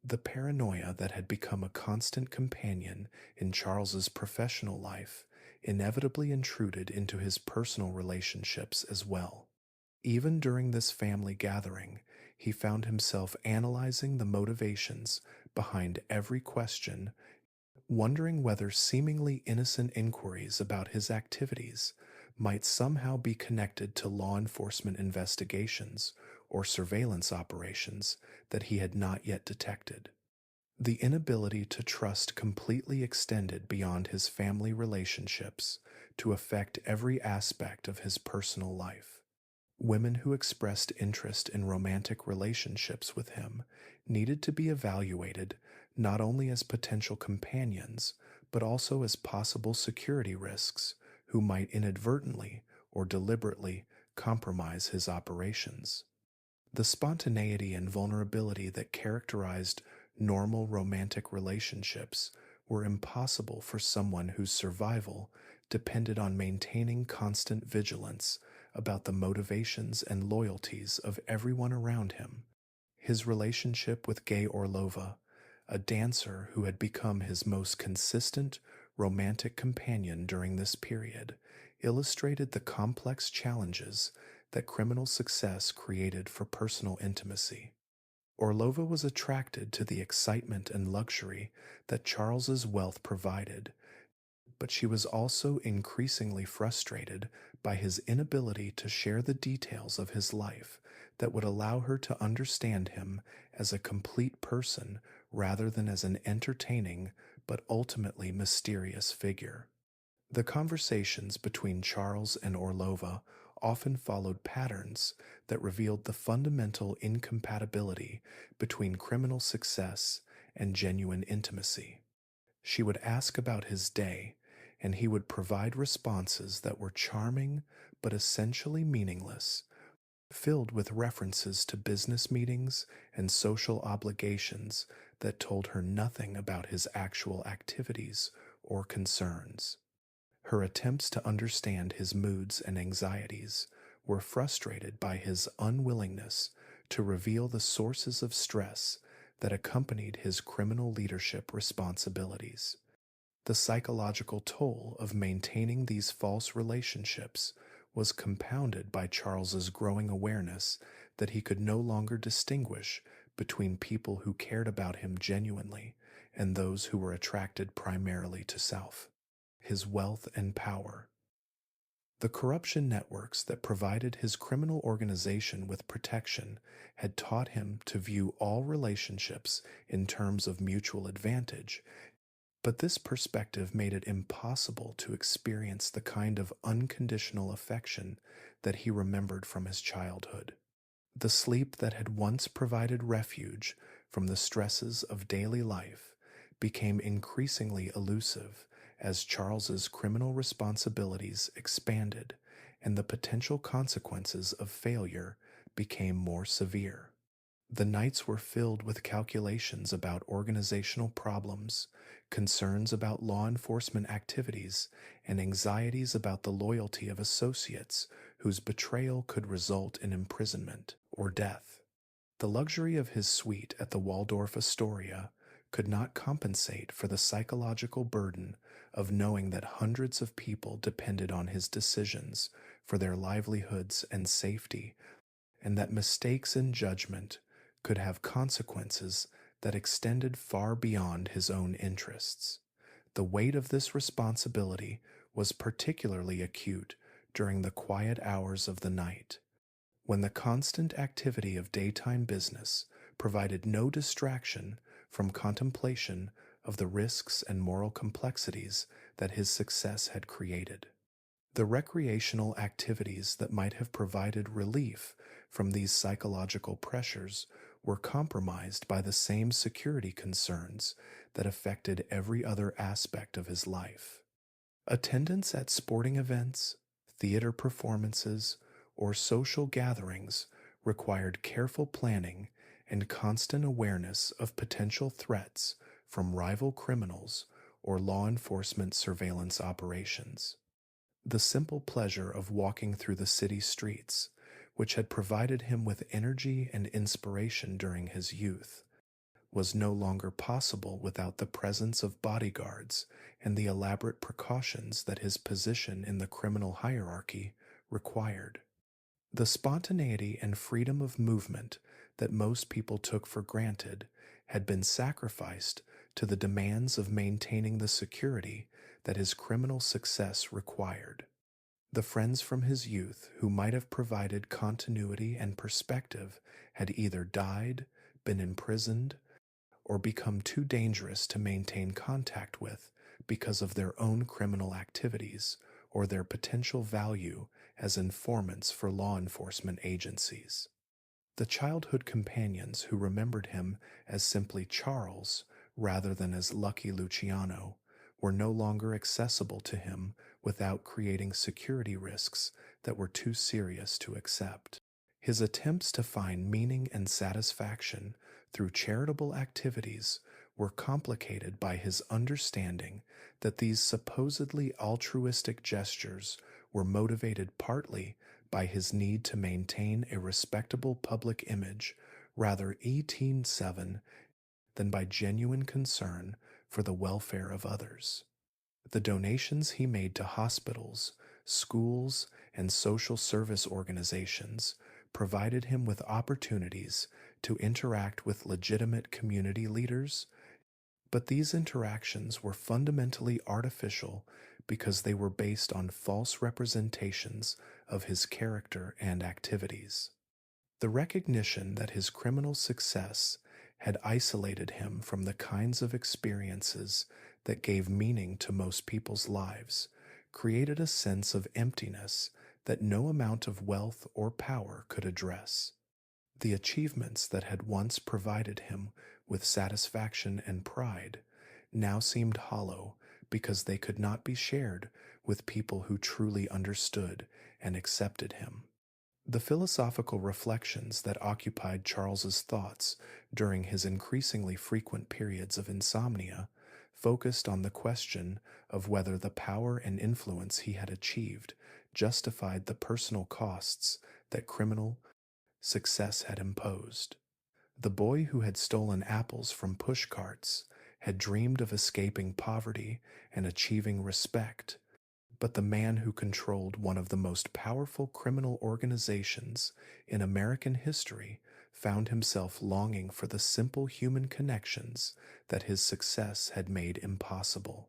The paranoia that had become a constant companion in Charles's professional life inevitably intruded into his personal relationships as well. Even during this family gathering, he found himself analyzing the motivations behind every question, wondering whether seemingly innocent inquiries about his activities might somehow be connected to law enforcement investigations or surveillance operations that he had not yet detected. The inability to trust completely extended beyond his family relationships to affect every aspect of his personal life. Women who expressed interest in romantic relationships with him needed to be evaluated not only as potential companions, but also as possible security risks who might inadvertently or deliberately compromise his operations. The spontaneity and vulnerability that characterized normal romantic relationships were impossible for someone whose survival depended on maintaining constant vigilance about the motivations and loyalties of everyone around him. His relationship with Gay Orlova, a dancer who had become his most consistent romantic companion during this period, illustrated the complex challenges that criminal success created for personal intimacy. Orlova was attracted to the excitement and luxury that Charles's wealth provided, but she was also increasingly frustrated by his inability to share the details of his life that would allow her to understand him as a complete person rather than as an entertaining but ultimately mysterious figure. The conversations between Charles and Orlova often followed patterns that revealed the fundamental incompatibility between criminal success and genuine intimacy. She would ask about his day, and he would provide responses that were charming but essentially meaningless, filled with references to business meetings and social obligations that told her nothing about his actual activities or concerns. Her attempts to understand his moods and anxieties were frustrated by his unwillingness to reveal the sources of stress that accompanied his criminal leadership responsibilities. The psychological toll of maintaining these false relationships was compounded by Charles's growing awareness that he could no longer distinguish between people who cared about him genuinely and those who were attracted primarily to self, his wealth and power. The corruption networks that provided his criminal organization with protection had taught him to view all relationships in terms of mutual advantage, but this perspective made it impossible to experience the kind of unconditional affection that he remembered from his childhood. The sleep that had once provided refuge from the stresses of daily life became increasingly elusive as Charles's criminal responsibilities expanded and the potential consequences of failure became more severe. The nights were filled with calculations about organizational problems, concerns about law enforcement activities, and anxieties about the loyalty of associates whose betrayal could result in imprisonment or death. The luxury of his suite at the Waldorf Astoria could not compensate for the psychological burden of knowing that hundreds of people depended on his decisions for their livelihoods and safety, and that mistakes in judgment could have consequences that extended far beyond his own interests. The weight of this responsibility was particularly acute during the quiet hours of the night, when the constant activity of daytime business provided no distraction from contemplation of the risks and moral complexities that his success had created. The recreational activities that might have provided relief from these psychological pressures were compromised by the same security concerns that affected every other aspect of his life. Attendance at sporting events, theater performances, or social gatherings required careful planning and constant awareness of potential threats from rival criminals or law enforcement surveillance operations. The simple pleasure of walking through the city streets, which had provided him with energy and inspiration during his youth, was no longer possible without the presence of bodyguards and the elaborate precautions that his position in the criminal hierarchy required. The spontaneity and freedom of movement that most people took for granted had been sacrificed to the demands of maintaining the security that his criminal success required. The friends from his youth who might have provided continuity and perspective had either died, been imprisoned, or become too dangerous to maintain contact with because of their own criminal activities or their potential value as informants for law enforcement agencies. The childhood companions who remembered him as simply Charles rather than as Lucky Luciano were no longer accessible to him without creating security risks that were too serious to accept. His attempts to find meaning and satisfaction through charitable activities were complicated by his understanding that these supposedly altruistic gestures were motivated partly by his need to maintain a respectable public image rather 18-7 than by genuine concern for the welfare of others. The donations he made to hospitals, schools, and social service organizations provided him with opportunities to interact with legitimate community leaders, but these interactions were fundamentally artificial because they were based on false representations of his character and activities. The recognition that his criminal success had isolated him from the kinds of experiences that gave meaning to most people's lives created a sense of emptiness that no amount of wealth or power could address. The achievements that had once provided him with satisfaction and pride now seemed hollow because they could not be shared with people who truly understood and accepted him. The philosophical reflections that occupied Charles's thoughts during his increasingly frequent periods of insomnia focused on the question of whether the power and influence he had achieved justified the personal costs that criminal success had imposed. The boy who had stolen apples from push carts had dreamed of escaping poverty and achieving respect, but the man who controlled one of the most powerful criminal organizations in American history found himself longing for the simple human connections that his success had made impossible.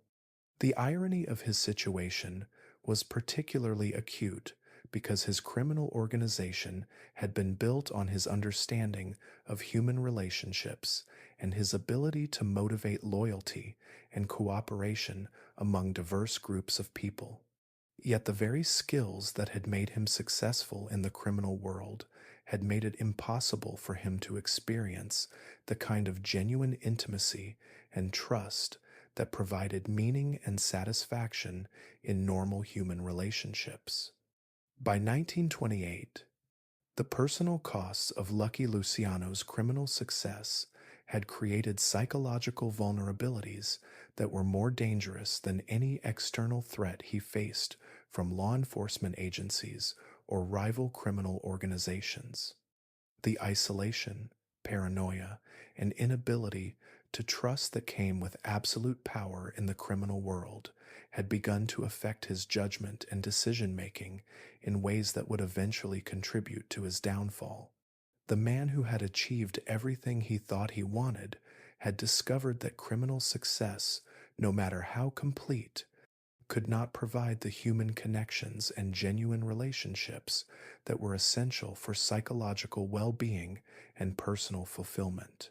The irony of his situation was particularly acute because his criminal organization had been built on his understanding of human relationships and his ability to motivate loyalty and cooperation among diverse groups of people. Yet the very skills that had made him successful in the criminal world had made it impossible for him to experience the kind of genuine intimacy and trust that provided meaning and satisfaction in normal human relationships. By 1928, the personal costs of Lucky Luciano's criminal success had created psychological vulnerabilities that were more dangerous than any external threat he faced from law enforcement agencies or rival criminal organizations. The isolation, paranoia, and inability to trust that came with absolute power in the criminal world had begun to affect his judgment and decision making in ways that would eventually contribute to his downfall. The man who had achieved everything he thought he wanted had discovered that criminal success, no matter how complete, could not provide the human connections and genuine relationships that were essential for psychological well-being and personal fulfillment.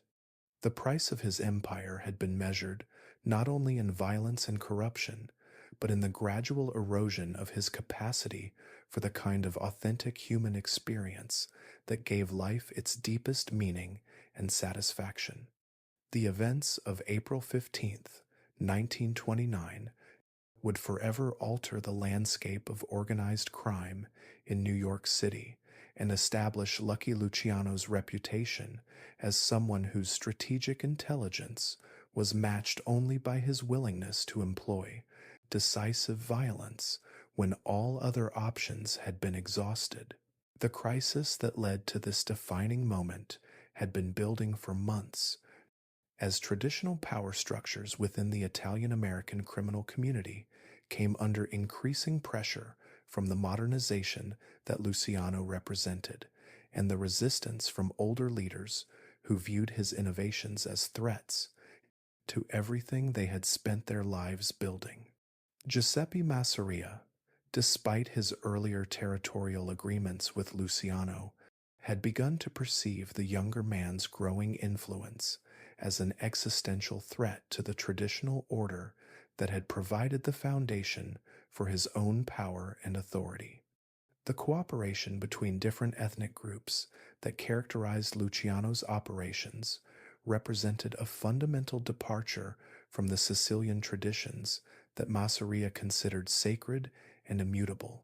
The price of his empire had been measured not only in violence and corruption, but in the gradual erosion of his capacity for the kind of authentic human experience that gave life its deepest meaning and satisfaction. The events of April 15th, 1929, would forever alter the landscape of organized crime in New York City and establish Lucky Luciano's reputation as someone whose strategic intelligence was matched only by his willingness to employ decisive violence when all other options had been exhausted. The crisis that led to this defining moment had been building for months, as traditional power structures within the Italian American criminal community came under increasing pressure from the modernization that Luciano represented and the resistance from older leaders who viewed his innovations as threats to everything they had spent their lives building. Giuseppe Masseria, despite his earlier territorial agreements with Luciano, had begun to perceive the younger man's growing influence as an existential threat to the traditional order that had provided the foundation for his own power and authority. The cooperation between different ethnic groups that characterized Luciano's operations represented a fundamental departure from the Sicilian traditions that Masseria considered sacred and immutable.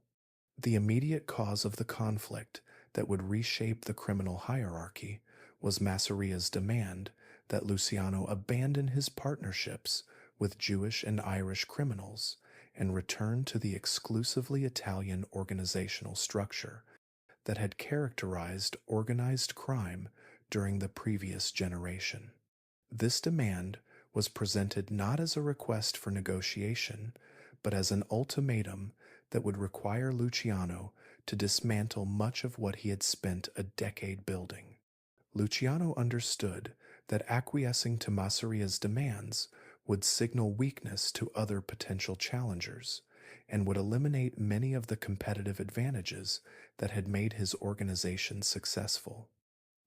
The immediate cause of the conflict that would reshape the criminal hierarchy was Masseria's demand that Luciano abandon his partnerships with Jewish and Irish criminals and return to the exclusively Italian organizational structure that had characterized organized crime during the previous generation. This demand was presented not as a request for negotiation, but as an ultimatum that would require Luciano to dismantle much of what he had spent a decade building. Luciano understood that acquiescing to Masseria's demands would signal weakness to other potential challengers and would eliminate many of the competitive advantages that had made his organization successful.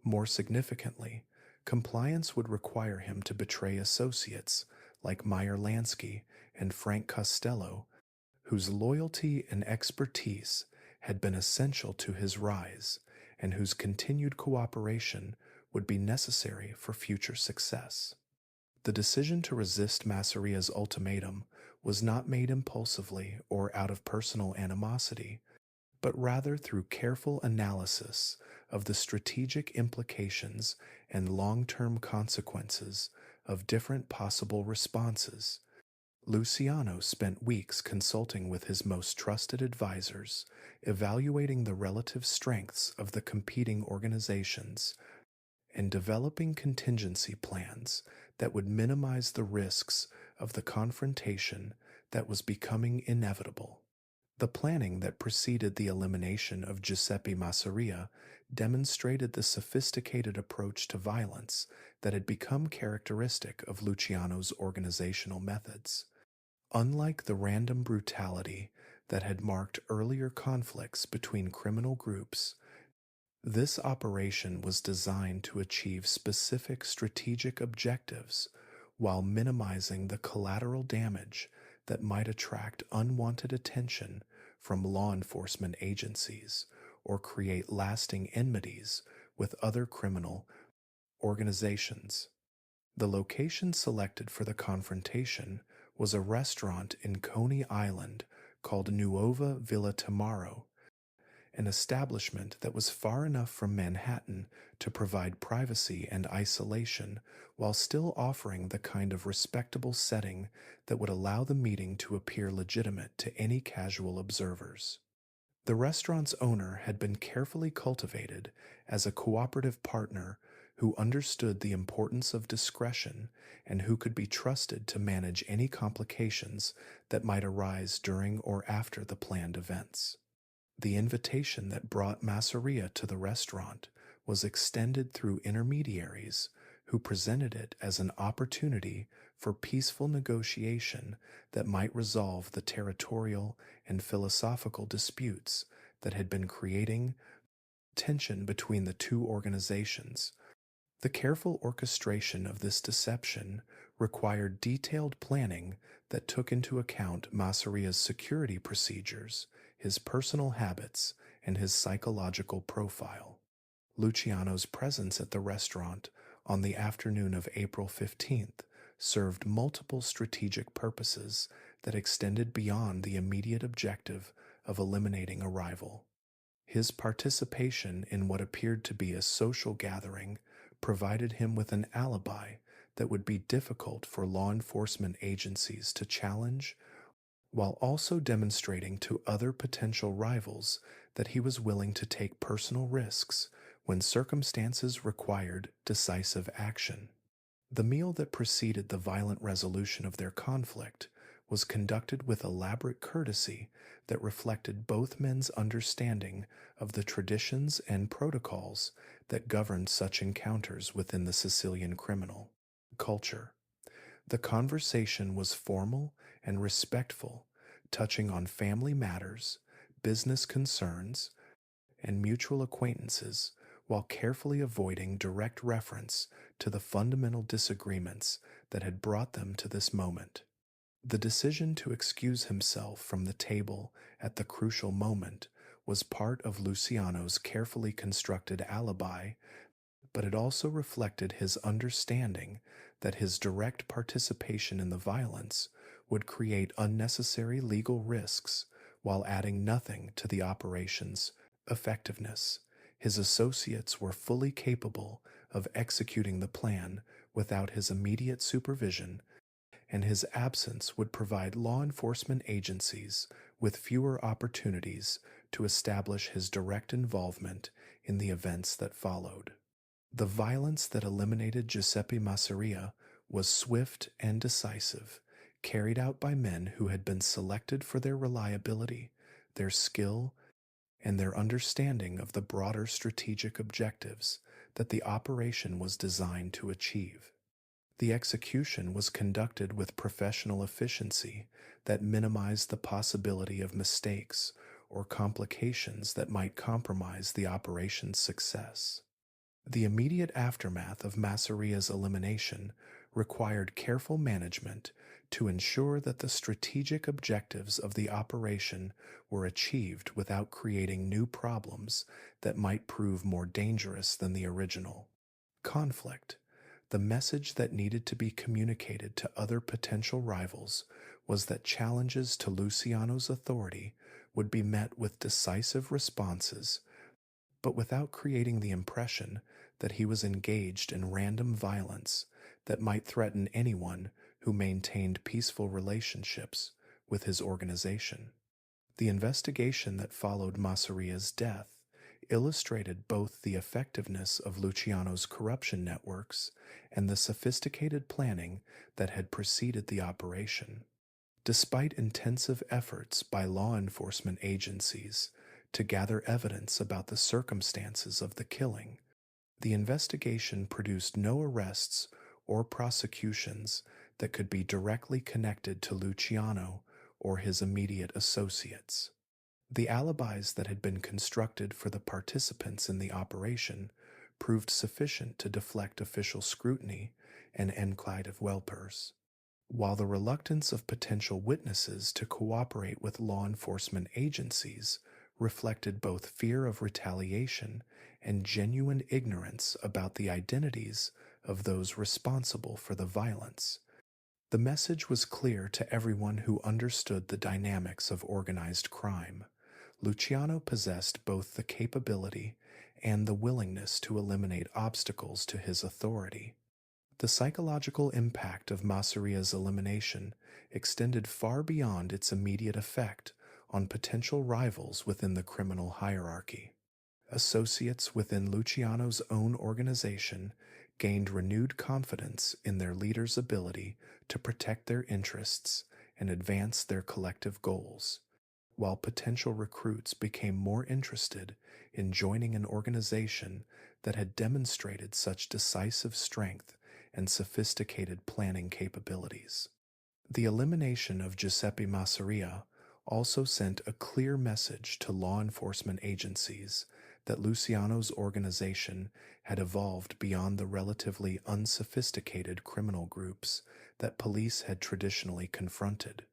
More significantly, compliance would require him to betray associates like Meyer Lansky and Frank Costello, whose loyalty and expertise had been essential to his rise and whose continued cooperation would be necessary for future success. The decision to resist Masseria's ultimatum was not made impulsively or out of personal animosity, but rather through careful analysis of the strategic implications and long term consequences of different possible responses. Luciano spent weeks consulting with his most trusted advisors, evaluating the relative strengths of the competing organizations and developing contingency plans that would minimize the risks of the confrontation that was becoming inevitable. The planning that preceded the elimination of Giuseppe Masseria demonstrated the sophisticated approach to violence that had become characteristic of Luciano's organizational methods. Unlike the random brutality that had marked earlier conflicts between criminal groups, this operation was designed to achieve specific strategic objectives while minimizing the collateral damage that might attract unwanted attention from law enforcement agencies or create lasting enmities with other criminal organizations. The location selected for the confrontation was a restaurant in Coney Island called Nuova Villa Tamaro, an establishment that was far enough from Manhattan to provide privacy and isolation while still offering the kind of respectable setting that would allow the meeting to appear legitimate to any casual observers. The restaurant's owner had been carefully cultivated as a cooperative partner who understood the importance of discretion and who could be trusted to manage any complications that might arise during or after the planned events. The invitation that brought Masseria to the restaurant was extended through intermediaries who presented it as an opportunity for peaceful negotiation that might resolve the territorial and philosophical disputes that had been creating tension between the two organizations. The careful orchestration of this deception required detailed planning that took into account Masseria's security procedures, his personal habits, and his psychological profile. Luciano's presence at the restaurant on the afternoon of April 15th served multiple strategic purposes that extended beyond the immediate objective of eliminating a rival. His participation in what appeared to be a social gathering provided him with an alibi that would be difficult for law enforcement agencies to challenge, while also demonstrating to other potential rivals that he was willing to take personal risks when circumstances required decisive action. The meal that preceded the violent resolution of their conflict was conducted with elaborate courtesy that reflected both men's understanding of the traditions and protocols that governed such encounters within the Sicilian criminal culture. The conversation was formal and respectful, touching on family matters, business concerns, and mutual acquaintances, while carefully avoiding direct reference to the fundamental disagreements that had brought them to this moment. The decision to excuse himself from the table at the crucial moment was part of Luciano's carefully constructed alibi, but it also reflected his understanding that his direct participation in the violence would create unnecessary legal risks while adding nothing to the operation's effectiveness. His associates were fully capable of executing the plan without his immediate supervision, and his absence would provide law enforcement agencies with fewer opportunities to establish his direct involvement in the events that followed. The violence that eliminated Giuseppe Masseria was swift and decisive, carried out by men who had been selected for their reliability, their skill, and their understanding of the broader strategic objectives that the operation was designed to achieve. The execution was conducted with professional efficiency that minimized the possibility of mistakes or complications that might compromise the operation's success. The immediate aftermath of Masseria's elimination required careful management to ensure that the strategic objectives of the operation were achieved without creating new problems that might prove more dangerous than the original conflict. The message that needed to be communicated to other potential rivals was that challenges to Luciano's authority would be met with decisive responses, but without creating the impression that he was engaged in random violence that might threaten anyone who maintained peaceful relationships with his organization. The investigation that followed Massaria's death illustrated both the effectiveness of Luciano's corruption networks and the sophisticated planning that had preceded the operation. Despite intensive efforts by law enforcement agencies to gather evidence about the circumstances of the killing, the investigation produced no arrests or prosecutions that could be directly connected to Luciano or his immediate associates. The alibis that had been constructed for the participants in the operation proved sufficient to deflect official scrutiny and enquête of Welpers, while the reluctance of potential witnesses to cooperate with law enforcement agencies reflected both fear of retaliation and genuine ignorance about the identities of those responsible for the violence. The message was clear to everyone who understood the dynamics of organized crime. Luciano possessed both the capability and the willingness to eliminate obstacles to his authority. The psychological impact of Massaria's elimination extended far beyond its immediate effect on potential rivals within the criminal hierarchy. Associates within Luciano's own organization gained renewed confidence in their leader's ability to protect their interests and advance their collective goals, while potential recruits became more interested in joining an organization that had demonstrated such decisive strength and sophisticated planning capabilities. The elimination of Giuseppe Massaria also sent a clear message to law enforcement agencies that Luciano's organization had evolved beyond the relatively unsophisticated criminal groups that police had traditionally confronted.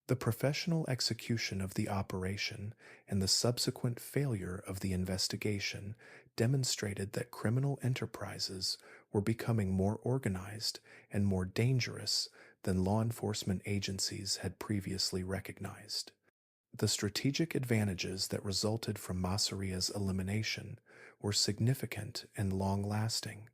The professional execution of the operation and the subsequent failure of the investigation demonstrated that criminal enterprises were becoming more organized and more dangerous than law enforcement agencies had previously recognized. The strategic advantages that resulted from Massaria's elimination were significant and long-lasting.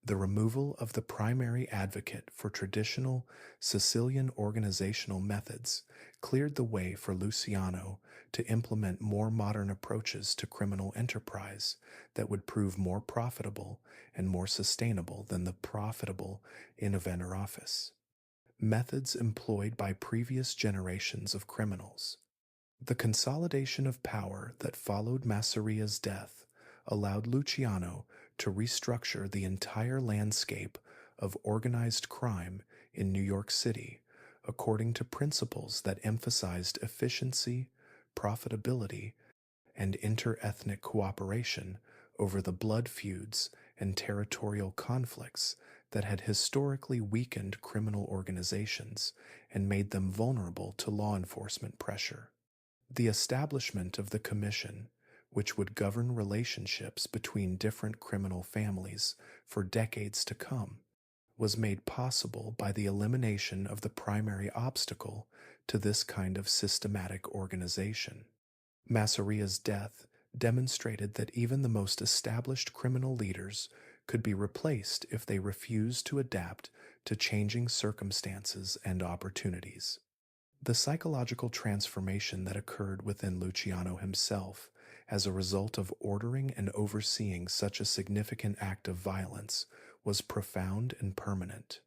The removal of the primary advocate for traditional Sicilian organizational methods cleared the way for Luciano to implement more modern approaches to criminal enterprise that would prove more profitable and more sustainable than the profitable Innoventor office. Methods employed by previous generations of criminals. The consolidation of power that followed Massaria's death allowed Luciano to restructure the entire landscape of organized crime in New York City according to principles that emphasized efficiency, profitability, and inter-ethnic cooperation over the blood feuds and territorial conflicts that had historically weakened criminal organizations and made them vulnerable to law enforcement pressure. The establishment of the Commission, which would govern relationships between different criminal families for decades to come, was made possible by the elimination of the primary obstacle to this kind of systematic organization. Massaria's death demonstrated that even the most established criminal leaders could be replaced if they refused to adapt to changing circumstances and opportunities. The psychological transformation that occurred within Luciano himself as a result of ordering and overseeing such a significant act of violence was profound and permanent.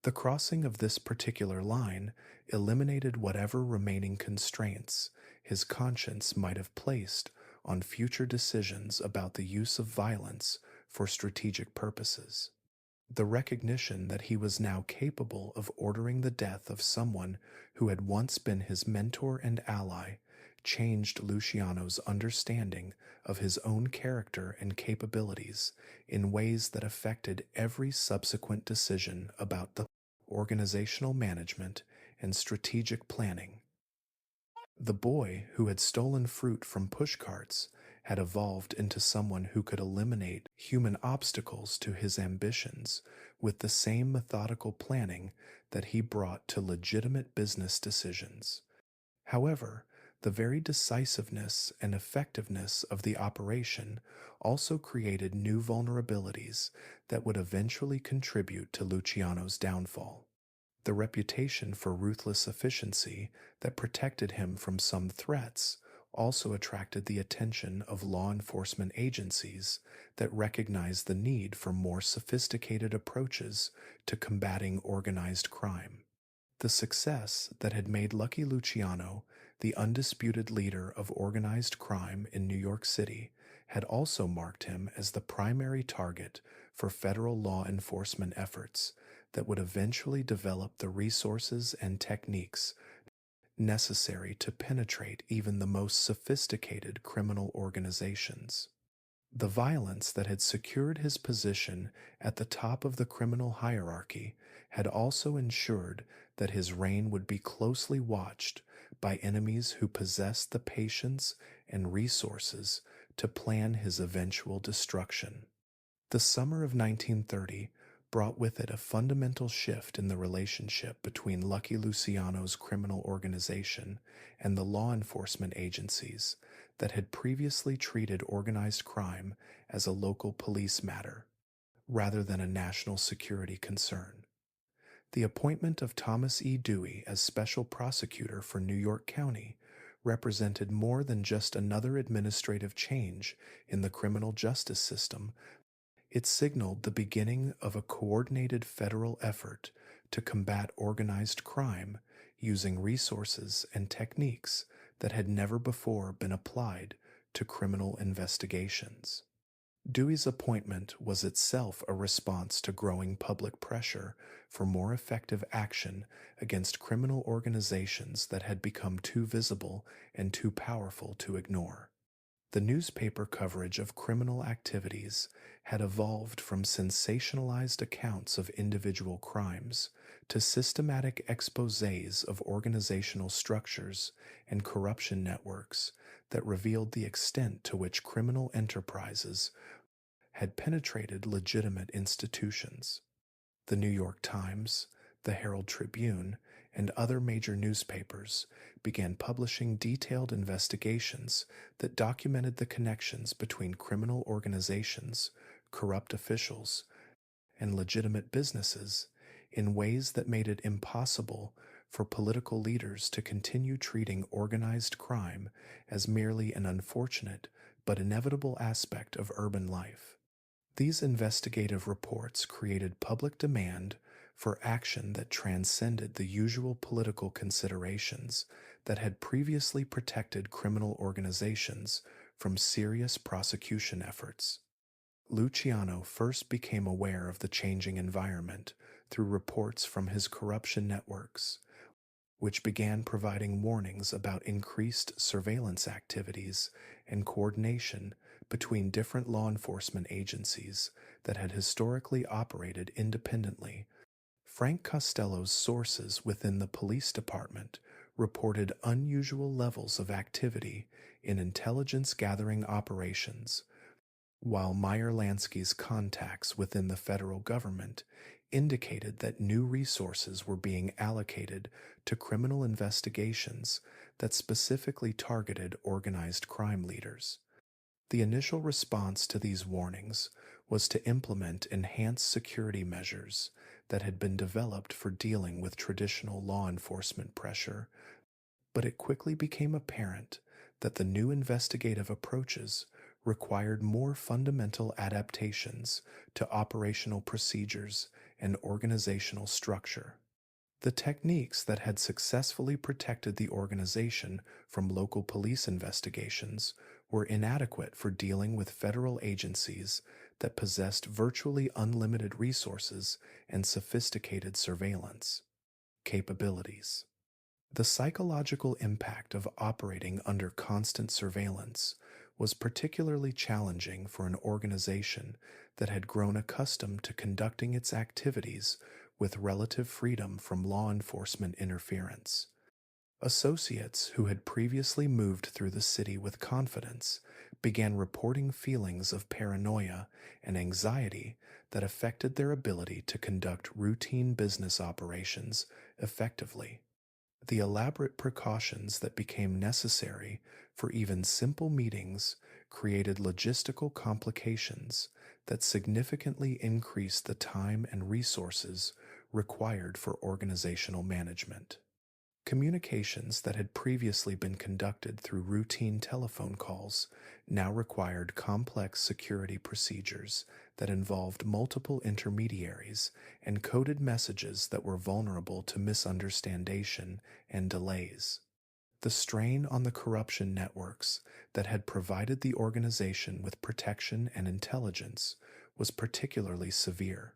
The crossing of this particular line eliminated whatever remaining constraints his conscience might have placed on future decisions about the use of violence for strategic purposes. The recognition that he was now capable of ordering the death of someone who had once been his mentor and ally changed Luciano's understanding of his own character and capabilities in ways that affected every subsequent decision about the organizational management and strategic planning. The boy who had stolen fruit from pushcarts had evolved into someone who could eliminate human obstacles to his ambitions with the same methodical planning that he brought to legitimate business decisions. However, the very decisiveness and effectiveness of the operation also created new vulnerabilities that would eventually contribute to Luciano's downfall. The reputation for ruthless efficiency that protected him from some threats also attracted the attention of law enforcement agencies that recognized the need for more sophisticated approaches to combating organized crime. The success that had made Lucky Luciano the undisputed leader of organized crime in New York City had also marked him as the primary target for federal law enforcement efforts that would eventually develop the resources and techniques necessary to penetrate even the most sophisticated criminal organizations. The violence that had secured his position at the top of the criminal hierarchy had also ensured that his reign would be closely watched by enemies who possessed the patience and resources to plan his eventual destruction. The summer of 1930 brought with it a fundamental shift in the relationship between Lucky Luciano's criminal organization and the law enforcement agencies that had previously treated organized crime as a local police matter rather than a national security concern. The appointment of Thomas E. Dewey as special prosecutor for New York County represented more than just another administrative change in the criminal justice system. It signaled the beginning of a coordinated federal effort to combat organized crime using resources and techniques that had never before been applied to criminal investigations. Dewey's appointment was itself a response to growing public pressure for more effective action against criminal organizations that had become too visible and too powerful to ignore. The newspaper coverage of criminal activities had evolved from sensationalized accounts of individual crimes to systematic exposés of organizational structures and corruption networks that revealed the extent to which criminal enterprises had penetrated legitimate institutions. The New York Times, the Herald Tribune, and other major newspapers began publishing detailed investigations that documented the connections between criminal organizations, corrupt officials, and legitimate businesses in ways that made it impossible for political leaders to continue treating organized crime as merely an unfortunate but inevitable aspect of urban life. These investigative reports created public demand for action that transcended the usual political considerations that had previously protected criminal organizations from serious prosecution efforts. Luciano first became aware of the changing environment through reports from his corruption networks, which began providing warnings about increased surveillance activities and coordination between different law enforcement agencies that had historically operated independently. Frank Costello's sources within the police department reported unusual levels of activity in intelligence gathering operations, while Meyer Lansky's contacts within the federal government indicated that new resources were being allocated to criminal investigations that specifically targeted organized crime leaders. The initial response to these warnings was to implement enhanced security measures that had been developed for dealing with traditional law enforcement pressure, but it quickly became apparent that the new investigative approaches required more fundamental adaptations to operational procedures and organizational structure. The techniques that had successfully protected the organization from local police investigations were inadequate for dealing with federal agencies that possessed virtually unlimited resources and sophisticated surveillance capabilities. The psychological impact of operating under constant surveillance was particularly challenging for an organization that had grown accustomed to conducting its activities with relative freedom from law enforcement interference. Associates who had previously moved through the city with confidence began reporting feelings of paranoia and anxiety that affected their ability to conduct routine business operations effectively. The elaborate precautions that became necessary for even simple meetings created logistical complications that significantly increased the time and resources required for organizational management. Communications that had previously been conducted through routine telephone calls now required complex security procedures that involved multiple intermediaries and coded messages that were vulnerable to misunderstanding and delays. The strain on the corruption networks that had provided the organization with protection and intelligence was particularly severe,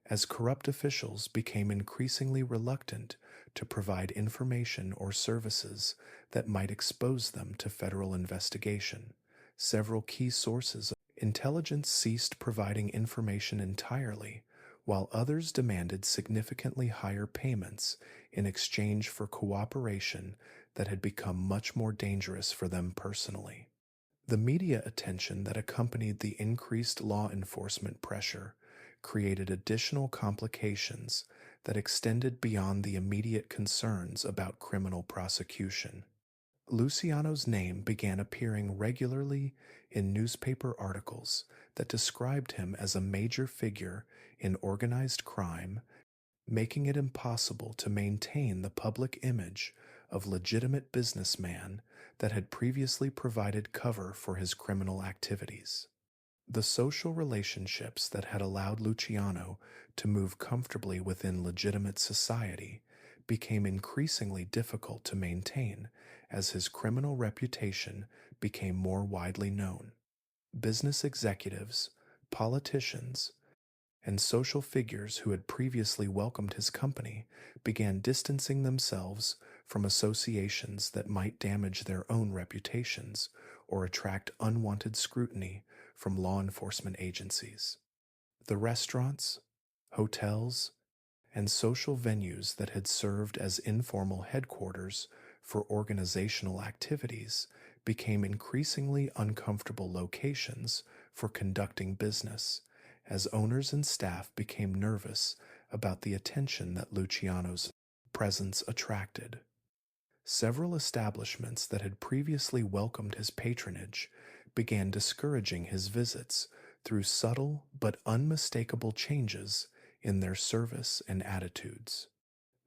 as corrupt officials became increasingly reluctant to provide information or services that might expose them to federal investigation. Several key sources of intelligence ceased providing information entirely, while others demanded significantly higher payments in exchange for cooperation that had become much more dangerous for them personally. The media attention that accompanied the increased law enforcement pressure created additional complications that extended beyond the immediate concerns about criminal prosecution. Luciano's name began appearing regularly in newspaper articles that described him as a major figure in organized crime, making it impossible to maintain the public image of legitimate businessman that had previously provided cover for his criminal activities. The social relationships that had allowed Luciano to move comfortably within legitimate society became increasingly difficult to maintain as his criminal reputation became more widely known. Business executives, politicians, and social figures who had previously welcomed his company began distancing themselves from associations that might damage their own reputations or attract unwanted scrutiny from law enforcement agencies. The restaurants, hotels, and social venues that had served as informal headquarters for organizational activities became increasingly uncomfortable locations for conducting business, as owners and staff became nervous about the attention that Luciano's presence attracted. Several establishments that had previously welcomed his patronage began discouraging his visits through subtle but unmistakable changes in their service and attitudes.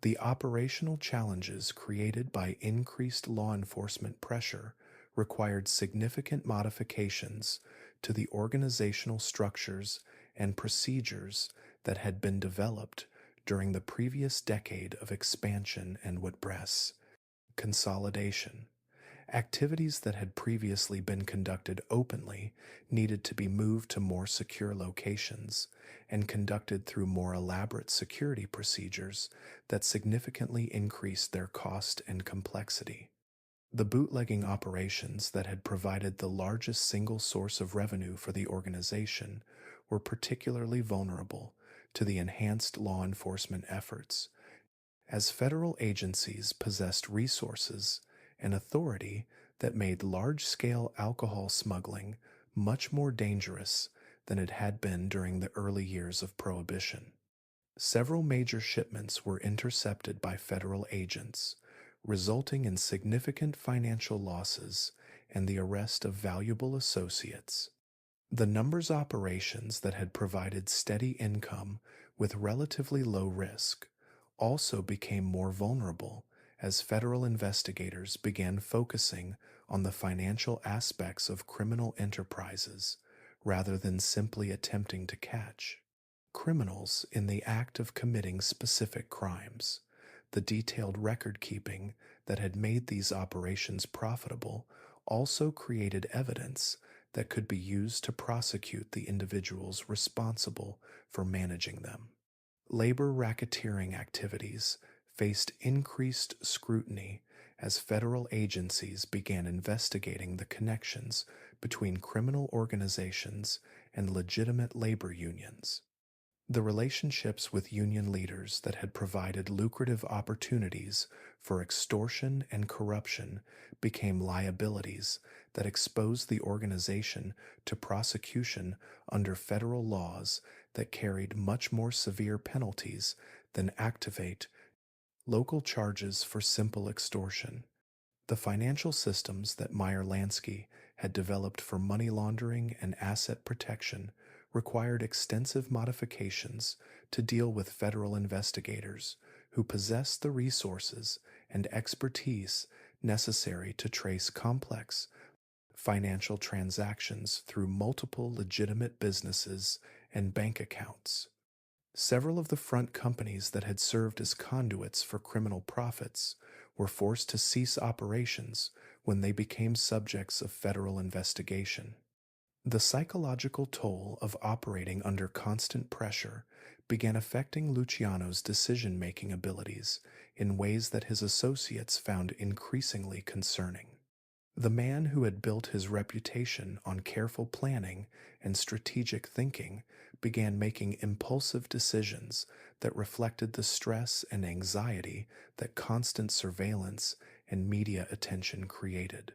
The operational challenges created by increased law enforcement pressure required significant modifications to the organizational structures and procedures that had been developed during the previous decade of expansion and Whitbread's consolidation. Activities that had previously been conducted openly needed to be moved to more secure locations and conducted through more elaborate security procedures that significantly increased their cost and complexity. The bootlegging operations that had provided the largest single source of revenue for the organization were particularly vulnerable to the enhanced law enforcement efforts, as federal agencies possessed resources and authority that made large-scale alcohol smuggling much more dangerous than it had been during the early years of Prohibition. Several major shipments were intercepted by federal agents, resulting in significant financial losses and the arrest of valuable associates. The numbers operations that had provided steady income with relatively low risk also became more vulnerable as federal investigators began focusing on the financial aspects of criminal enterprises rather than simply attempting to catch criminals in the act of committing specific crimes. The detailed record keeping that had made these operations profitable also created evidence that could be used to prosecute the individuals responsible for managing them. Labor racketeering activities faced increased scrutiny as federal agencies began investigating the connections between criminal organizations and legitimate labor unions. The relationships with union leaders that had provided lucrative opportunities for extortion and corruption became liabilities that exposed the organization to prosecution under federal laws that carried much more severe penalties than activate local charges for simple extortion. The financial systems that Meyer Lansky had developed for money laundering and asset protection required extensive modifications to deal with federal investigators who possessed the resources and expertise necessary to trace complex financial transactions through multiple legitimate businesses and bank accounts. Several of the front companies that had served as conduits for criminal profits were forced to cease operations when they became subjects of federal investigation. The psychological toll of operating under constant pressure began affecting Luciano's decision making abilities in ways that his associates found increasingly concerning. The man who had built his reputation on careful planning and strategic thinking began making impulsive decisions that reflected the stress and anxiety that constant surveillance and media attention created.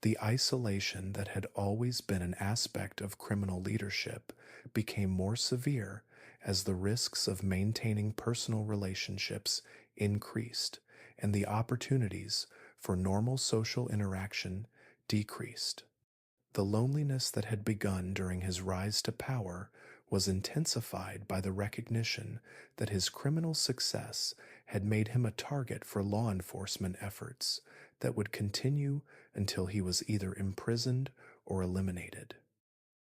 The isolation that had always been an aspect of criminal leadership became more severe as the risks of maintaining personal relationships increased and the opportunities for normal social interaction decreased. The loneliness that had begun during his rise to power was intensified by the recognition that his criminal success had made him a target for law enforcement efforts that would continue until he was either imprisoned or eliminated.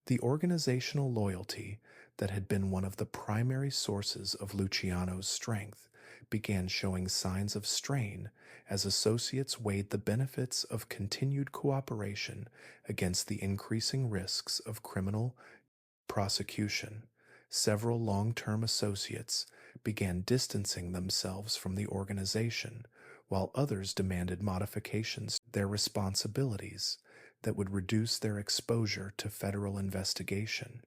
The organizational loyalty that had been one of the primary sources of Luciano's strength began showing signs of strain as associates weighed the benefits of continued cooperation against the increasing risks of criminal prosecution. Several long term associates began distancing themselves from the organization, while others demanded modifications to their responsibilities that would reduce their exposure to federal investigation.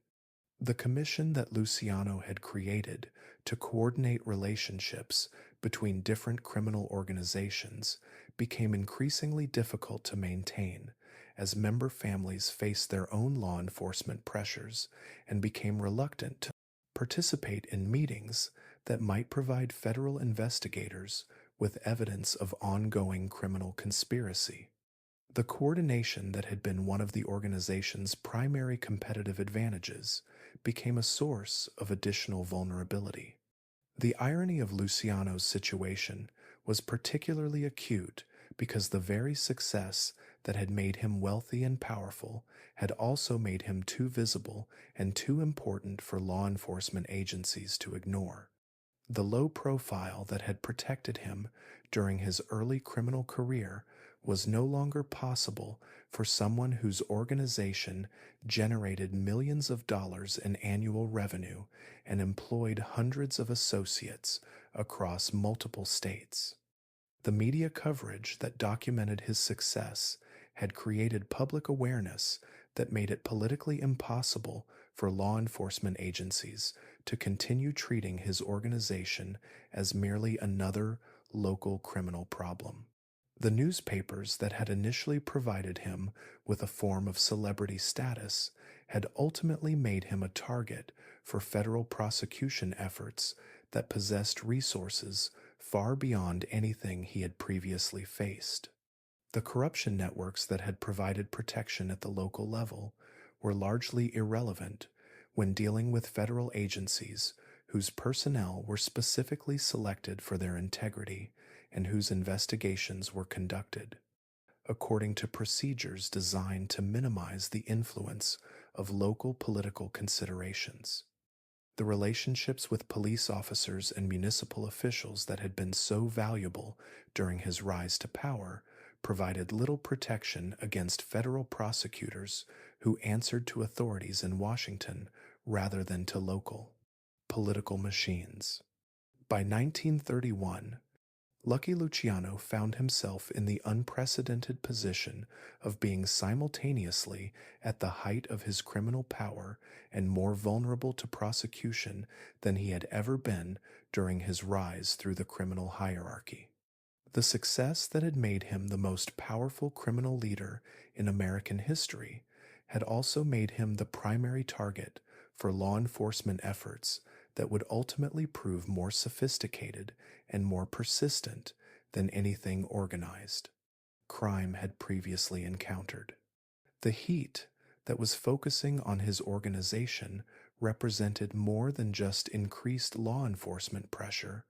The commission that Luciano had created to coordinate relationships between different criminal organizations became increasingly difficult to maintain as member families faced their own law enforcement pressures and became reluctant to participate in meetings that might provide federal investigators with evidence of ongoing criminal conspiracy. The coordination that had been one of the organization's primary competitive advantages became a source of additional vulnerability. The irony of Luciano's situation was particularly acute because the very success that had made him wealthy and powerful had also made him too visible and too important for law enforcement agencies to ignore. The low profile that had protected him during his early criminal career was no longer possible for someone whose organization generated millions of dollars in annual revenue and employed hundreds of associates across multiple states. The media coverage that documented his success had created public awareness that made it politically impossible for law enforcement agencies to continue treating his organization as merely another local criminal problem. The newspapers that had initially provided him with a form of celebrity status had ultimately made him a target for federal prosecution efforts that possessed resources far beyond anything he had previously faced. The corruption networks that had provided protection at the local level were largely irrelevant when dealing with federal agencies whose personnel were specifically selected for their integrity and whose investigations were conducted according to procedures designed to minimize the influence of local political considerations. The relationships with police officers and municipal officials that had been so valuable during his rise to power provided little protection against federal prosecutors who answered to authorities in Washington rather than to local political machines. By 1931, Lucky Luciano found himself in the unprecedented position of being simultaneously at the height of his criminal power and more vulnerable to prosecution than he had ever been during his rise through the criminal hierarchy. The success that had made him the most powerful criminal leader in American history had also made him the primary target for law enforcement efforts that would ultimately prove more sophisticated and more persistent than anything organized crime had previously encountered. The heat that was focusing on his organization represented more than just increased law enforcement pressure.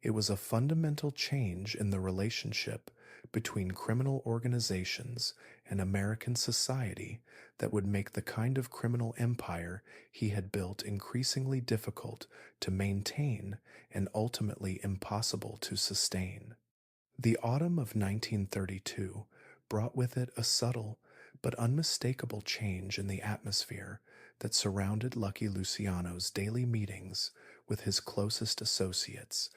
It was a fundamental change in the relationship between criminal organizations and American society that would make the kind of criminal empire he had built increasingly difficult to maintain and ultimately impossible to sustain. The autumn of 1932 brought with it a subtle but unmistakable change in the atmosphere that surrounded Lucky Luciano's daily meetings with his closest associates,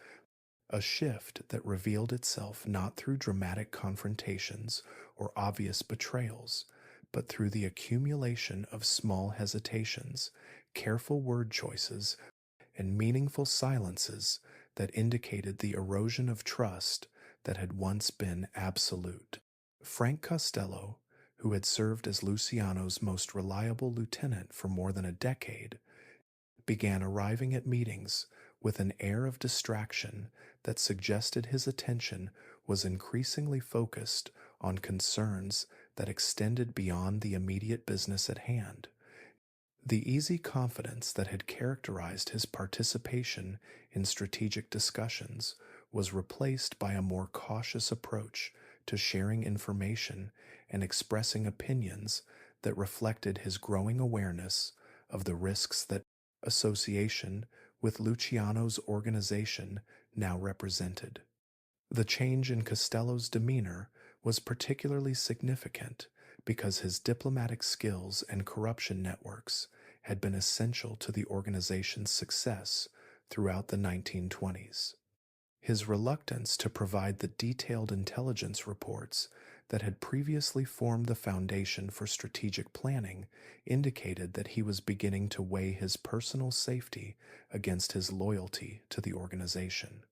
a shift that revealed itself not through dramatic confrontations or obvious betrayals, but through the accumulation of small hesitations, careful word choices, and meaningful silences that indicated the erosion of trust that had once been absolute. Frank Costello, who had served as Luciano's most reliable lieutenant for more than a decade, began arriving at meetings with an air of distraction that suggested his attention was increasingly focused on concerns that extended beyond the immediate business at hand. The easy confidence that had characterized his participation in strategic discussions was replaced by a more cautious approach to sharing information and expressing opinions that reflected his growing awareness of the risks that association with Luciano's organization now represented. The change in Costello's demeanor was particularly significant because his diplomatic skills and corruption networks had been essential to the organization's success throughout the 1920s. His reluctance to provide the detailed intelligence reports that had previously formed the foundation for strategic planning indicated that he was beginning to weigh his personal safety against his loyalty to the organization.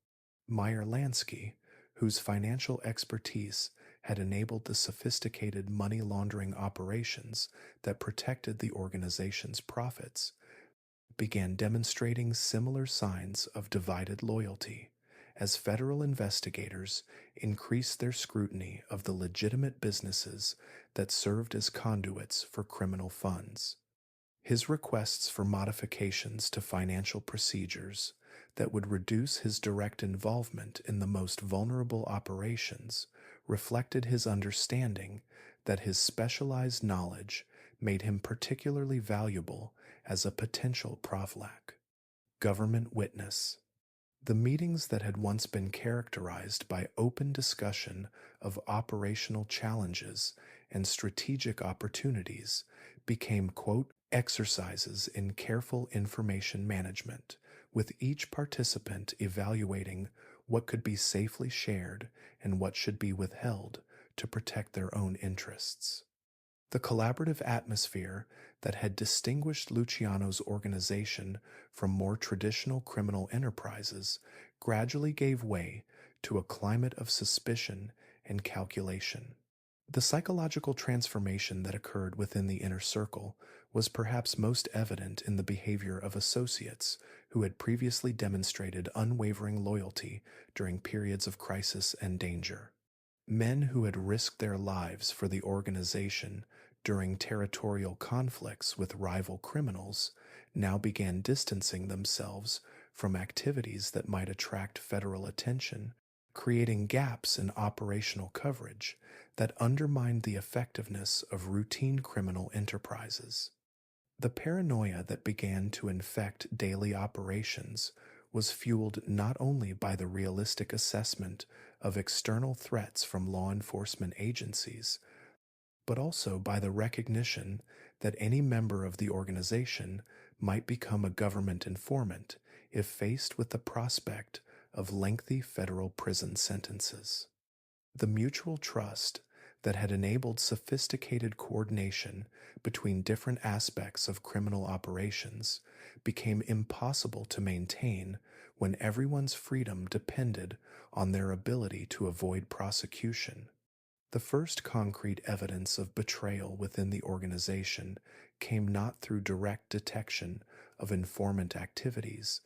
Meyer Lansky, whose financial expertise had enabled the sophisticated money laundering operations that protected the organization's profits, began demonstrating similar signs of divided loyalty as federal investigators increased their scrutiny of the legitimate businesses that served as conduits for criminal funds. His requests for modifications to financial procedures that would reduce his direct involvement in the most vulnerable operations reflected his understanding that his specialized knowledge made him particularly valuable as a potential provlak. Government witness. The meetings that had once been characterized by open discussion of operational challenges and strategic opportunities became, quote, exercises in careful information management, with each participant evaluating what could be safely shared and what should be withheld to protect their own interests. The collaborative atmosphere that had distinguished Luciano's organization from more traditional criminal enterprises gradually gave way to a climate of suspicion and calculation. The psychological transformation that occurred within the inner circle was perhaps most evident in the behavior of associates who had previously demonstrated unwavering loyalty during periods of crisis and danger. Men who had risked their lives for the organization during territorial conflicts with rival criminals now began distancing themselves from activities that might attract federal attention, creating gaps in operational coverage that undermined the effectiveness of routine criminal enterprises. The paranoia that began to infect daily operations was fueled not only by the realistic assessment of external threats from law enforcement agencies, but also by the recognition that any member of the organization might become a government informant if faced with the prospect of lengthy federal prison sentences. The mutual trust that had enabled sophisticated coordination between different aspects of criminal operations became impossible to maintain when everyone's freedom depended on their ability to avoid prosecution. The first concrete evidence of betrayal within the organization came not through direct detection of informant activities,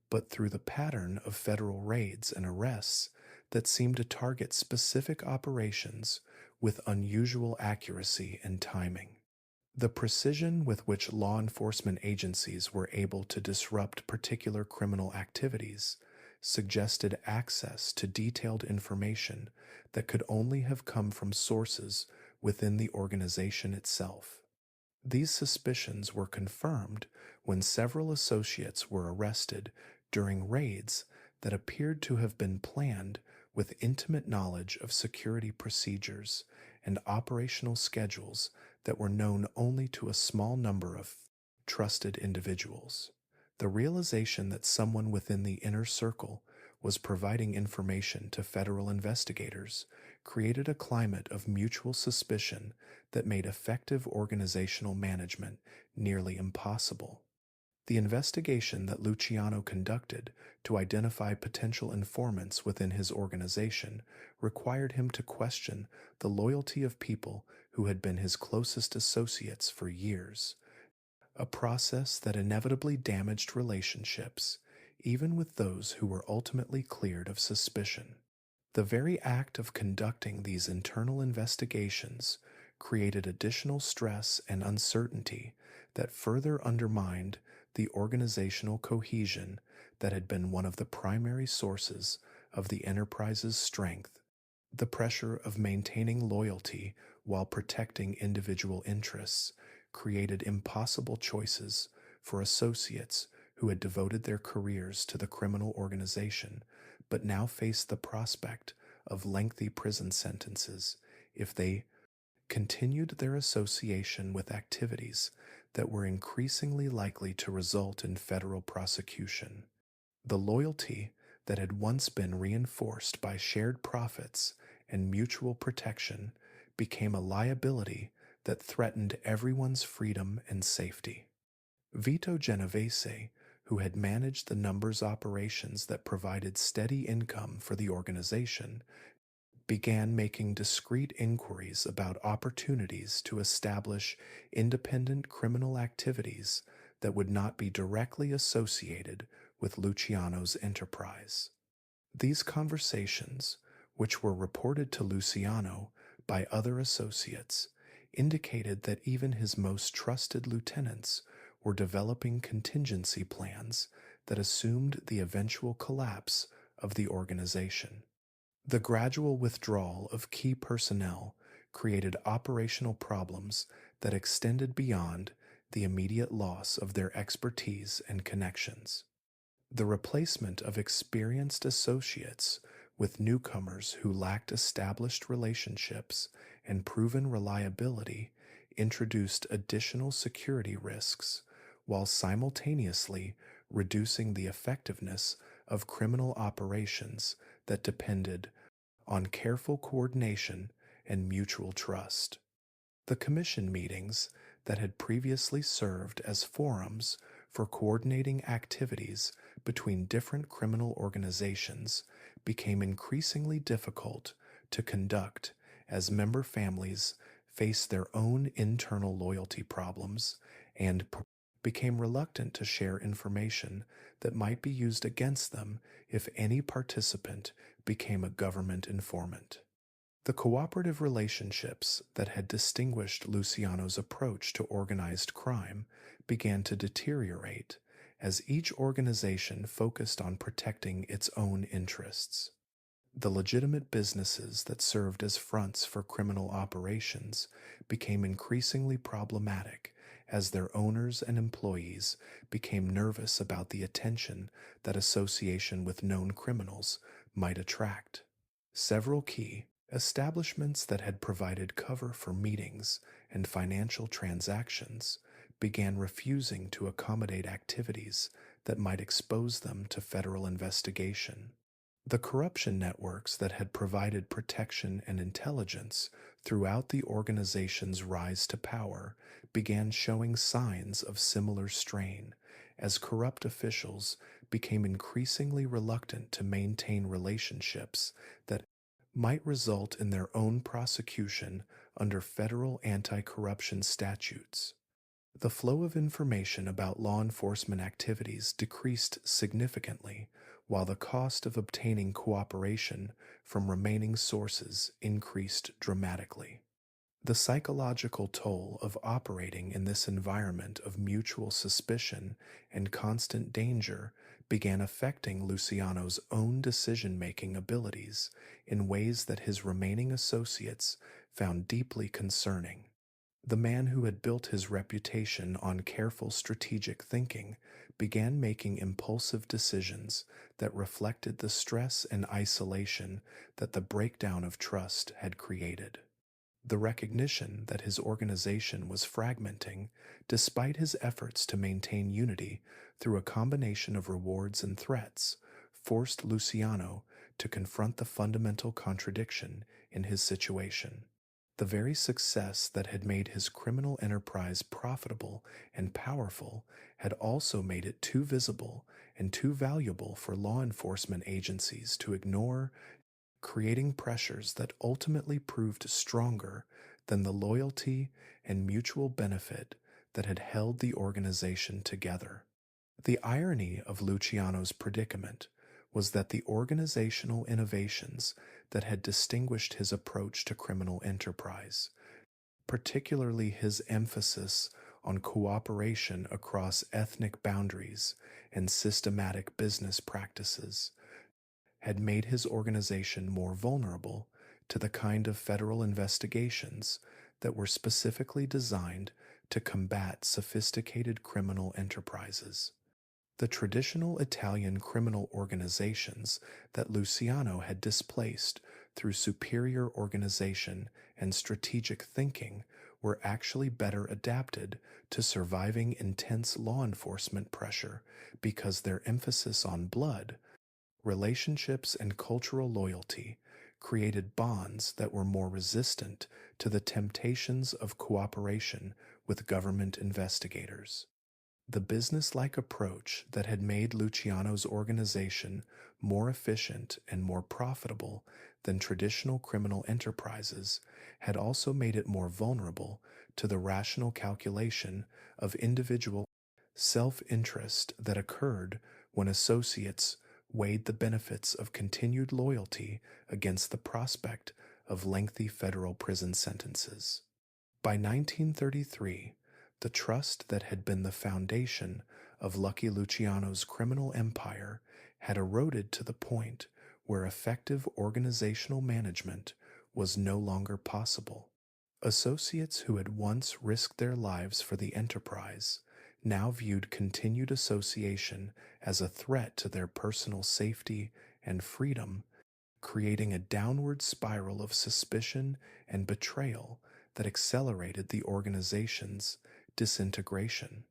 but through the pattern of federal raids and arrests that seemed to target specific operations with unusual accuracy and timing. The precision with which law enforcement agencies were able to disrupt particular criminal activities suggested access to detailed information that could only have come from sources within the organization itself. These suspicions were confirmed when several associates were arrested during raids that appeared to have been planned with intimate knowledge of security procedures and operational schedules that were known only to a small number of trusted individuals. The realization that someone within the inner circle was providing information to federal investigators created a climate of mutual suspicion that made effective organizational management nearly impossible. The investigation that Luciano conducted to identify potential informants within his organization required him to question the loyalty of people who had been his closest associates for years, a process that inevitably damaged relationships, even with those who were ultimately cleared of suspicion. The very act of conducting these internal investigations created additional stress and uncertainty that further undermined the organizational cohesion that had been one of the primary sources of the enterprise's strength. The pressure of maintaining loyalty while protecting individual interests created impossible choices for associates who had devoted their careers to the criminal organization but now faced the prospect of lengthy prison sentences if they continued their association with activities that were increasingly likely to result in federal prosecution. The loyalty that had once been reinforced by shared profits and mutual protection became a liability that threatened everyone's freedom and safety. Vito Genovese, who had managed the numbers operations that provided steady income for the organization, began making discreet inquiries about opportunities to establish independent criminal activities that would not be directly associated with Luciano's enterprise. These conversations, which were reported to Luciano by other associates, indicated that even his most trusted lieutenants were developing contingency plans that assumed the eventual collapse of the organization. The gradual withdrawal of key personnel created operational problems that extended beyond the immediate loss of their expertise and connections. The replacement of experienced associates with newcomers who lacked established relationships and proven reliability introduced additional security risks while simultaneously reducing the effectiveness of criminal operations that depended on careful coordination and mutual trust. The commission meetings that had previously served as forums for coordinating activities between different criminal organizations became increasingly difficult to conduct as member families faced their own internal loyalty problems and became reluctant to share information that might be used against them if any participant became a government informant. The cooperative relationships that had distinguished Luciano's approach to organized crime began to deteriorate as each organization focused on protecting its own interests. The legitimate businesses that served as fronts for criminal operations became increasingly problematic as their owners and employees became nervous about the attention that association with known criminals might attract. Several key establishments that had provided cover for meetings and financial transactions began refusing to accommodate activities that might expose them to federal investigation. The corruption networks that had provided protection and intelligence throughout the organization's rise to power began showing signs of similar strain as corrupt officials became increasingly reluctant to maintain relationships that might result in their own prosecution under federal anti corruption statutes. The flow of information about law enforcement activities decreased significantly, while the cost of obtaining cooperation from remaining sources increased dramatically. The psychological toll of operating in this environment of mutual suspicion and constant danger began affecting Luciano's own decision making abilities in ways that his remaining associates found deeply concerning. The man who had built his reputation on careful strategic thinking began making impulsive decisions that reflected the stress and isolation that the breakdown of trust had created. The recognition that his organization was fragmenting, despite his efforts to maintain unity through a combination of rewards and threats, forced Luciano to confront the fundamental contradiction in his situation. The very success that had made his criminal enterprise profitable and powerful had also made it too visible and too valuable for law enforcement agencies to ignore, creating pressures that ultimately proved stronger than the loyalty and mutual benefit that had held the organization together. The irony of Luciano's predicament was that the organizational innovations that had distinguished his approach to criminal enterprise, particularly his emphasis on cooperation across ethnic boundaries and systematic business practices, had made his organization more vulnerable to the kind of federal investigations that were specifically designed to combat sophisticated criminal enterprises. The traditional Italian criminal organizations that Luciano had displaced through superior organization and strategic thinking were actually better adapted to surviving intense law enforcement pressure because their emphasis on blood, relationships, and cultural loyalty created bonds that were more resistant to the temptations of cooperation with government investigators. The business-like approach that had made Luciano's organization more efficient and more profitable than traditional criminal enterprises had also made it more vulnerable to the rational calculation of individual self-interest that occurred when associates weighed the benefits of continued loyalty against the prospect of lengthy federal prison sentences. By 1933, the trust that had been the foundation of Lucky Luciano's criminal empire had eroded to the point where effective organizational management was no longer possible. Associates who had once risked their lives for the enterprise now viewed continued association as a threat to their personal safety and freedom, creating a downward spiral of suspicion and betrayal that accelerated the organization's disintegration.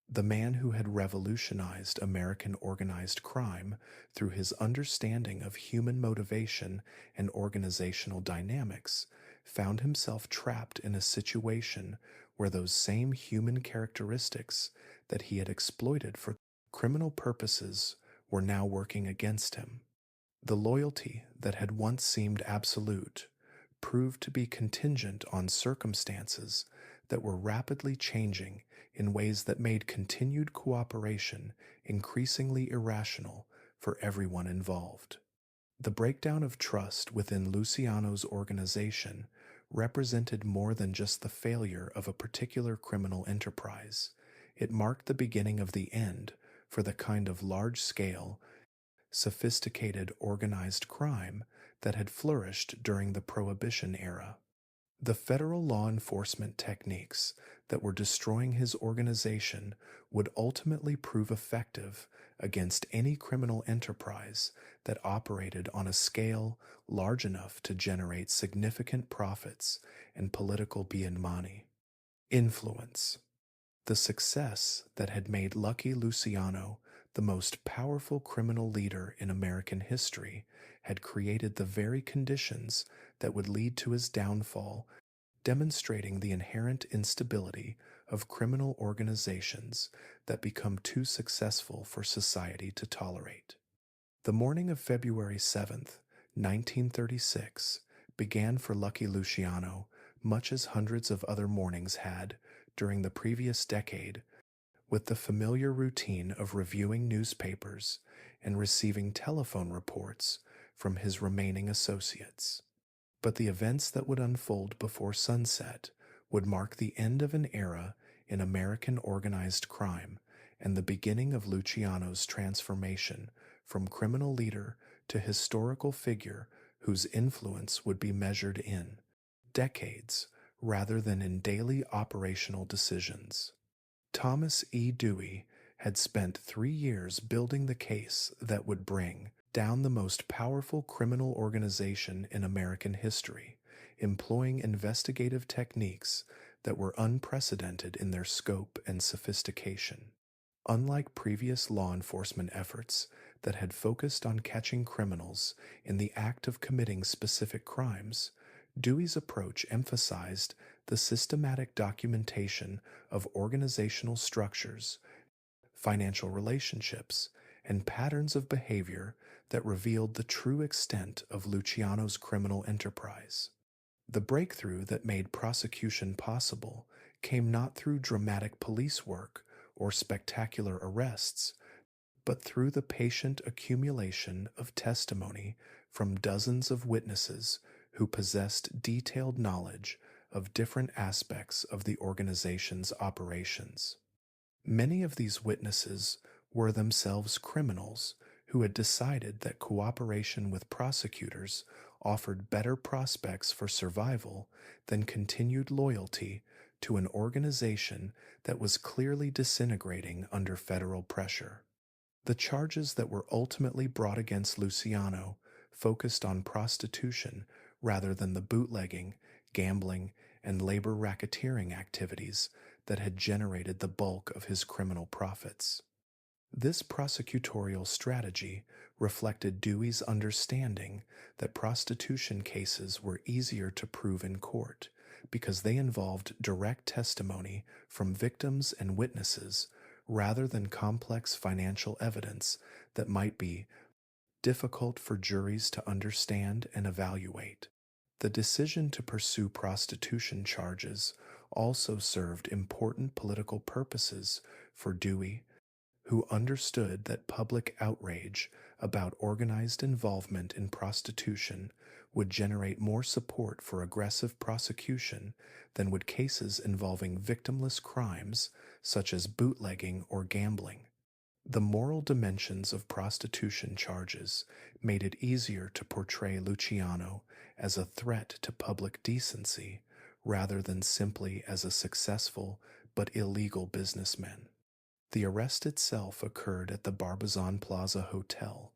The man who had revolutionized American organized crime through his understanding of human motivation and organizational dynamics found himself trapped in a situation where those same human characteristics that he had exploited for criminal purposes were now working against him. The loyalty that had once seemed absolute proved to be contingent on circumstances that were rapidly changing in ways that made continued cooperation increasingly irrational for everyone involved. The breakdown of trust within Luciano's organization represented more than just the failure of a particular criminal enterprise. It marked the beginning of the end for the kind of large-scale, sophisticated organized crime that had flourished during the Prohibition era. The federal law enforcement techniques that were destroying his organization would ultimately prove effective against any criminal enterprise that operated on a scale large enough to generate significant profits and political bienmani. Influence. The success that had made Lucky Luciano the most powerful criminal leader in American history, had created the very conditions that would lead to his downfall, demonstrating the inherent instability of criminal organizations that become too successful for society to tolerate. The morning of February 7th, 1936, began for Lucky Luciano much as hundreds of other mornings had during the previous decade, with the familiar routine of reviewing newspapers and receiving telephone reports from his remaining associates. But the events that would unfold before sunset would mark the end of an era in American organized crime and the beginning of Luciano's transformation from criminal leader to historical figure whose influence would be measured in decades rather than in daily operational decisions. Thomas E. Dewey had spent 3 years building the case that would bring down the most powerful criminal organization in American history, employing investigative techniques that were unprecedented in their scope and sophistication. Unlike previous law enforcement efforts that had focused on catching criminals in the act of committing specific crimes, Dewey's approach emphasized the systematic documentation of organizational structures, financial relationships, and patterns of behavior that revealed the true extent of Luciano's criminal enterprise. The breakthrough that made prosecution possible came not through dramatic police work or spectacular arrests, but through the patient accumulation of testimony from dozens of witnesses who possessed detailed knowledge of different aspects of the organization's operations. Many of these witnesses were themselves criminals who had decided that cooperation with prosecutors offered better prospects for survival than continued loyalty to an organization that was clearly disintegrating under federal pressure. The charges that were ultimately brought against Luciano focused on prostitution rather than the bootlegging, gambling, and labor racketeering activities that had generated the bulk of his criminal profits. This prosecutorial strategy reflected Dewey's understanding that prostitution cases were easier to prove in court because they involved direct testimony from victims and witnesses rather than complex financial evidence that might be difficult for juries to understand and evaluate. The decision to pursue prostitution charges also served important political purposes for Dewey, who understood that public outrage about organized involvement in prostitution would generate more support for aggressive prosecution than would cases involving victimless crimes such as bootlegging or gambling. The moral dimensions of prostitution charges made it easier to portray Luciano as a threat to public decency rather than simply as a successful but illegal businessman. The arrest itself occurred at the Barbizon Plaza Hotel,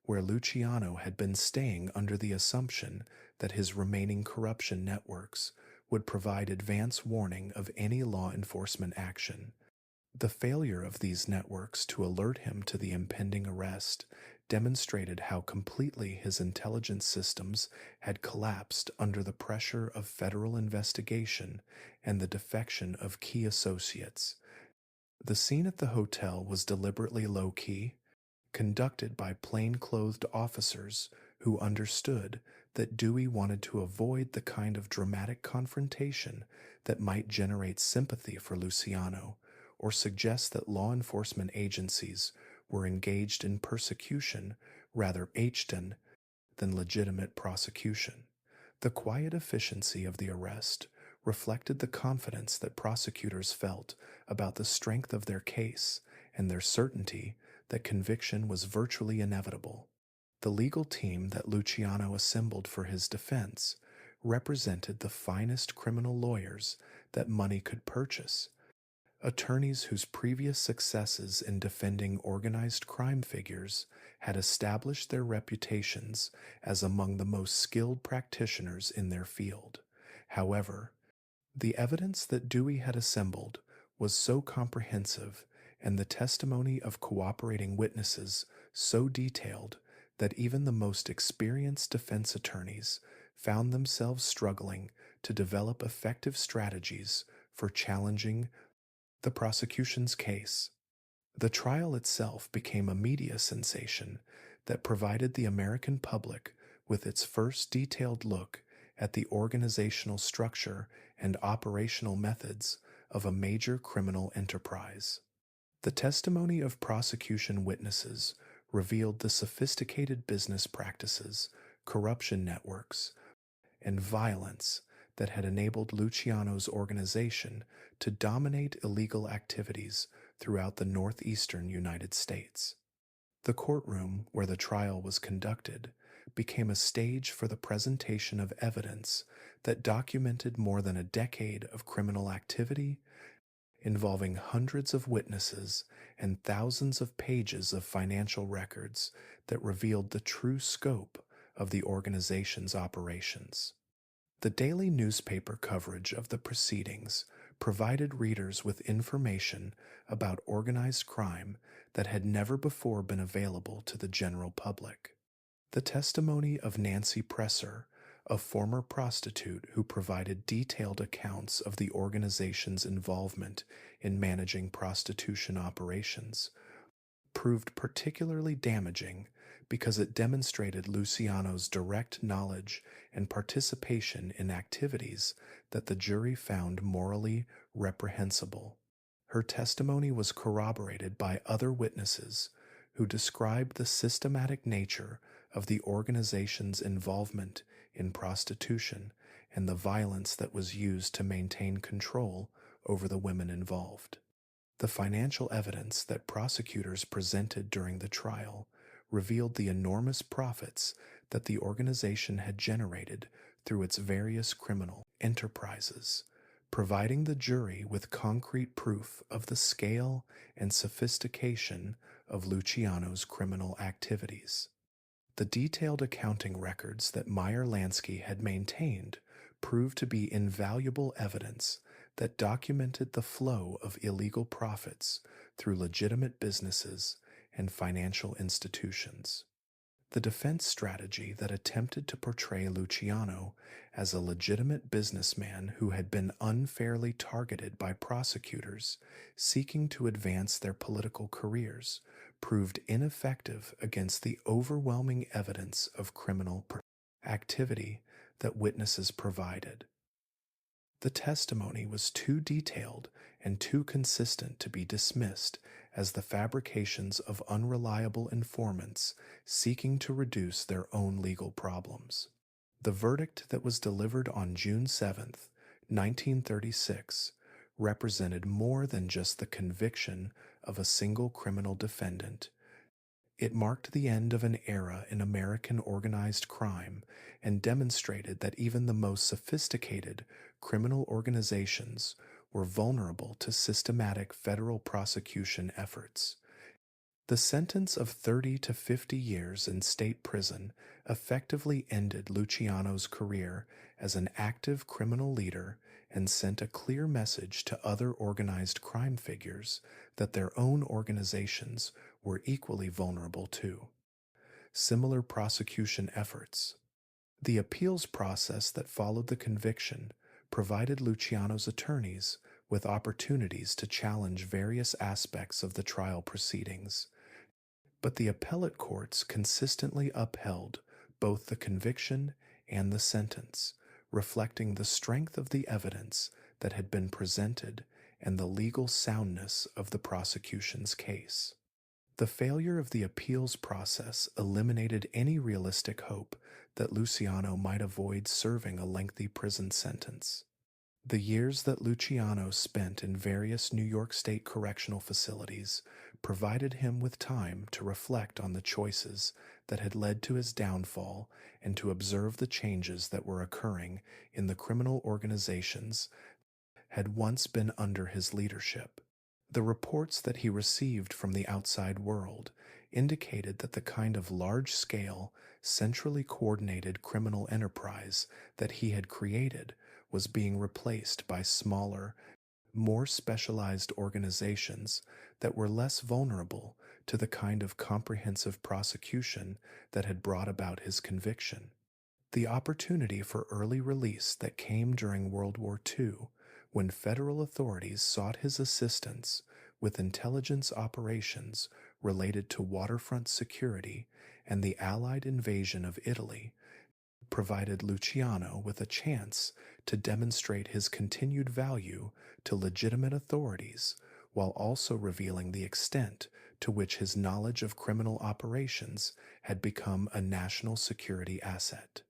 where Luciano had been staying under the assumption that his remaining corruption networks would provide advance warning of any law enforcement action. The failure of these networks to alert him to the impending arrest demonstrated how completely his intelligence systems had collapsed under the pressure of federal investigation and the defection of key associates. The scene at the hotel was deliberately low-key, conducted by plain-clothed officers who understood that Dewey wanted to avoid the kind of dramatic confrontation that might generate sympathy for Luciano or suggest that law enforcement agencies were engaged in persecution rather than legitimate prosecution. The quiet efficiency of the arrest reflected the confidence that prosecutors felt about the strength of their case and their certainty that conviction was virtually inevitable. The legal team that Luciano assembled for his defense represented the finest criminal lawyers that money could purchase, attorneys whose previous successes in defending organized crime figures had established their reputations as among the most skilled practitioners in their field. However, the evidence that Dewey had assembled was so comprehensive and the testimony of cooperating witnesses so detailed that even the most experienced defense attorneys found themselves struggling to develop effective strategies for challenging the prosecution's case. The trial itself became a media sensation that provided the American public with its first detailed look at the organizational structure and operational methods of a major criminal enterprise. The testimony of prosecution witnesses revealed the sophisticated business practices, corruption networks, and violence that had enabled Luciano's organization to dominate illegal activities throughout the northeastern United States. The courtroom where the trial was conducted became a stage for the presentation of evidence that documented more than a decade of criminal activity involving hundreds of witnesses and thousands of pages of financial records that revealed the true scope of the organization's operations. The daily newspaper coverage of the proceedings provided readers with information about organized crime that had never before been available to the general public. The testimony of Nancy Presser, a former prostitute who provided detailed accounts of the organization's involvement in managing prostitution operations, proved particularly damaging because it demonstrated Luciano's direct knowledge and participation in activities that the jury found morally reprehensible. Her testimony was corroborated by other witnesses who described the systematic nature of the organization's involvement in prostitution and the violence that was used to maintain control over the women involved. The financial evidence that prosecutors presented during the trial revealed the enormous profits that the organization had generated through its various criminal enterprises, providing the jury with concrete proof of the scale and sophistication of Luciano's criminal activities. The detailed accounting records that Meyer Lansky had maintained proved to be invaluable evidence that documented the flow of illegal profits through legitimate businesses and financial institutions. The defense strategy that attempted to portray Luciano as a legitimate businessman who had been unfairly targeted by prosecutors seeking to advance their political careers proved ineffective against the overwhelming evidence of criminal activity that witnesses provided. The testimony was too detailed and too consistent to be dismissed as the fabrications of unreliable informants seeking to reduce their own legal problems. The verdict that was delivered on June 7th, 1936, represented more than just the conviction of a single criminal defendant. It marked the end of an era in American organized crime and demonstrated that even the most sophisticated criminal organizations were vulnerable to systematic federal prosecution efforts. The sentence of 30 to 50 years in state prison effectively ended Luciano's career as an active criminal leader and sent a clear message to other organized crime figures that their own organizations were equally vulnerable to similar prosecution efforts. The appeals process that followed the conviction provided Luciano's attorneys with opportunities to challenge various aspects of the trial proceedings, but the appellate courts consistently upheld both the conviction and the sentence, reflecting the strength of the evidence that had been presented and the legal soundness of the prosecution's case. The failure of the appeals process eliminated any realistic hope that Luciano might avoid serving a lengthy prison sentence. The years that Luciano spent in various New York State correctional facilities provided him with time to reflect on the choices that had led to his downfall and to observe the changes that were occurring in the criminal organizations had once been under his leadership. The reports that he received from the outside world indicated that the kind of large-scale, centrally coordinated criminal enterprise that he had created was being replaced by smaller, more specialized organizations that were less vulnerable to the kind of comprehensive prosecution that had brought about his conviction. The opportunity for early release that came during World War II, when federal authorities sought his assistance with intelligence operations related to waterfront security and the Allied invasion of Italy, provided Luciano with a chance to demonstrate his continued value to legitimate authorities while also revealing the extent to which his knowledge of criminal operations had become a national security asset.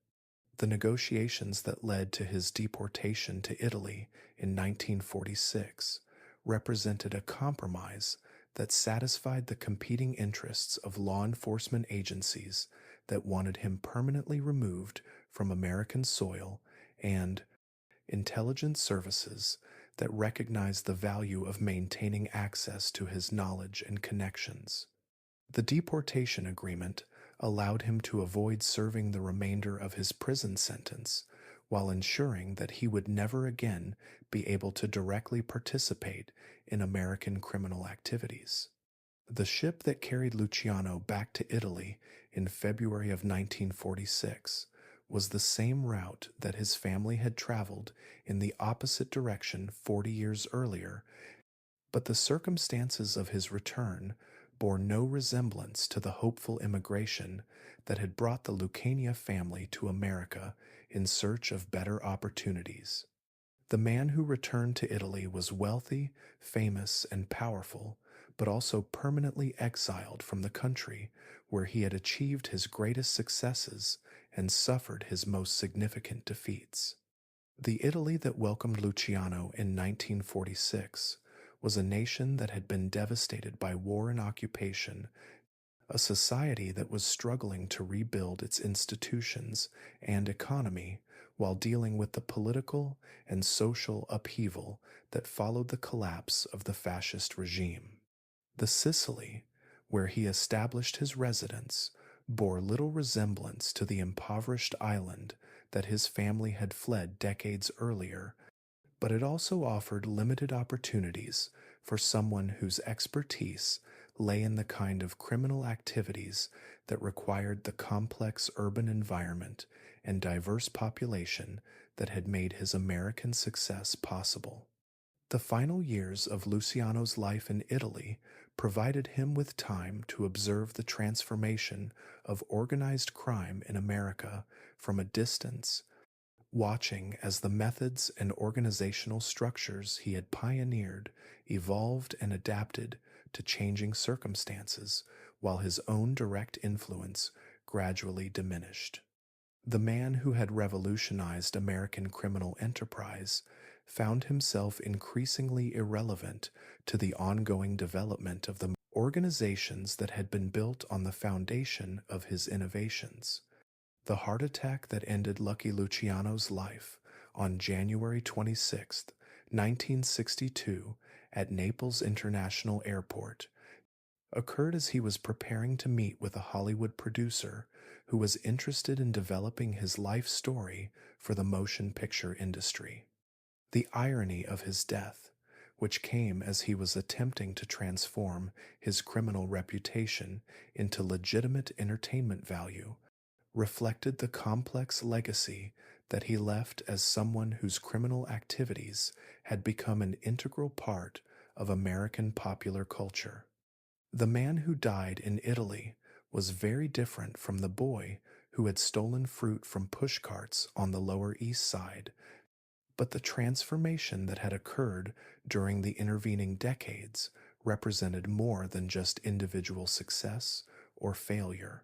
The negotiations that led to his deportation to Italy in 1946 represented a compromise that satisfied the competing interests of law enforcement agencies that wanted him permanently removed from American soil and intelligence services that recognized the value of maintaining access to his knowledge and connections. The deportation agreement allowed him to avoid serving the remainder of his prison sentence while ensuring that he would never again be able to directly participate in American criminal activities. The ship that carried Luciano back to Italy in February of 1946 was the same route that his family had traveled in the opposite direction 40 years earlier, but the circumstances of his return bore no resemblance to the hopeful immigration that had brought the Lucania family to America in search of better opportunities. The man who returned to Italy was wealthy, famous, and powerful, but also permanently exiled from the country where he had achieved his greatest successes and suffered his most significant defeats. The Italy that welcomed Luciano in 1946 was a nation that had been devastated by war and occupation, a society that was struggling to rebuild its institutions and economy while dealing with the political and social upheaval that followed the collapse of the fascist regime. The Sicily, where he established his residence, bore little resemblance to the impoverished island that his family had fled decades earlier, but it also offered limited opportunities for someone whose expertise lay in the kind of criminal activities that required the complex urban environment and diverse population that had made his American success possible. The final years of Luciano's life in Italy provided him with time to observe the transformation of organized crime in America from a distance, watching as the methods and organizational structures he had pioneered evolved and adapted to changing circumstances, while his own direct influence gradually diminished. The man who had revolutionized American criminal enterprise found himself increasingly irrelevant to the ongoing development of the organizations that had been built on the foundation of his innovations. The heart attack that ended Lucky Luciano's life on January 26, 1962, at Naples International Airport occurred as he was preparing to meet with a Hollywood producer who was interested in developing his life story for the motion picture industry. The irony of his death, which came as he was attempting to transform his criminal reputation into legitimate entertainment value, reflected the complex legacy that he left as someone whose criminal activities had become an integral part of American popular culture. The man who died in Italy was very different from the boy who had stolen fruit from pushcarts on the Lower East Side, but the transformation that had occurred during the intervening decades represented more than just individual success or failure.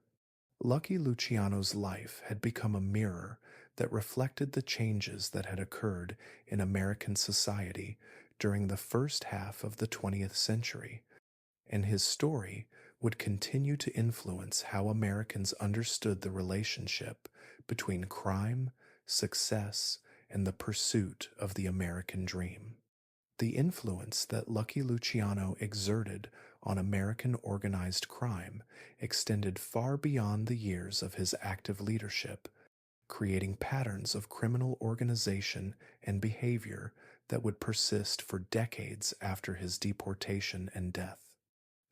Lucky Luciano's life had become a mirror that reflected the changes that had occurred in American society during the first half of the 20th century, and his story would continue to influence how Americans understood the relationship between crime, success, and the pursuit of the American dream. The influence that Lucky Luciano exerted on American organized crime extended far beyond the years of his active leadership, creating patterns of criminal organization and behavior that would persist for decades after his deportation and death.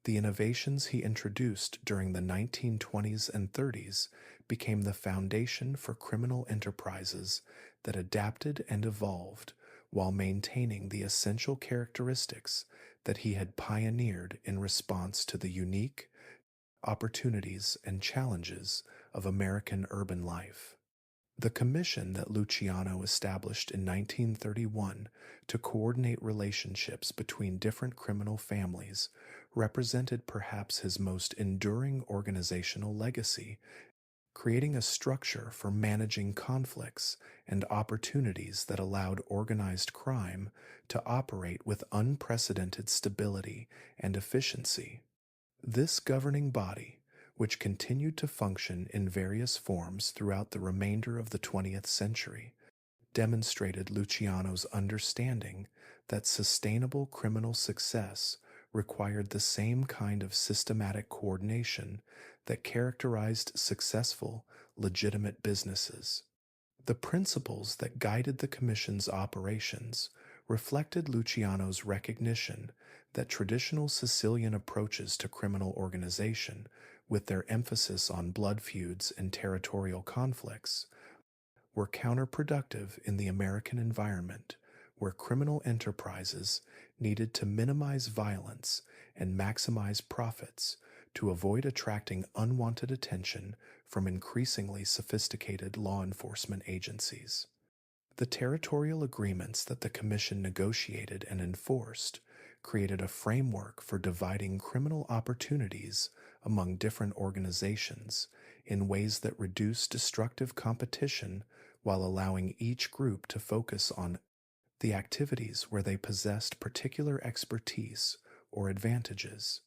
The innovations he introduced during the 1920s and 30s became the foundation for criminal enterprises that adapted and evolved while maintaining the essential characteristics that he had pioneered in response to the unique opportunities and challenges of American urban life. The commission that Luciano established in 1931 to coordinate relationships between different criminal families represented perhaps his most enduring organizational legacy, creating a structure for managing conflicts and opportunities that allowed organized crime to operate with unprecedented stability and efficiency. This governing body, which continued to function in various forms throughout the remainder of the 20th century, demonstrated Luciano's understanding that sustainable criminal success required the same kind of systematic coordination that characterized successful, legitimate businesses. The principles that guided the Commission's operations reflected Luciano's recognition that traditional Sicilian approaches to criminal organization, with their emphasis on blood feuds and territorial conflicts, were counterproductive in the American environment, where criminal enterprises needed to minimize violence and maximize profits to avoid attracting unwanted attention from increasingly sophisticated law enforcement agencies. The territorial agreements that the Commission negotiated and enforced created a framework for dividing criminal opportunities among different organizations in ways that reduce destructive competition while allowing each group to focus on the activities where they possessed particular expertise or advantages.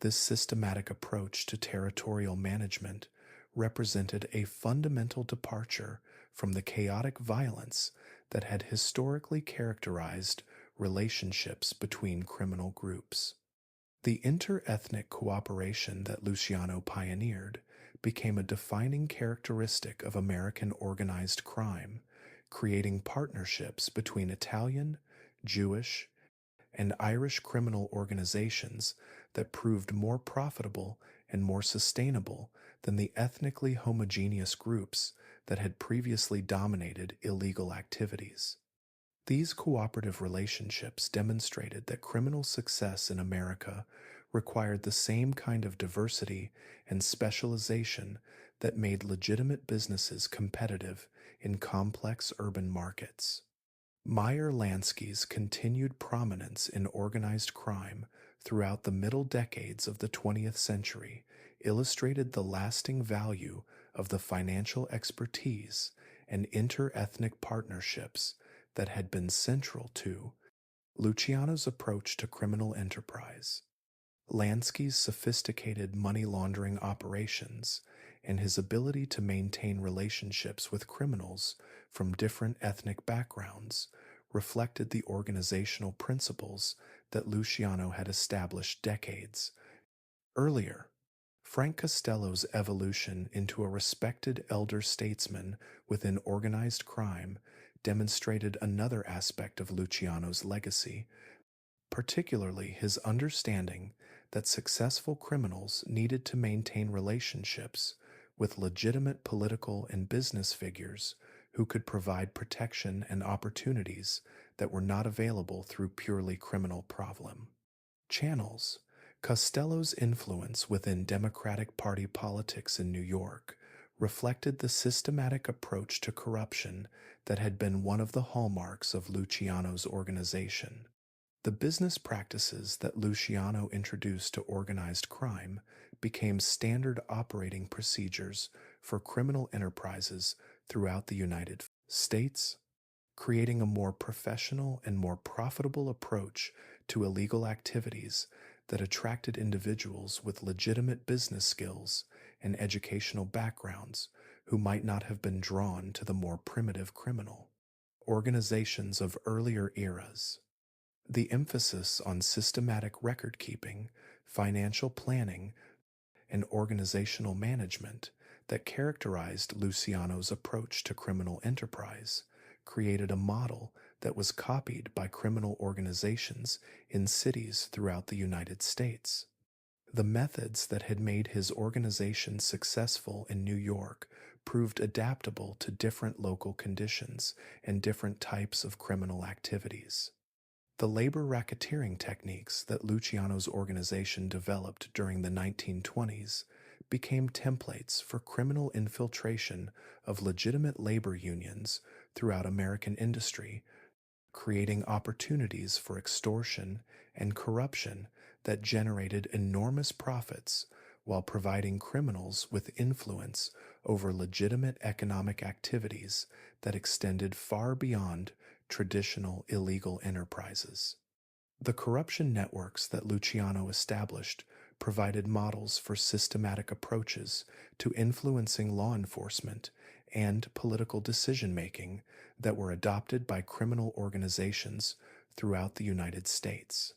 This systematic approach to territorial management represented a fundamental departure from the chaotic violence that had historically characterized relationships between criminal groups. The inter-ethnic cooperation that Luciano pioneered became a defining characteristic of American organized crime, creating partnerships between Italian, Jewish, and Irish criminal organizations that proved more profitable and more sustainable than the ethnically homogeneous groups that had previously dominated illegal activities. These cooperative relationships demonstrated that criminal success in America required the same kind of diversity and specialization that made legitimate businesses competitive in complex urban markets. Meyer Lansky's continued prominence in organized crime throughout the middle decades of the 20th century illustrated the lasting value of the financial expertise and inter-ethnic partnerships that had been central to Luciano's approach to criminal enterprise. Lansky's sophisticated money laundering operations and his ability to maintain relationships with criminals from different ethnic backgrounds reflected the organizational principles that Luciano had established decades earlier. Frank Costello's evolution into a respected elder statesman within organized crime demonstrated another aspect of Luciano's legacy, particularly his understanding that successful criminals needed to maintain relationships with legitimate political and business figures who could provide protection and opportunities that were not available through purely criminal problem channels. Costello's influence within Democratic Party politics in New York reflected the systematic approach to corruption that had been one of the hallmarks of Luciano's organization. The business practices that Luciano introduced to organized crime became standard operating procedures for criminal enterprises throughout the United States, creating a more professional and more profitable approach to illegal activities that attracted individuals with legitimate business skills and educational backgrounds who might not have been drawn to the more primitive criminal organizations of earlier eras. The emphasis on systematic record keeping, financial planning, and organizational management that characterized Luciano's approach to criminal enterprise created a model that was copied by criminal organizations in cities throughout the United States. The methods that had made his organization successful in New York proved adaptable to different local conditions and different types of criminal activities. The labor racketeering techniques that Luciano's organization developed during the 1920s became templates for criminal infiltration of legitimate labor unions throughout American industry, creating opportunities for extortion and corruption that generated enormous profits while providing criminals with influence over legitimate economic activities that extended far beyond traditional illegal enterprises. The corruption networks that Luciano established provided models for systematic approaches to influencing law enforcement and political decision making that were adopted by criminal organizations throughout the United States.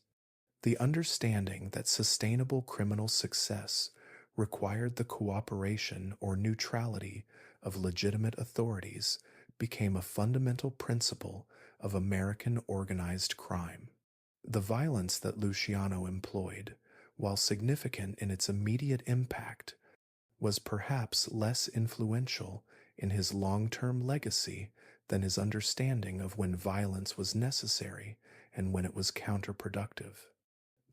The understanding that sustainable criminal success required the cooperation or neutrality of legitimate authorities became a fundamental principle of American organized crime. The violence that Luciano employed, while significant in its immediate impact, was perhaps less influential in his long term legacy than his understanding of when violence was necessary and when it was counterproductive.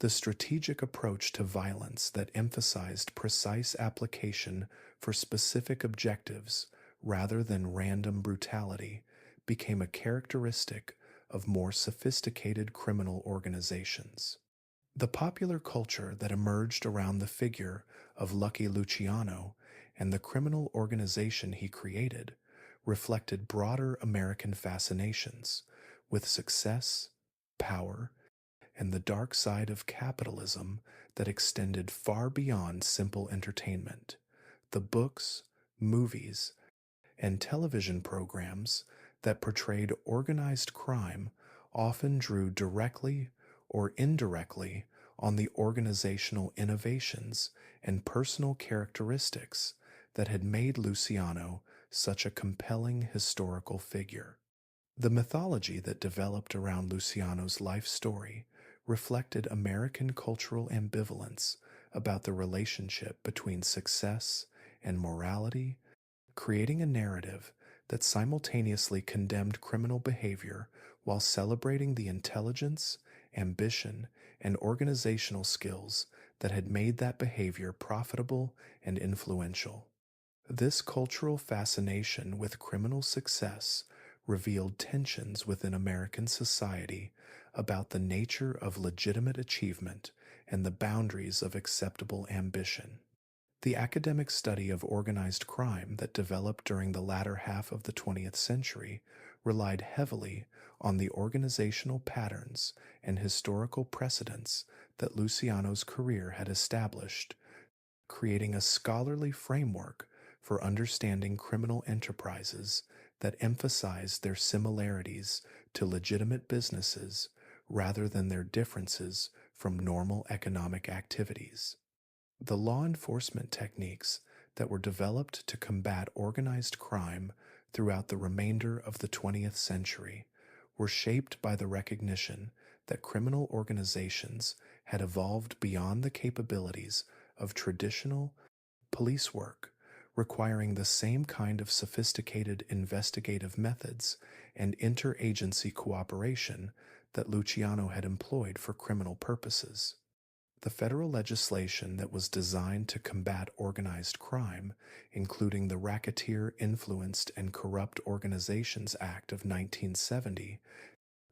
The strategic approach to violence that emphasized precise application for specific objectives rather than random brutality became a characteristic of more sophisticated criminal organizations. The popular culture that emerged around the figure of Lucky Luciano and the criminal organization he created reflected broader American fascinations with success, power, and the dark side of capitalism that extended far beyond simple entertainment. The books, movies, and television programs that portrayed organized crime often drew directly or indirectly on the organizational innovations and personal characteristics that had made Luciano such a compelling historical figure. The mythology that developed around Luciano's life story reflected American cultural ambivalence about the relationship between success and morality, creating a narrative that simultaneously condemned criminal behavior while celebrating the intelligence, ambition, and organizational skills that had made that behavior profitable and influential. This cultural fascination with criminal success revealed tensions within American society about the nature of legitimate achievement and the boundaries of acceptable ambition. The academic study of organized crime that developed during the latter half of the 20th century relied heavily on the organizational patterns and historical precedents that Luciano's career had established, creating a scholarly framework for understanding criminal enterprises that emphasized their similarities to legitimate businesses rather than their differences from normal economic activities. The law enforcement techniques that were developed to combat organized crime throughout the remainder of the 20th century were shaped by the recognition that criminal organizations had evolved beyond the capabilities of traditional police work, requiring the same kind of sophisticated investigative methods and interagency cooperation that Luciano had employed for criminal purposes. The federal legislation that was designed to combat organized crime, including the Racketeer Influenced and Corrupt Organizations Act of 1970,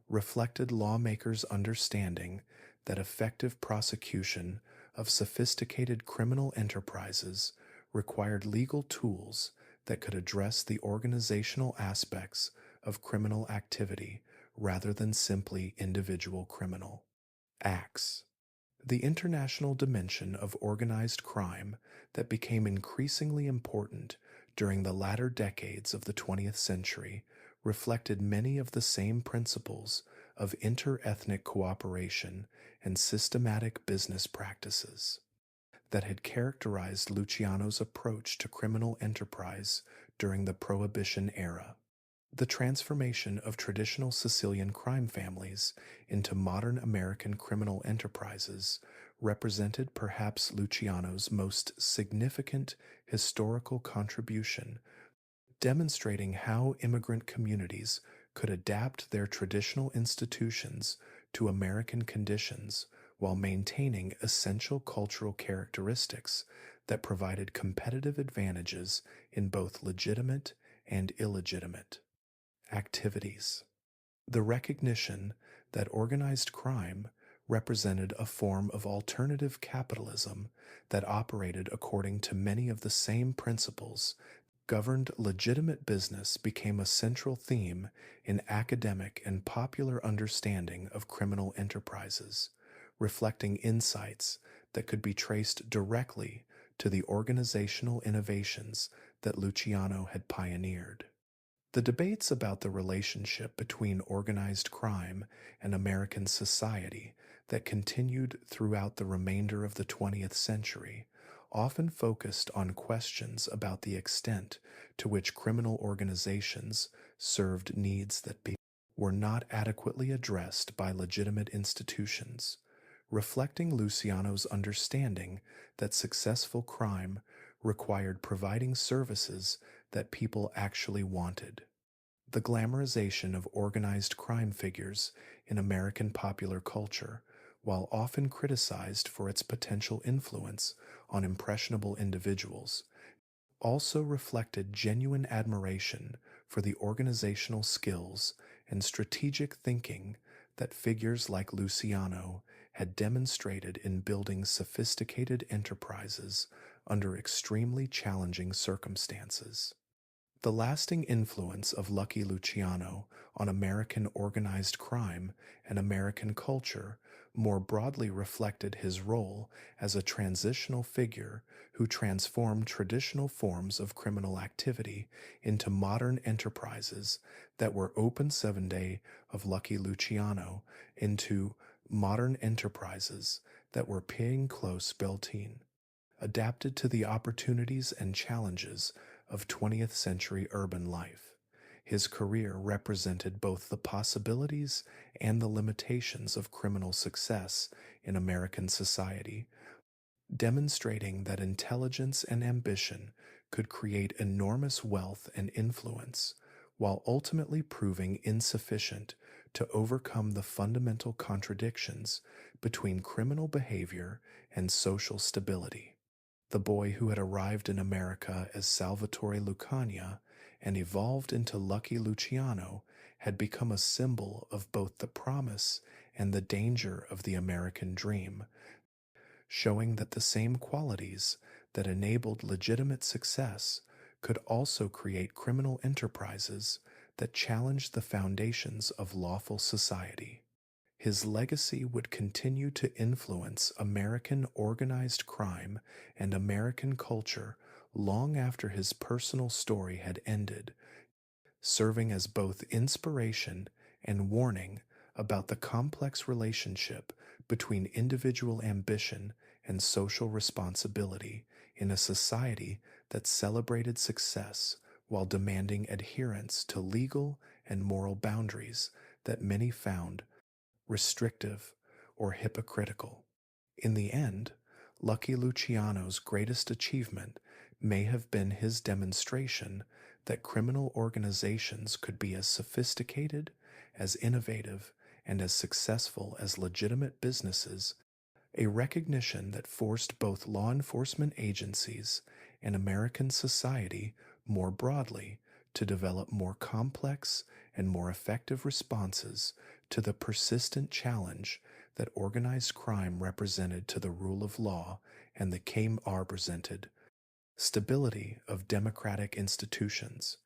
reflected lawmakers' understanding that effective prosecution of sophisticated criminal enterprises required legal tools that could address the organizational aspects of criminal activity rather than simply individual criminal acts. The international dimension of organized crime that became increasingly important during the latter decades of the 20th century reflected many of the same principles of inter-ethnic cooperation and systematic business practices that had characterized Luciano's approach to criminal enterprise during the Prohibition era. The transformation of traditional Sicilian crime families into modern American criminal enterprises represented perhaps Luciano's most significant historical contribution, demonstrating how immigrant communities could adapt their traditional institutions to American conditions while maintaining essential cultural characteristics that provided competitive advantages in both legitimate and illegitimate activities. The recognition that organized crime represented a form of alternative capitalism that operated according to many of the same principles governed legitimate business became a central theme in academic and popular understanding of criminal enterprises, reflecting insights that could be traced directly to the organizational innovations that Luciano had pioneered. The debates about the relationship between organized crime and American society that continued throughout the remainder of the 20th century often focused on questions about the extent to which criminal organizations served needs that were not adequately addressed by legitimate institutions, reflecting Luciano's understanding that successful crime required providing services that people actually wanted. The glamorization of organized crime figures in American popular culture, while often criticized for its potential influence on impressionable individuals, also reflected genuine admiration for the organizational skills and strategic thinking that figures like Luciano had demonstrated in building sophisticated enterprises under extremely challenging circumstances. The lasting influence of Lucky Luciano on American organized crime and American culture more broadly reflected his role as a transitional figure who transformed traditional forms of criminal activity into modern enterprises that were open 7 day of Lucky Luciano into modern enterprises that were paying close built-in, adapted to the opportunities and challenges of 20th century urban life. His career represented both the possibilities and the limitations of criminal success in American society, demonstrating that intelligence and ambition could create enormous wealth and influence, while ultimately proving insufficient to overcome the fundamental contradictions between criminal behavior and social stability. The boy who had arrived in America as Salvatore Lucania and evolved into Lucky Luciano had become a symbol of both the promise and the danger of the American dream, showing that the same qualities that enabled legitimate success could also create criminal enterprises that challenged the foundations of lawful society. His legacy would continue to influence American organized crime and American culture long after his personal story had ended, serving as both inspiration and warning about the complex relationship between individual ambition and social responsibility in a society that celebrated success while demanding adherence to legal and moral boundaries that many found restrictive, or hypocritical. In the end, Lucky Luciano's greatest achievement may have been his demonstration that criminal organizations could be as sophisticated, as innovative, and as successful as legitimate businesses, a recognition that forced both law enforcement agencies and American society more broadly to develop more complex and more effective responses to the persistent challenge that organized crime represented to the rule of law and the KMR presented stability of democratic institutions.